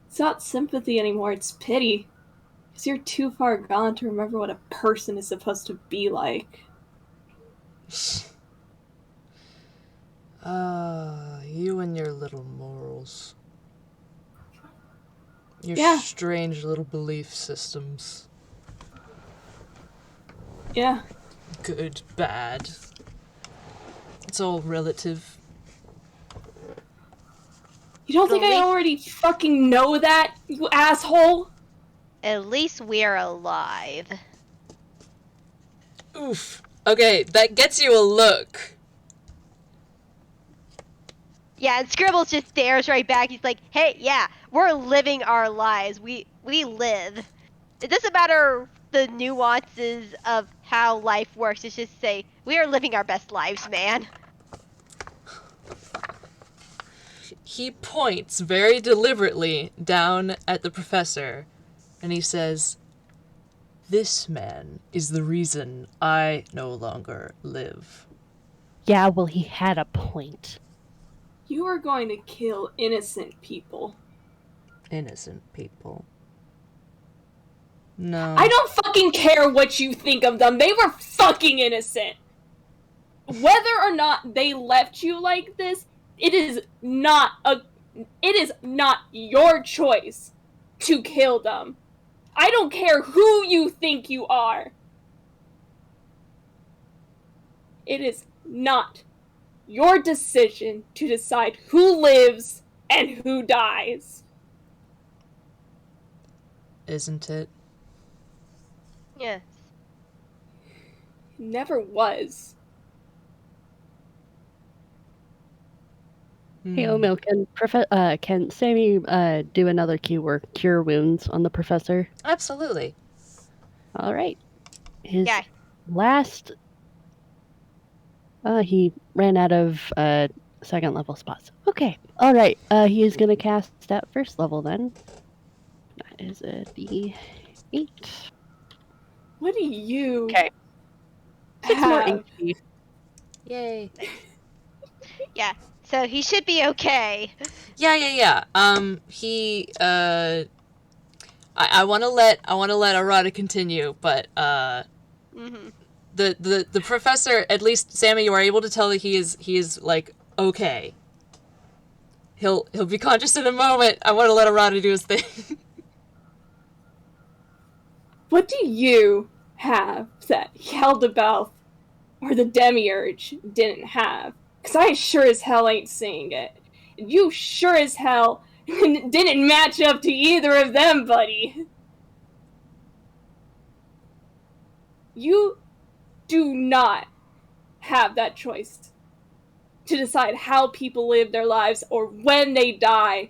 It's not sympathy anymore, it's pity. Because you're too far gone to remember what a person is supposed to be like. You and your little morals. Your strange little belief systems. Yeah. Good, bad. It's all relative. You don't think I already fucking know that, you asshole? At least we're alive. Oof. Okay, that gets you a look. Yeah, and Scribbles just stares right back. He's like, hey, yeah, we're living our lives. We live. It doesn't matter the nuances of how life works. It's just say, we are living our best lives, man. He points very deliberately down at the professor, and he says, "This man is the reason I no longer live." Yeah, well, he had a point. You are going to kill innocent people. Innocent people. No. I don't fucking care what you think of them. They were fucking innocent. Whether or not they left you like this, it is not your choice to kill them. I don't care who you think you are. It is not your decision to decide who lives and who dies. Isn't it? Yes. Never was. Hey, Oatmeal, can Sammy do another cure wounds on the professor? Absolutely. All right. His last He ran out of second level spots. Okay. All right. He is going to cast at first level then. That is a D8. What do you Okay. 6 more have? HP. Yay. Yeah. So he should be okay. Yeah. He I want to let Arata continue, but Mm-hmm. the professor, at least Sammy, you are able to tell that he is like okay. He'll be conscious in a moment. I want to let Arata do his thing. What do you have that Yaldabaoth or the Demiurge didn't have? Because I sure as hell ain't seeing it. And you sure as hell didn't match up to either of them, buddy. You do not have that choice to decide how people live their lives or when they die.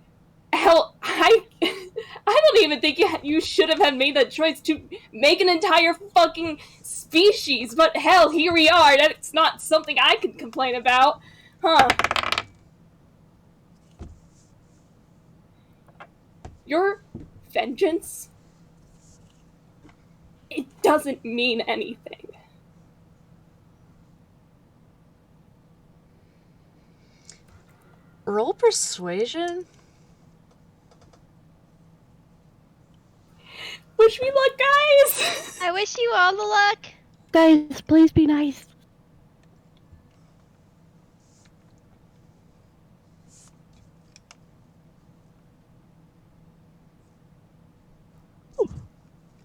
Hell, I don't even think you should have had made that choice to make an entire fucking species. But hell, here we are. That's not something I can complain about, huh? Your vengeance, it doesn't mean anything. Roll persuasion? Wish me luck, guys! I wish you all the luck. Guys, please be nice.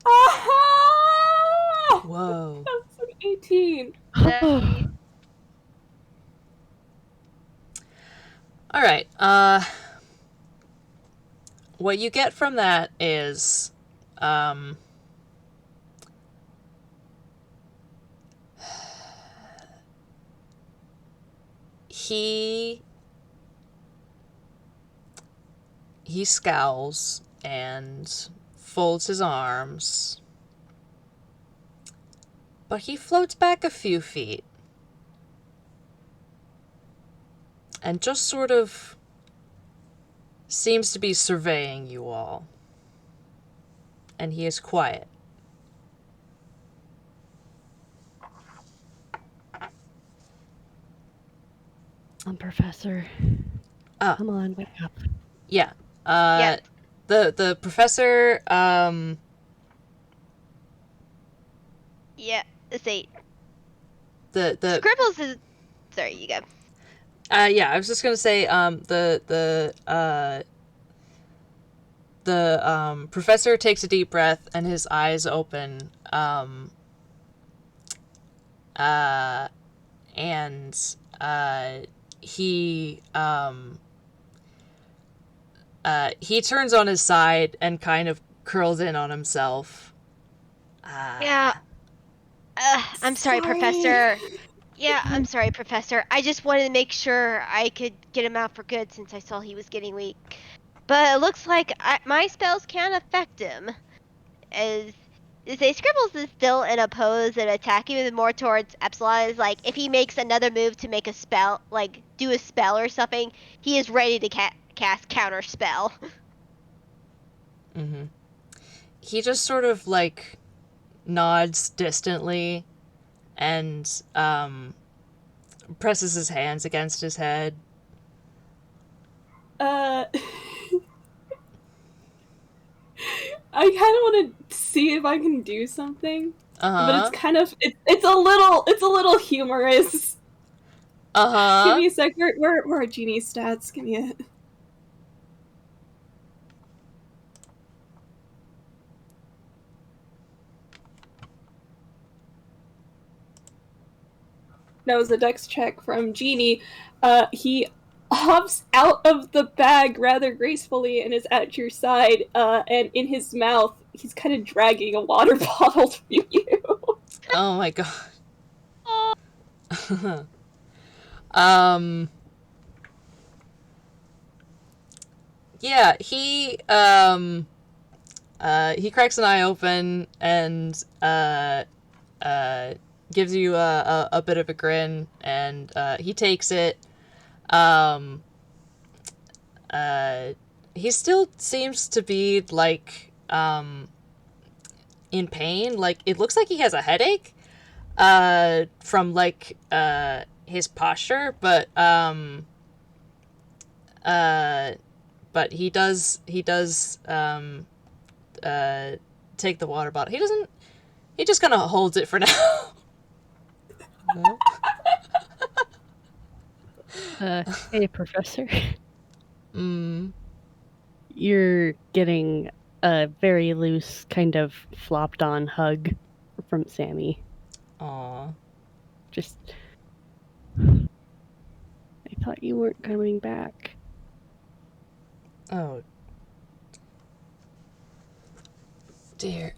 Aha! Whoa. That's an 18. Nice. All right. What you get from that is, he scowls and folds his arms, but he floats back a few feet and just sort of seems to be surveying you all. And he is quiet. Professor. Ah. Come on, wake up. Yeah. Yep. The professor, Yeah, it's 8. the Scribbles is... Sorry, you go. yeah, I was just gonna say, the professor takes a deep breath and his eyes open, and he turns on his side and kind of curls in on himself. Yeah. I'm sorry, Professor. Yeah, I'm sorry, Professor. I just wanted to make sure I could get him out for good since I saw he was getting weak. But it looks like my spells can't affect him. As say, Scribbles is still in a pose and attacking him more towards Epsilon. Is like if he makes another move to make a spell, like do a spell or something, he is ready to cast counter spell. Mm-hmm. He just sort of like nods distantly and presses his hands against his head. I kind of want to see if I can do something, but Uh-huh. it's kind of it's a little humorous. Uh-huh. Give me a sec. Where are Genie's stats? Give me a. No, it was a dex check from Genie. He hops out of the bag rather gracefully and is at your side. And in his mouth, he's kind of dragging a water bottle to you. Oh my god. Yeah, he cracks an eye open and gives you a bit of a grin, and he takes it. He still seems to be like in pain. Like it looks like he has a headache from like his posture, but he does take the water bottle. He just kind of holds it for now. Hey, Professor. Mm. You're getting a very loose, kind of flopped on hug from Sammy. Aw. Just. I thought you weren't coming back. Oh. Dear.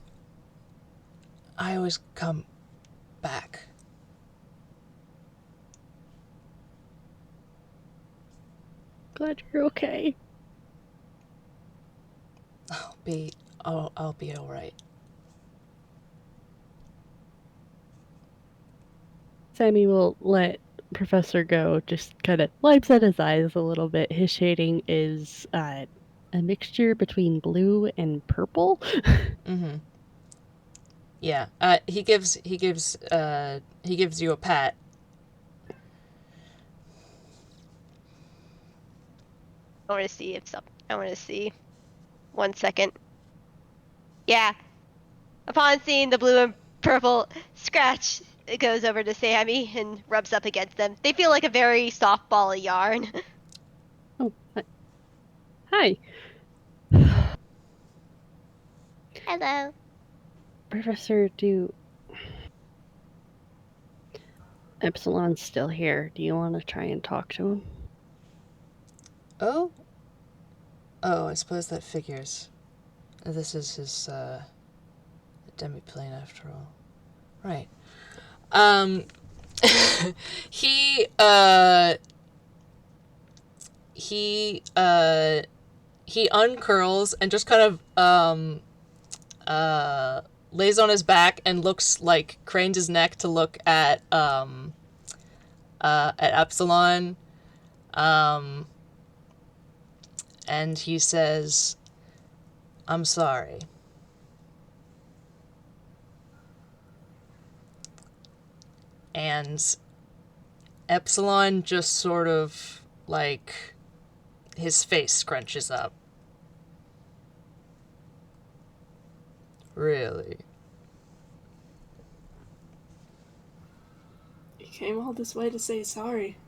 I always come back. Glad you're okay. I'll be alright. Sammy will let Professor go, just kind of wipes at his eyes a little bit. His shading is a mixture between blue and purple. Mm-hmm. Yeah. He gives you a pat. I want to see if some. I want to see. 1 second. Yeah. Upon seeing the blue and purple scratch, it goes over to Sammy and rubs up against them. They feel like a very soft ball of yarn. Oh, hi. Hello. Professor, Epsilon's still here. Do you want to try and talk to him? Oh, I suppose that figures. This is his demiplane after all. Right. He uncurls and just kind of lays on his back and looks like cranes his neck to look at Epsilon. And he says, "I'm sorry." And Epsilon just sort of, like, his face scrunches up. Really? You came all this way to say sorry.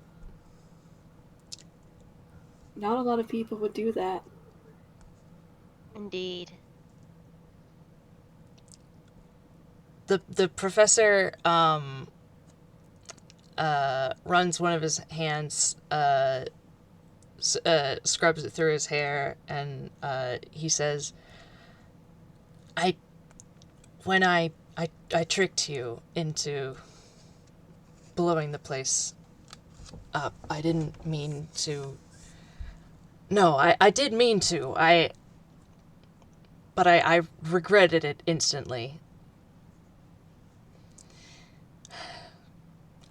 Not a lot of people would do that. Indeed. The professor runs one of his hands, scrubs it through his hair, and he says, when I tricked you into blowing the place up, I didn't mean to. No, I did mean to. But I regretted it instantly.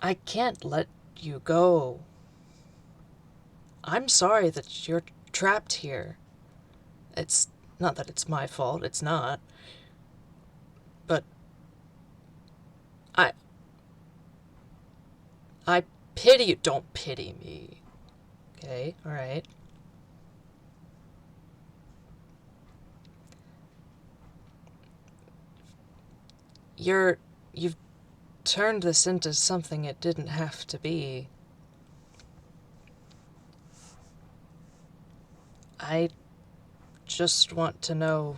I can't let you go. I'm sorry that you're trapped here. It's not that it's my fault, it's not. But I pity you. Don't pity me. Okay, alright. You've turned this into something it didn't have to be. I just want to know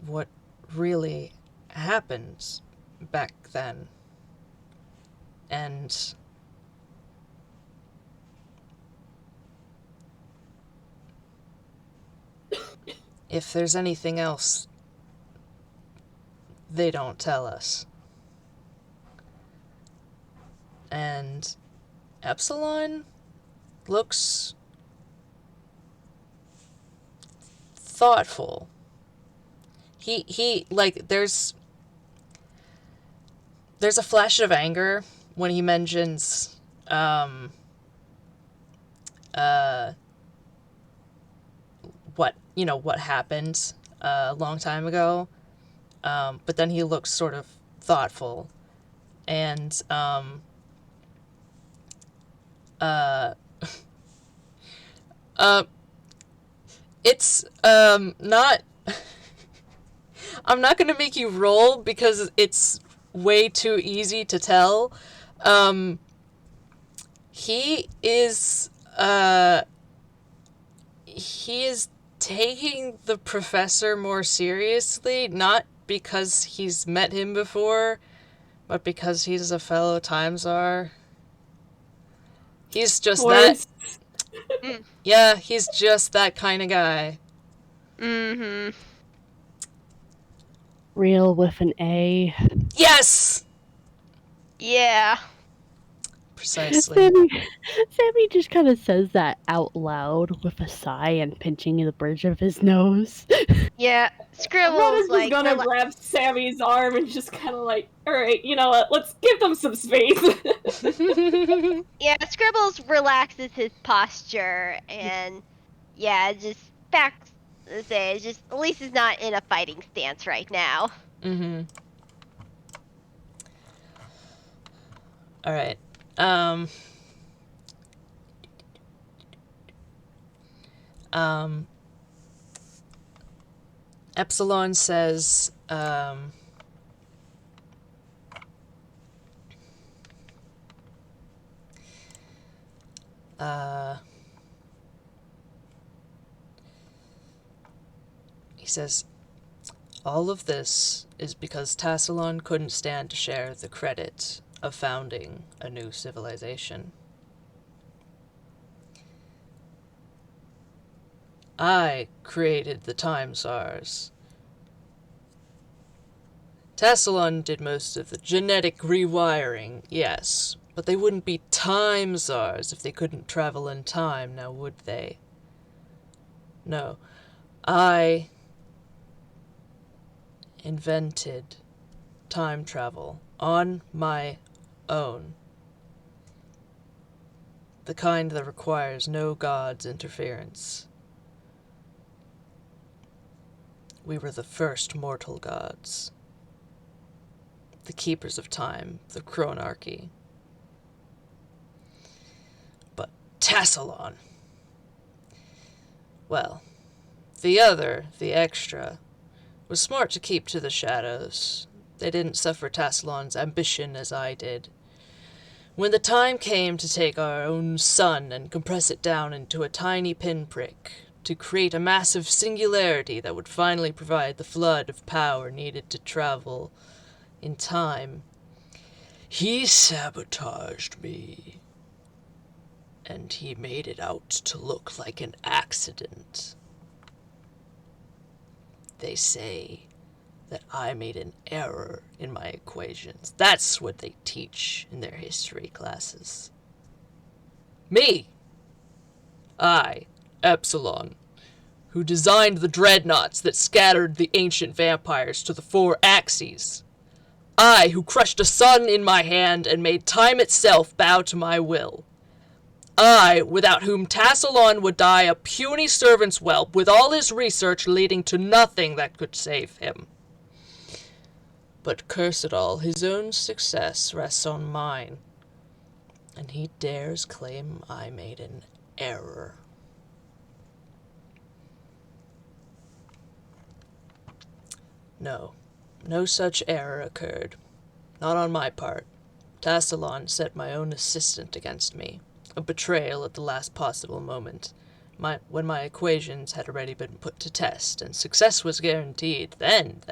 what really happened back then. And if there's anything else they don't tell us. And Epsilon looks thoughtful. He like there's there's a flash of anger when he mentions what happened a long time ago, but then he looks sort of thoughtful, and it's not. I'm not gonna make you roll because it's way too easy to tell. He is taking the professor more seriously, not because he's met him before, but because he's a fellow Time Czar. He's just that. Yeah, he's just that kind of guy. Mm-hmm. Real with an A. Yes! Yeah. Precisely. Sammy just kind of says that out loud with a sigh and pinching the bridge of his nose. Yeah. Scribbles Arata's like just gonna grab Sammy's arm and just kind of like, alright, you know what, let's give them some space. yeah, Scribbles relaxes his posture and just backs say just at least he's not in a fighting stance right now. Mm-hmm. Alright. Epsilon says, he says, all of this is because Tassalon couldn't stand to share the credit of founding a new civilization. I created the Time Czars. Tassalon did most of the genetic rewiring, yes, but they wouldn't be Time Czars if they couldn't travel in time, now would they? No. I invented time travel on my own. The kind that requires no god's interference. We were the first mortal gods. The keepers of time, the chronarchy. But Tassalon! Well, the other, the extra, was smart to keep to the shadows. They didn't suffer Tassalon's ambition as I did. When the time came to take our own sun and compress it down into a tiny pinprick, to create a massive singularity that would finally provide the flood of power needed to travel in time, he sabotaged me. And he made it out to look like an accident. They say that I made an error in my equations. That's what they teach in their history classes. Me! I, Epsilon, who designed the dreadnoughts that scattered the ancient vampires to the 4 axes. I, who crushed a sun in my hand and made time itself bow to my will. I, without whom Tassalon would die a puny servant's whelp, with all his research leading to nothing that could save him. But curse it all, his own success rests on mine, and he dares claim I made an error. No, no such error occurred. Not on my part. Tassalon set my own assistant against me. A betrayal at the last possible moment. When my equations had already been put to test, and success was guaranteed, then,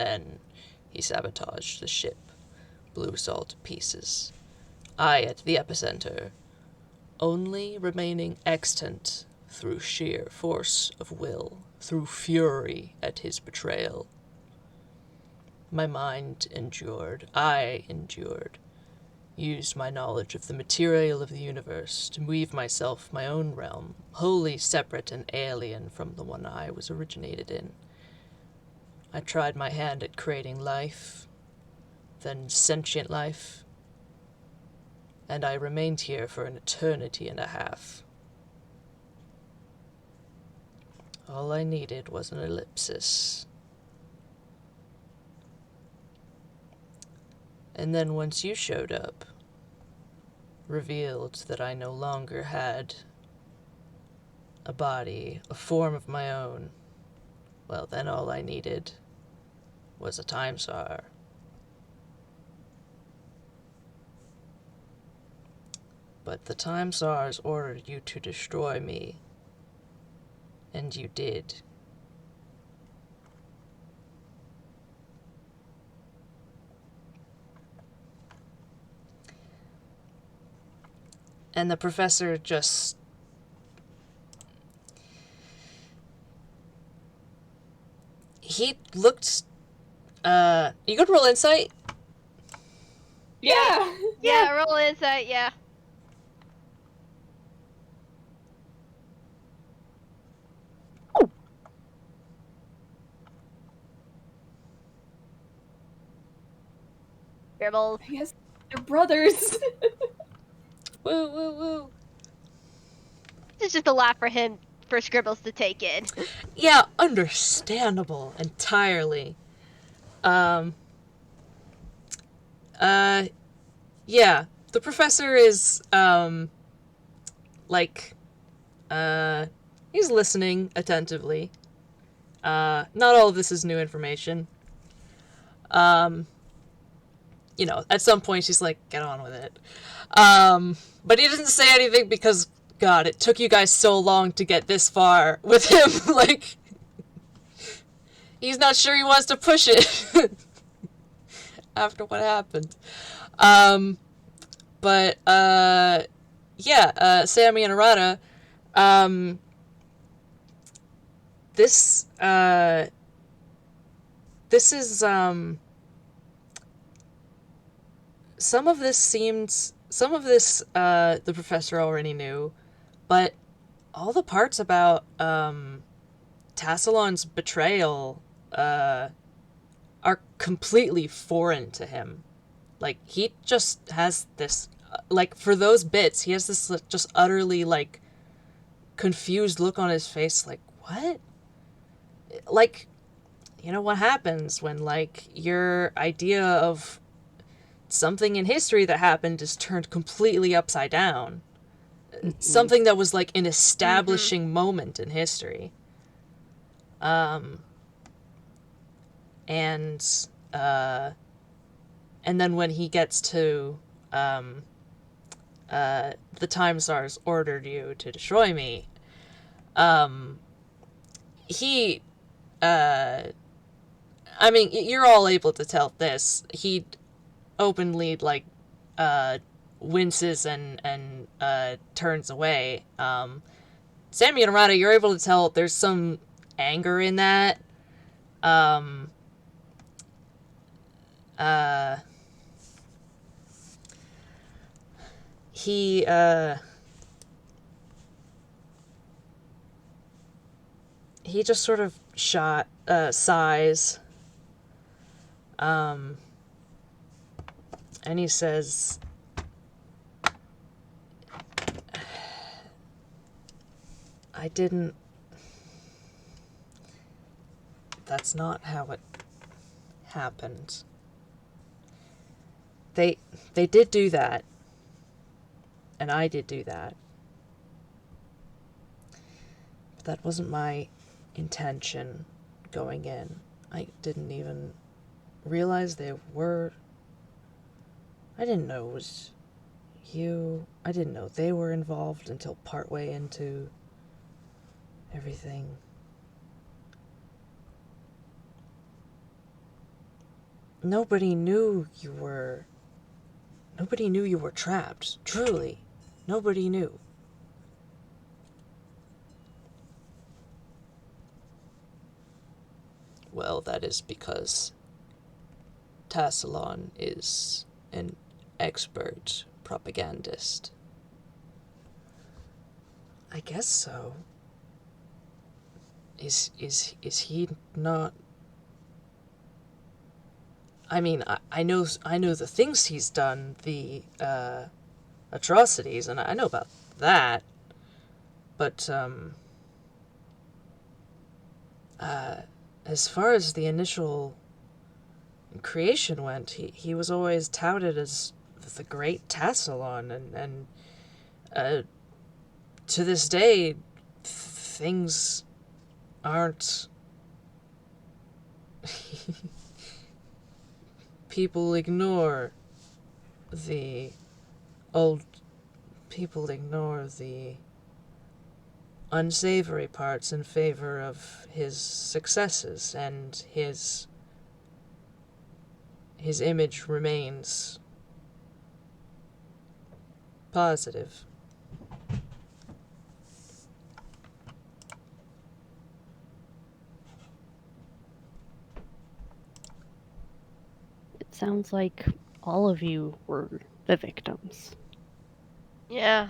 he sabotaged the ship, blew us all to pieces. I at the epicenter, only remaining extant through sheer force of will, through fury at his betrayal. My mind endured, I endured, used my knowledge of the material of the universe to weave myself my own realm, wholly separate and alien from the one I was originated in. I tried my hand at creating life, than sentient life. And I remained here for an eternity and a half. All I needed was an ellipsis. And then once you showed up, revealed that I no longer had a body, a form of my own, well, then all I needed was a time czar. But the time czars ordered you to destroy me, and you did. And the professor just... He looked... You could roll insight? Yeah. Yeah, roll insight, yeah. Scribbles. I guess they're brothers. Woo, woo, woo. This is just a lot for him, for Scribbles to take in. Yeah, understandable entirely. Yeah, the professor is, he's listening attentively. Not all of this is new information. You know, at some point she's like, get on with it. But he doesn't say anything because, God, it took you guys so long to get this far with him. Like, he's not sure he wants to push it after what happened. Sammy and Arata, this is, some of this, the professor already knew, but all the parts about, Tassalon's betrayal, are completely foreign to him. Like, he just has this, like, for those bits, he has this just utterly, like, confused look on his face, like, what? Like, you know what happens when, like, your idea of something in history that happened is turned completely upside down. Mm-hmm. Something that was, like, an establishing moment in history. And then when he gets to, the Time Czars ordered you to destroy me, he, I mean, you're all able to tell this. He openly, like, winces and turns away. Sammy and Arata, you're able to tell there's some anger in that. He just sort of sighs. And he says, I didn't... That's not how it happened. They did do that. And I did do that. But that wasn't my intention going in. I didn't even realize they were... I didn't know it was you. I didn't know they were involved until partway into everything. Nobody knew you were trapped. Truly. Nobody knew. Well, that is because Tassalon is an expert propagandist. I guess so. Is he not... I mean, I know the things he's done, the atrocities, and I know about that. But as far as the initial creation went, he was always touted as the great Tassalon, and to this day, things aren't. People ignore the old. People ignore the unsavory parts in favor of his successes, and his image remains positive. It sounds like all of you were the victims. Yeah.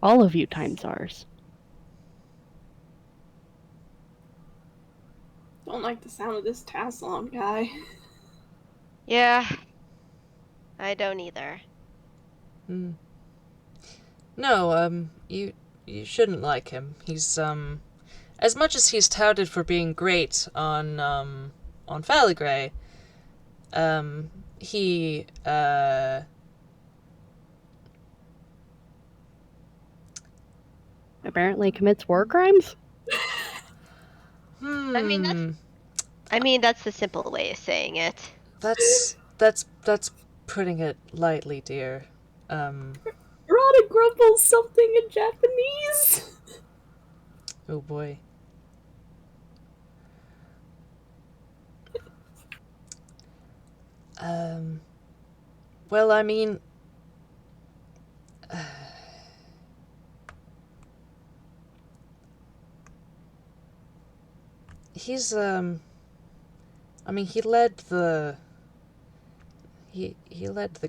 All of you times ours. Don't like the sound of this Tassalon guy. Yeah. I don't either. No, you shouldn't like him. He's as much as he's touted for being great on Faligray, he Apparently commits war crimes? I mean, that's the simple way of saying it. That's putting it lightly, dear. Rada grumbles something in Japanese. Oh boy. Well, I mean, he's, I mean, he led the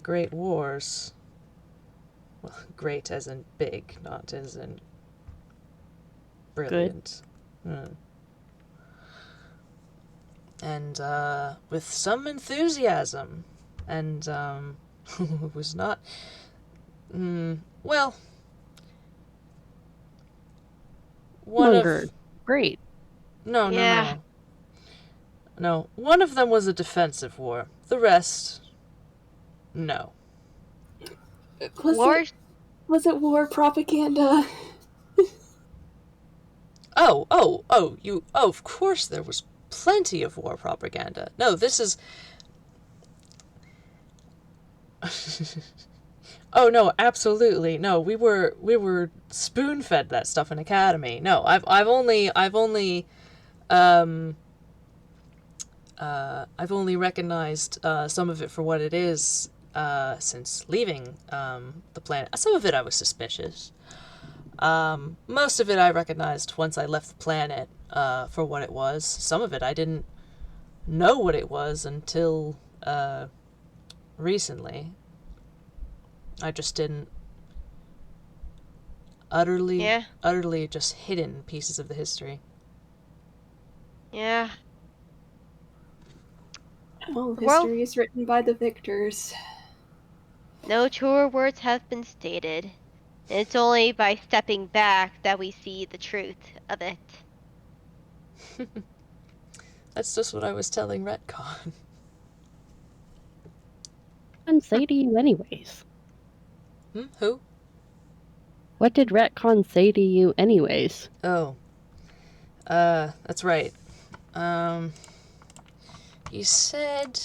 Great Wars. Well, great as in big, not as in brilliant. And, with some enthusiasm. And, it was not... well... Munger. Great. No. No, one of them was a defensive war. The rest... no. Was it war propaganda? Of course there was plenty of war propaganda. No, this is... Oh no, absolutely. No, we were spoon-fed that stuff in Academy. No, I've only recognized some of it for what it is since leaving the planet. Some of it I was suspicious. Most of it I recognized once I left the planet for what it was. Some of it I didn't know what it was until recently. I just didn't. Utterly just hidden pieces of the history. Yeah. Well, history is written by the victors. No truer words have been stated. And it's only by stepping back that we see the truth of it. That's just what I was telling Rhett Con. And say to you anyways. Who? What did Rhett Con say to you anyways? Oh. That's right. He said,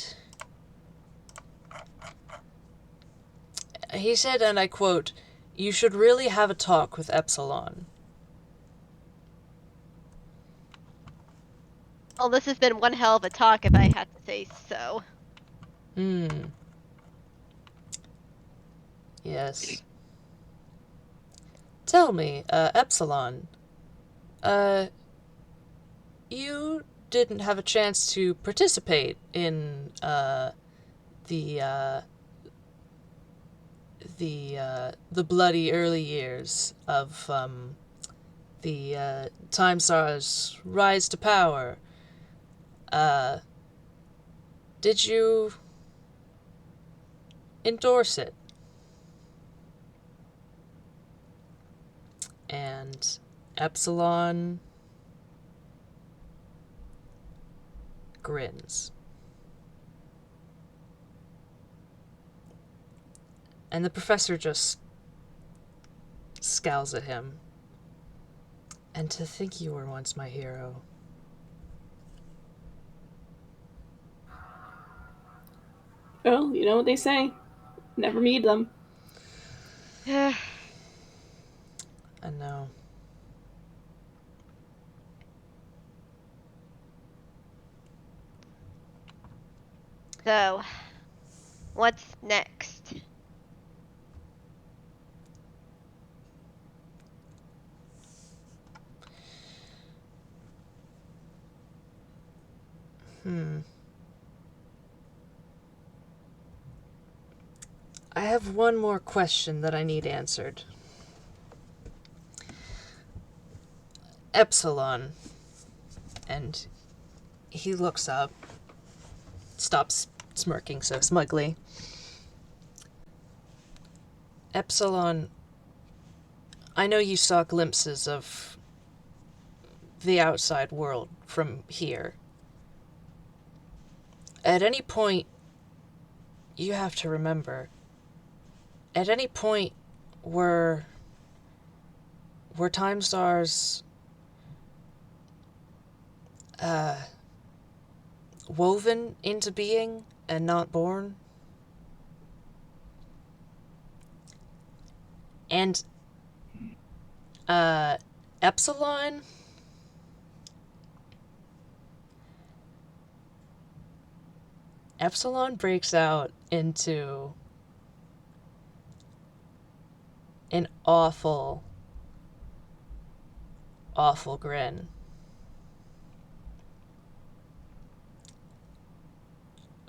and I quote, "You should really have a talk with Epsilon." Well, this has been one hell of a talk, if I had to say so. Yes. Tell me, Epsilon, you didn't have a chance to participate in, the bloody early years of, the, Time Star's rise to power. Did you endorse it? And Epsilon grins. And the professor just scowls at him. And to think you were once my hero. Well, you know what they say. Never meet them. I know. So, what's next? I have one more question that I need answered. Epsilon. And he looks up, stops smirking so smugly. Epsilon, I know you saw glimpses of the outside world from here. At any point, you have to remember, at any point were time stars woven into being and not born? And Epsilon? Epsilon breaks out into an awful, awful grin.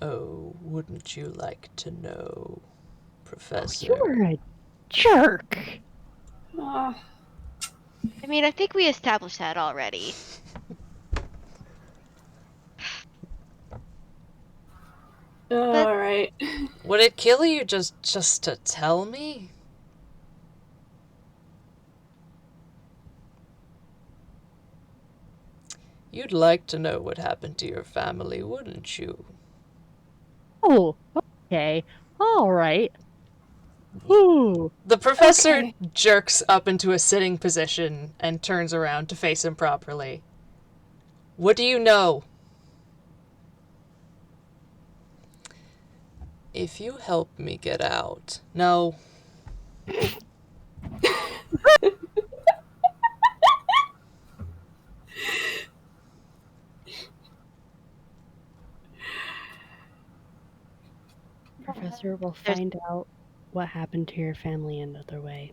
Oh, wouldn't you like to know, Professor? You're a jerk. Ah, I mean, I think we established that already. alright. Would it kill you just to tell me? You'd like to know what happened to your family, wouldn't you? Oh, okay. All right. Ooh. The professor Okay. jerks up into a sitting position and turns around to face him properly. What do you know? If you help me get out. No. Professor will There's- find out what happened to your family another way.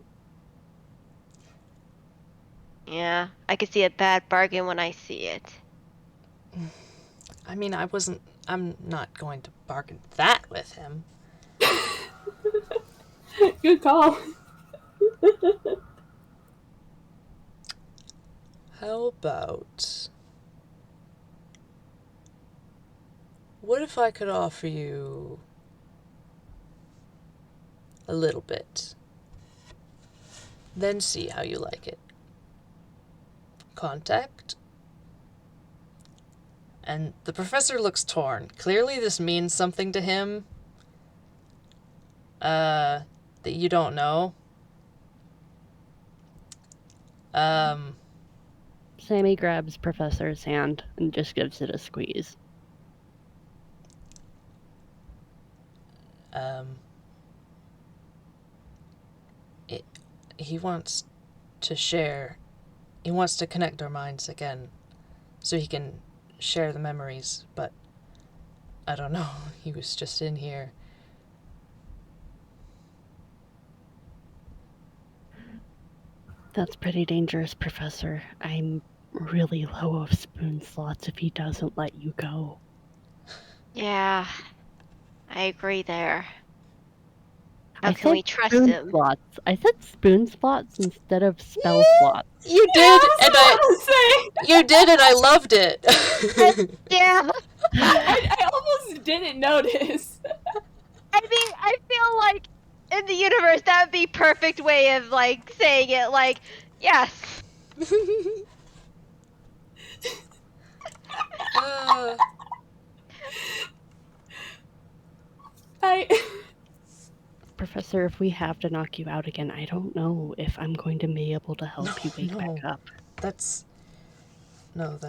Yeah, I could see a bad bargain when I see it. I mean, I'm not going to bargain that with him. Good call. How about... What if I could offer you a little bit? Then see how you like it. Contact? And the professor looks torn. Clearly this means something to him. That you don't know. Sammy grabs Professor's hand and just gives it a squeeze. He wants to share. He wants to connect our minds again so he can share the memories, but I don't know. He was just in here. That's pretty dangerous, Professor. I'm really low of spoon slots if he doesn't let you go. Yeah, I agree there. How I can said we trust spoon him? slots. I said spoon slots instead of spell slots. You did, and I you did, and I loved it. Yeah. I almost just didn't notice. I mean, I feel like in the universe that would be perfect way of like saying it. Like, yes. Professor, if we have to knock you out again, I don't know if I'm going to be able to help you wake back up. That's all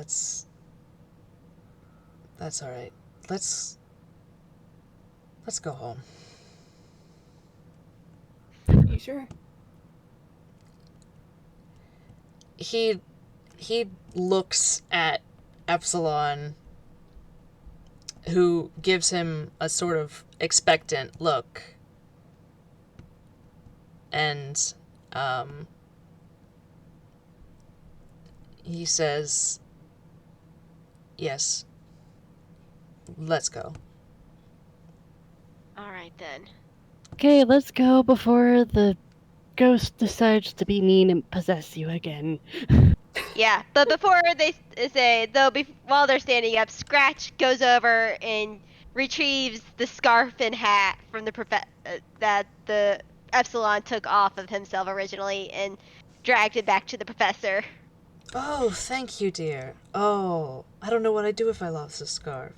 right. Let's go home. You sure? He looks at Epsilon, who gives him a sort of expectant look, and he says, "Yes, let's go." All right then. Okay, let's go before the ghost decides to be mean and possess you again. Yeah, but before they say, though, while they're standing up, Scratch goes over and retrieves the scarf and hat from that the Epsilon took off of himself originally and dragged it back to the professor. Oh, thank you, dear. Oh, I don't know what I'd do if I lost the scarf.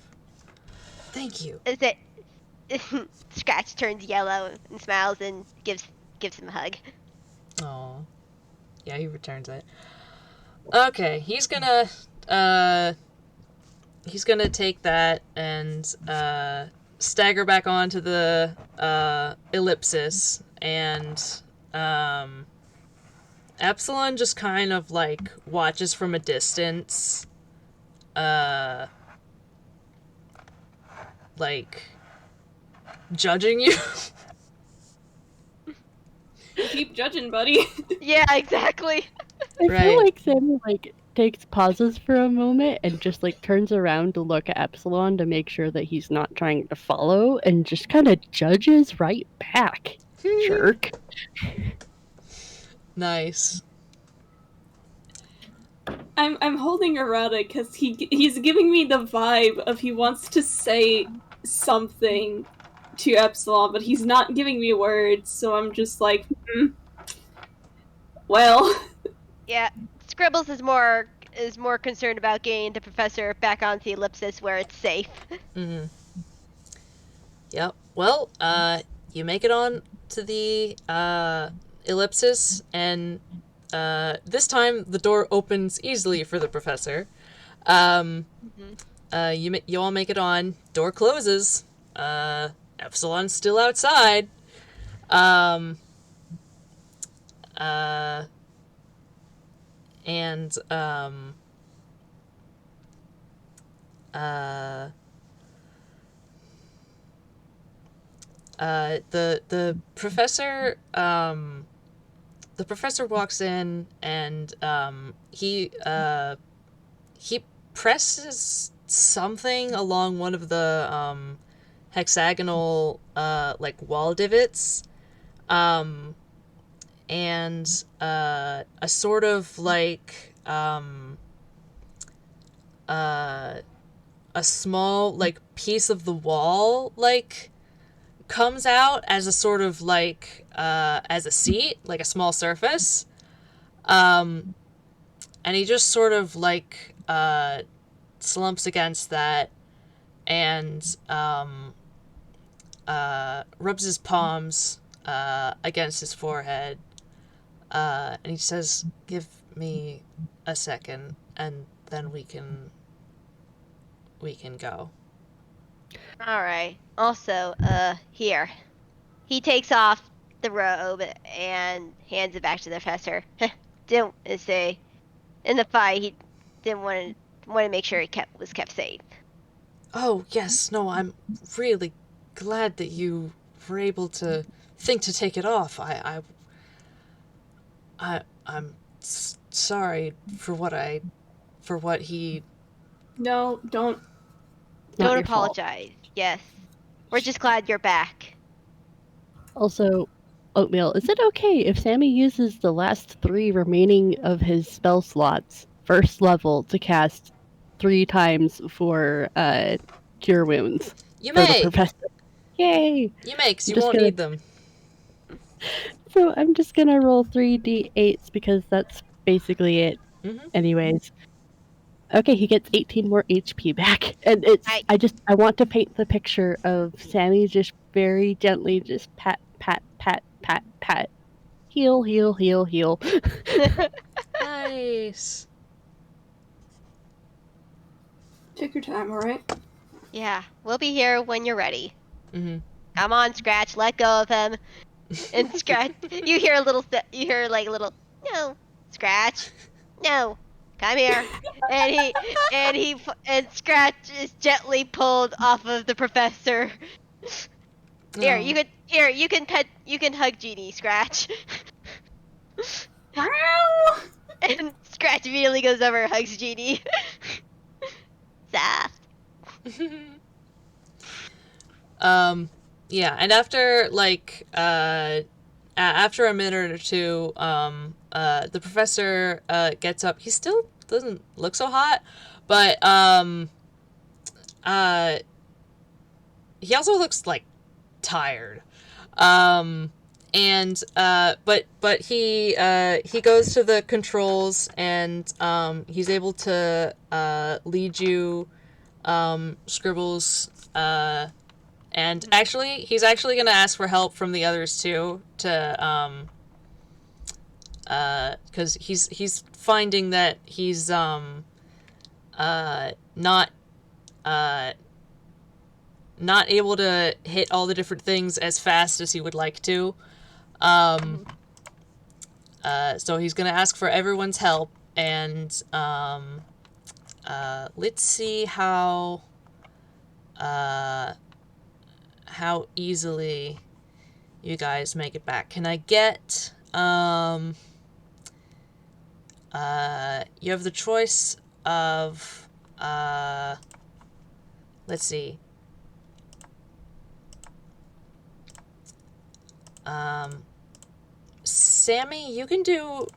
Thank you. Is it? Scratch turns yellow and smiles and gives him a hug. Oh, yeah, he returns it. Okay, he's gonna take that and stagger back onto the ellipsis, and Epsilon just kind of like watches from a distance, like judging you. Keep judging, buddy. Yeah, exactly. I Right. feel like Sammy takes pauses for a moment and just turns around to look at Epsilon to make sure that he's not trying to follow, and just kind of judges right back. Jerk. Nice. I'm holding Arata because he's giving me the vibe of he wants to say something to Epsilon, but he's not giving me words, so I'm just like, well. Yeah, Scribbles is more concerned about getting the professor back onto the ellipsis where it's safe. Mm-hmm. Yep. Well, you make it on to the ellipsis, and this time the door opens easily for the professor. You all make it on. Door closes. Epsilon's still outside. The professor walks in, and he presses something along one of the hexagonal wall divots, and a sort of a small piece of the wall comes out as a sort of as a seat, like a small surface, and he just sort of slumps against that and rubs his palms against his forehead, and he says, "Give me a second, and then we can go." All right. Also, here. He takes off the robe and hands it back to the professor. Didn't say in the fight he didn't want to make sure he was kept safe. Oh yes, no, I'm really glad that you were able to think to take it off. I'm sorry for what he. No, don't. Not Don't your fault. apologize. Yes. We're just glad you're back. Also, Oatmeal, is it okay if Sammy uses the last 3 remaining of his spell slots, first level, to cast 3 times for cure wounds You for the may. professor. Yay! You may, 'cause I'm you just won't gonna- need them. So I'm just gonna roll 3d8s because that's basically it. Mhm. Anyways. Okay, he gets 18 more HP back. And I want to paint the picture of Sammy just very gently just pat, pat, pat, pat, pat. Heal, heal, heal, heal. Nice. Take your time, alright? Yeah, we'll be here when you're ready. Mhm. Come on, Scratch, let go of him. And Scratch, you hear a little, no, Scratch, no, come here. And Scratch is gently pulled off of the professor. Here, Oh. you can hug Genie, Scratch. Wow! And Scratch immediately goes over and hugs Genie. Soft. Yeah, and after like after a minute or two, the professor gets up. He still doesn't look so hot, but he also looks like tired. And but he goes to the controls, and he's able to lead you, Scribbles, and actually he's actually going to ask for help from the others too, to because he's finding that he's not not able to hit all the different things as fast as he would like to. So he's gonna ask for everyone's help, and let's see how easily you guys make it back. Can I get you have the choice of let's see. Sammy, you can do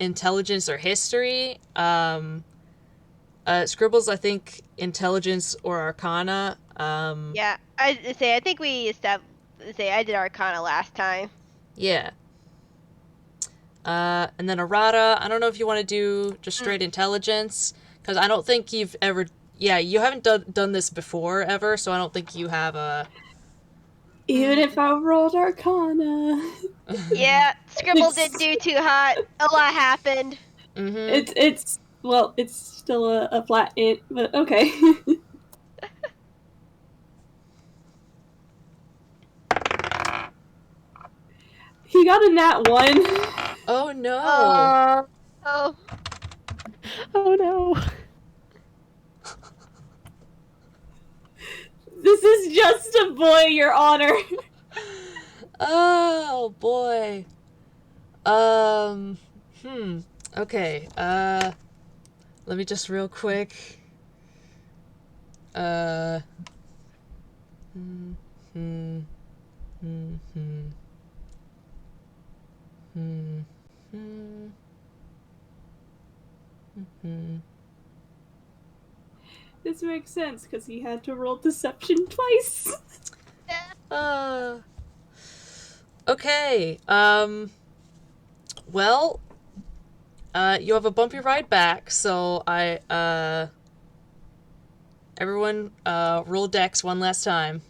intelligence or history. Scribbles, I think intelligence or arcana. Yeah, I think I did Arcana last time. Yeah. And then Arata, I don't know if you want to do just straight intelligence, because I don't think you've ever... Yeah, you haven't done this before, ever, so I don't think you have a... Even if I rolled Arcana. Yeah, Scribble didn't do too hot. A lot happened. Mm-hmm. It's still a flat int, but okay. He got a nat 1. Oh, no. Oh. Oh no. This is just a boy, Your Honor. Oh, boy. Okay, let me just real quick. This makes sense, because he had to roll deception twice. Okay, well, you have a bumpy ride back, so everyone, roll dex one last time.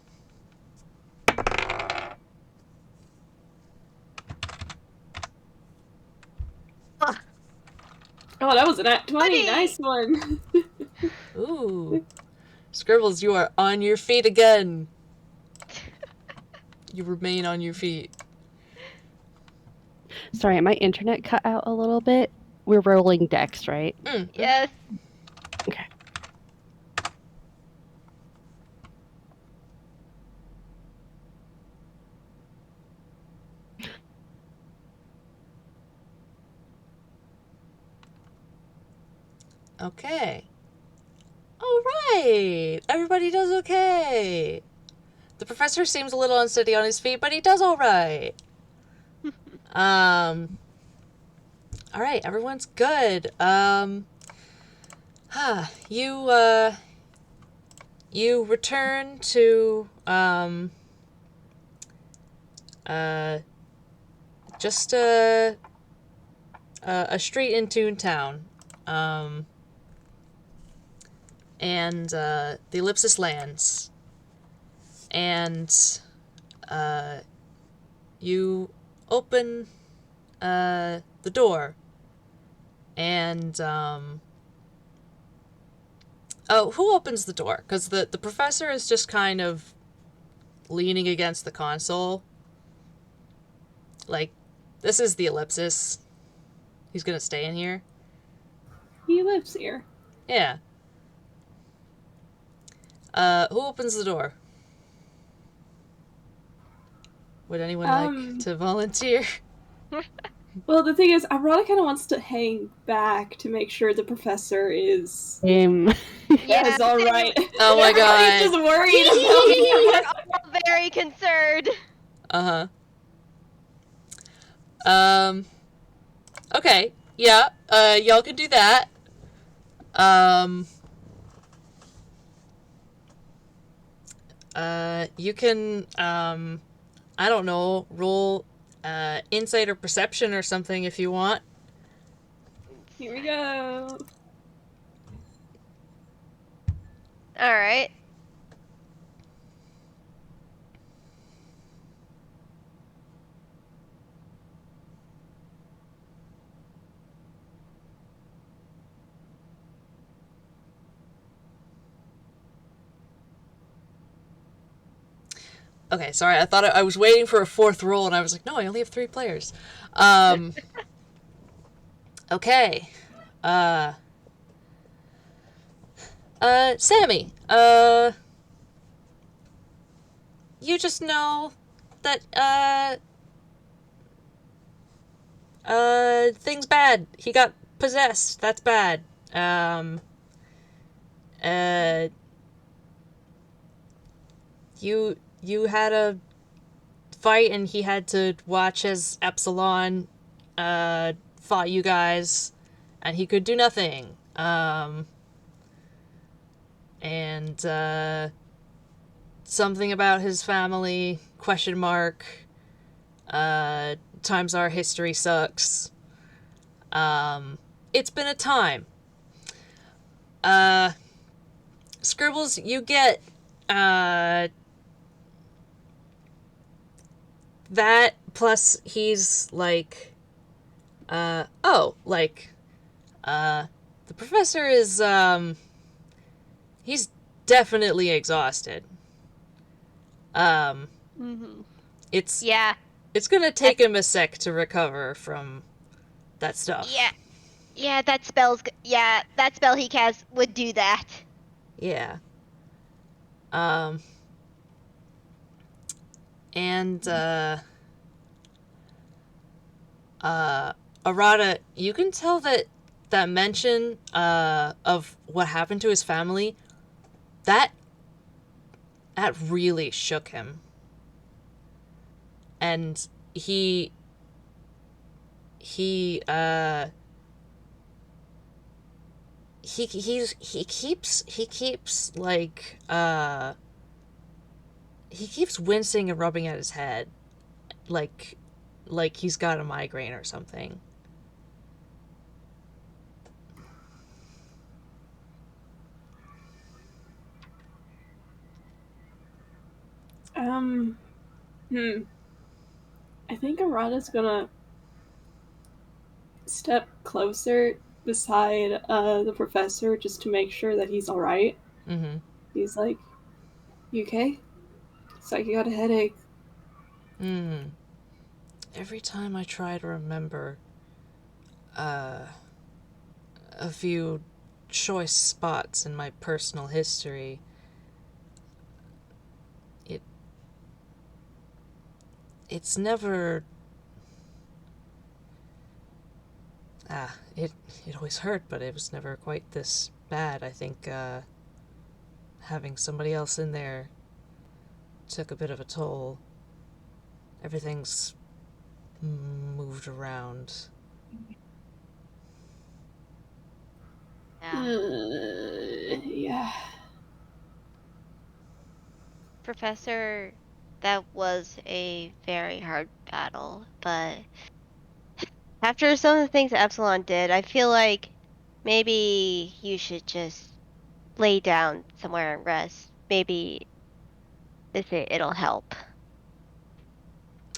Oh, that was a nat 20. 20. Nice one. Ooh. Scribbles, you are on your feet again. You remain on your feet. Sorry, my internet cut out a little bit. We're rolling dex, right? Yes. Okay. Okay. Alright! Everybody does okay! The professor seems a little unsteady on his feet, but he does alright. Alright, everyone's good. you return to just a street in Toontown, and the Ellipsis lands, and you open the door, and oh, who opens the door? Because the professor is just kind of leaning against the console. Like, this is the Ellipsis. He's gonna stay in here. He lives here. Yeah. Who opens the door? Would anyone like to volunteer? Well, the thing is, Arata kind of wants to hang back to make sure the professor is Yeah. all right. Oh my god. He's just worried about We're all very concerned. Okay. Yeah. Y'all can do that. You can, I don't know, roll, insight or perception or something if you want. Here we go. All right. Okay, sorry, I thought I was waiting for a fourth roll, and I was like, no, I only have 3 players. Okay. Sammy, you just know that, things bad. He got possessed. That's bad. You had a fight and he had to watch as Epsilon, fought you guys, and he could do nothing. And, something about his family, question mark, times our history sucks. It's been a time. Scribbles, you get, that plus he's like, the professor is, he's definitely exhausted. It's gonna take him a sec to recover from that stuff. Yeah, that spell he cast would do that. Yeah. And, Arata, you can tell that mention, of what happened to his family, that really shook him. And he keeps like, he keeps wincing and rubbing at his head, like he's got a migraine or something. I think Arata's gonna step closer beside the professor just to make sure that he's alright. Mm-hmm. He's like, you okay? It's like you got a headache. Every time I try to remember a few choice spots in my personal history, it's never... it always hurt, but it was never quite this bad. I think, having somebody else in there took a bit of a toll. Everything's moved around. Yeah. Professor, that was a very hard battle, but after some of the things Epsilon did, I feel like maybe you should just lay down somewhere and rest. Maybe it'll help.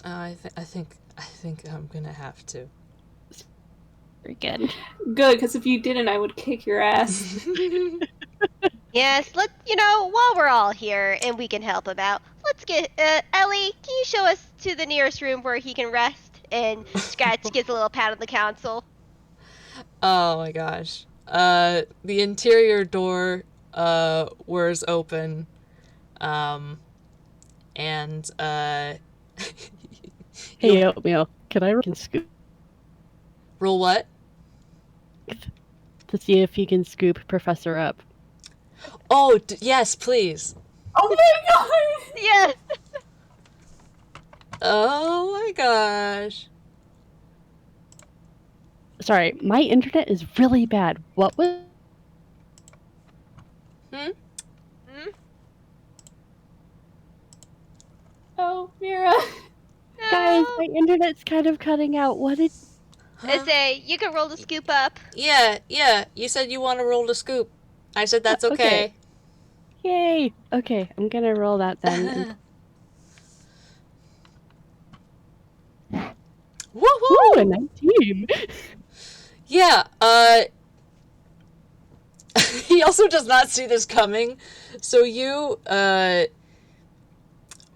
I think I'm gonna have to. Again. Good, because if you didn't, I would kick your ass. Yes, while we're all here and we can help him out, let's get, Ellie, can you show us to the nearest room where he can rest? And Scratch gives a little pat on the console. Oh my gosh. The interior door whirs open. And Hey, Oatmeal, can I scoop roll what? to see if he can scoop Professor up? Oh, yes, please. Oh my god! Yes! Oh my gosh. Sorry, my internet is really bad. What was... Oh, Mira. Guys, my internet's kind of cutting out. What did... I say, you can roll the scoop up. Yeah, you said you want to roll the scoop. I said that's okay. Okay. Yay! Okay, I'm gonna roll that then. Woohoo! Ooh, a 19! Yeah, he also does not see this coming. So you,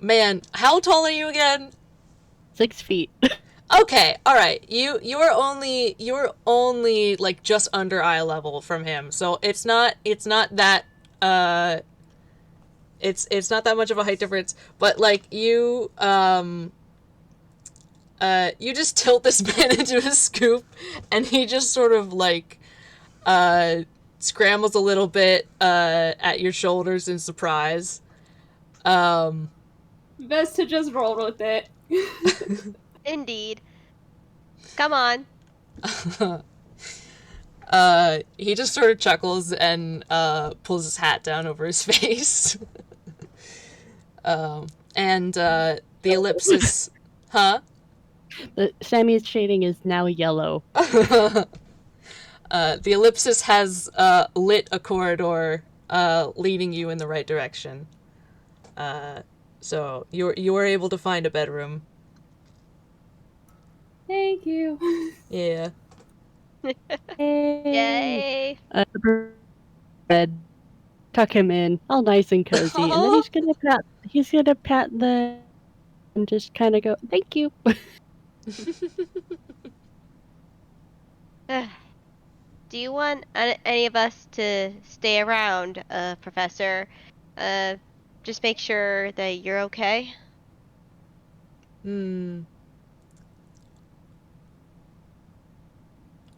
man, how tall are you again? 6 feet. Okay, alright. You're only like just under eye level from him. So it's not that it's not that much of a height difference, but like you just tilt this man into a scoop and he just sort of like scrambles a little bit at your shoulders in surprise. Best to just roll with it. Indeed. Come on. He just sort of chuckles and pulls his hat down over his face. And the ellipsis, huh? Sammy's shading is now yellow. The ellipsis has lit a corridor leading you in the right direction. So you are able to find a bedroom. Thank you. Yeah. Yay. Bed. Tuck him in, all nice and cozy, and then he's gonna pat the and just kind of go, "Thank you." Do you want any of us to stay around, Professor? Just make sure that you're okay?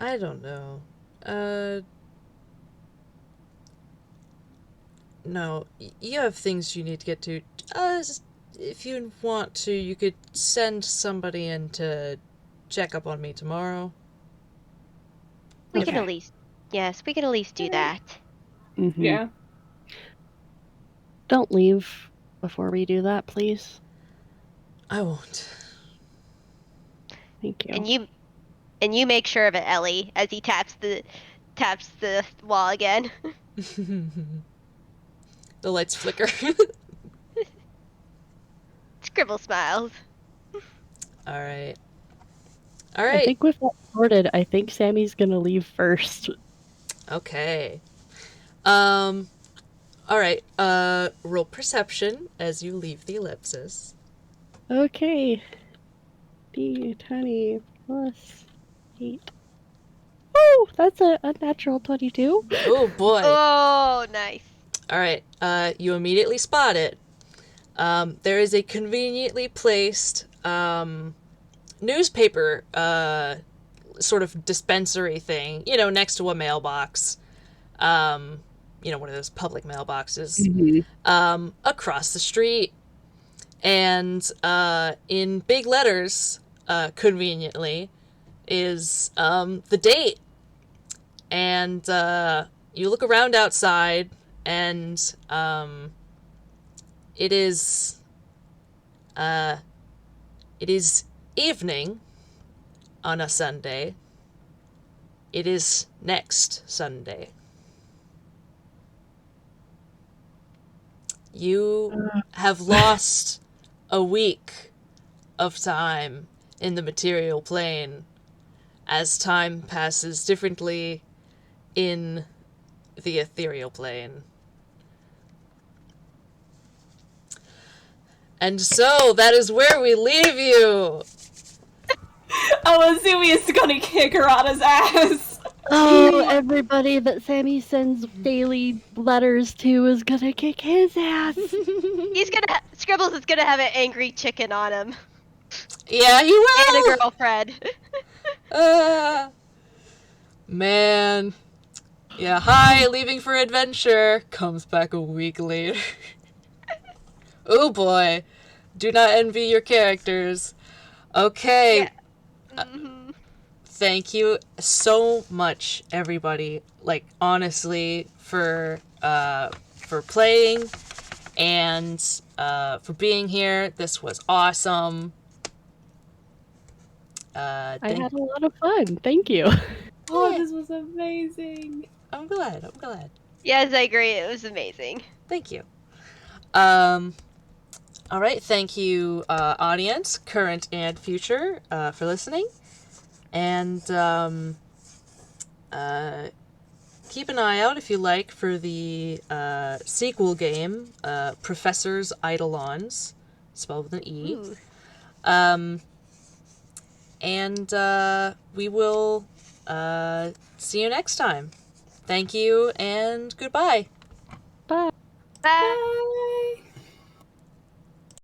I don't know. No, you have things you need to get to. If you want to, you could send somebody in to check up on me tomorrow. We can at least do that. Mm-hmm. Yeah. Don't leave before we do that, please. I won't. Thank you. And you make sure of it, Ellie, as he taps the wall again. The lights flicker. Scribble smiles. All right. I think with that sorted, I think Sammy's gonna leave first. Okay. All right. Roll perception as you leave the ellipsis. Okay. D20 plus 8. Oh, that's a natural 22. Oh boy. Oh, nice. All right. You immediately spot it. There is a conveniently placed newspaper sort of dispensary thing, next to a mailbox. One of those public mailboxes. Mm-hmm. Across the street. And in big letters, conveniently, is the date. And you look around outside, and It is evening on a Sunday. It is next Sunday. You have lost a week of time in the material plane as time passes differently in the ethereal plane. And so, that is where we leave you! Oh, Azumi is gonna kick Arata's ass! Oh, everybody that Sammy sends daily letters to is gonna kick his ass. Scribbles is gonna have an angry chicken on him. Yeah, he will! And a girlfriend. Man. Yeah, hi, leaving for adventure. Comes back a week later. Oh boy. Do not envy your characters. Okay. Yeah. Mm-hmm. Thank you so much, everybody. Like, honestly, for playing and for being here. This was awesome. I had a lot of fun. Thank you. Oh, Yeah. this was amazing. I'm glad. Yes, I agree. It was amazing. Thank you. All right. Thank you, audience, current and future, for listening. And keep an eye out, if you like, for the sequel game, Professor's Eidolons, spelled with an E. Ooh. And we will see you next time. Thank you, and goodbye. Bye. Bye. Bye.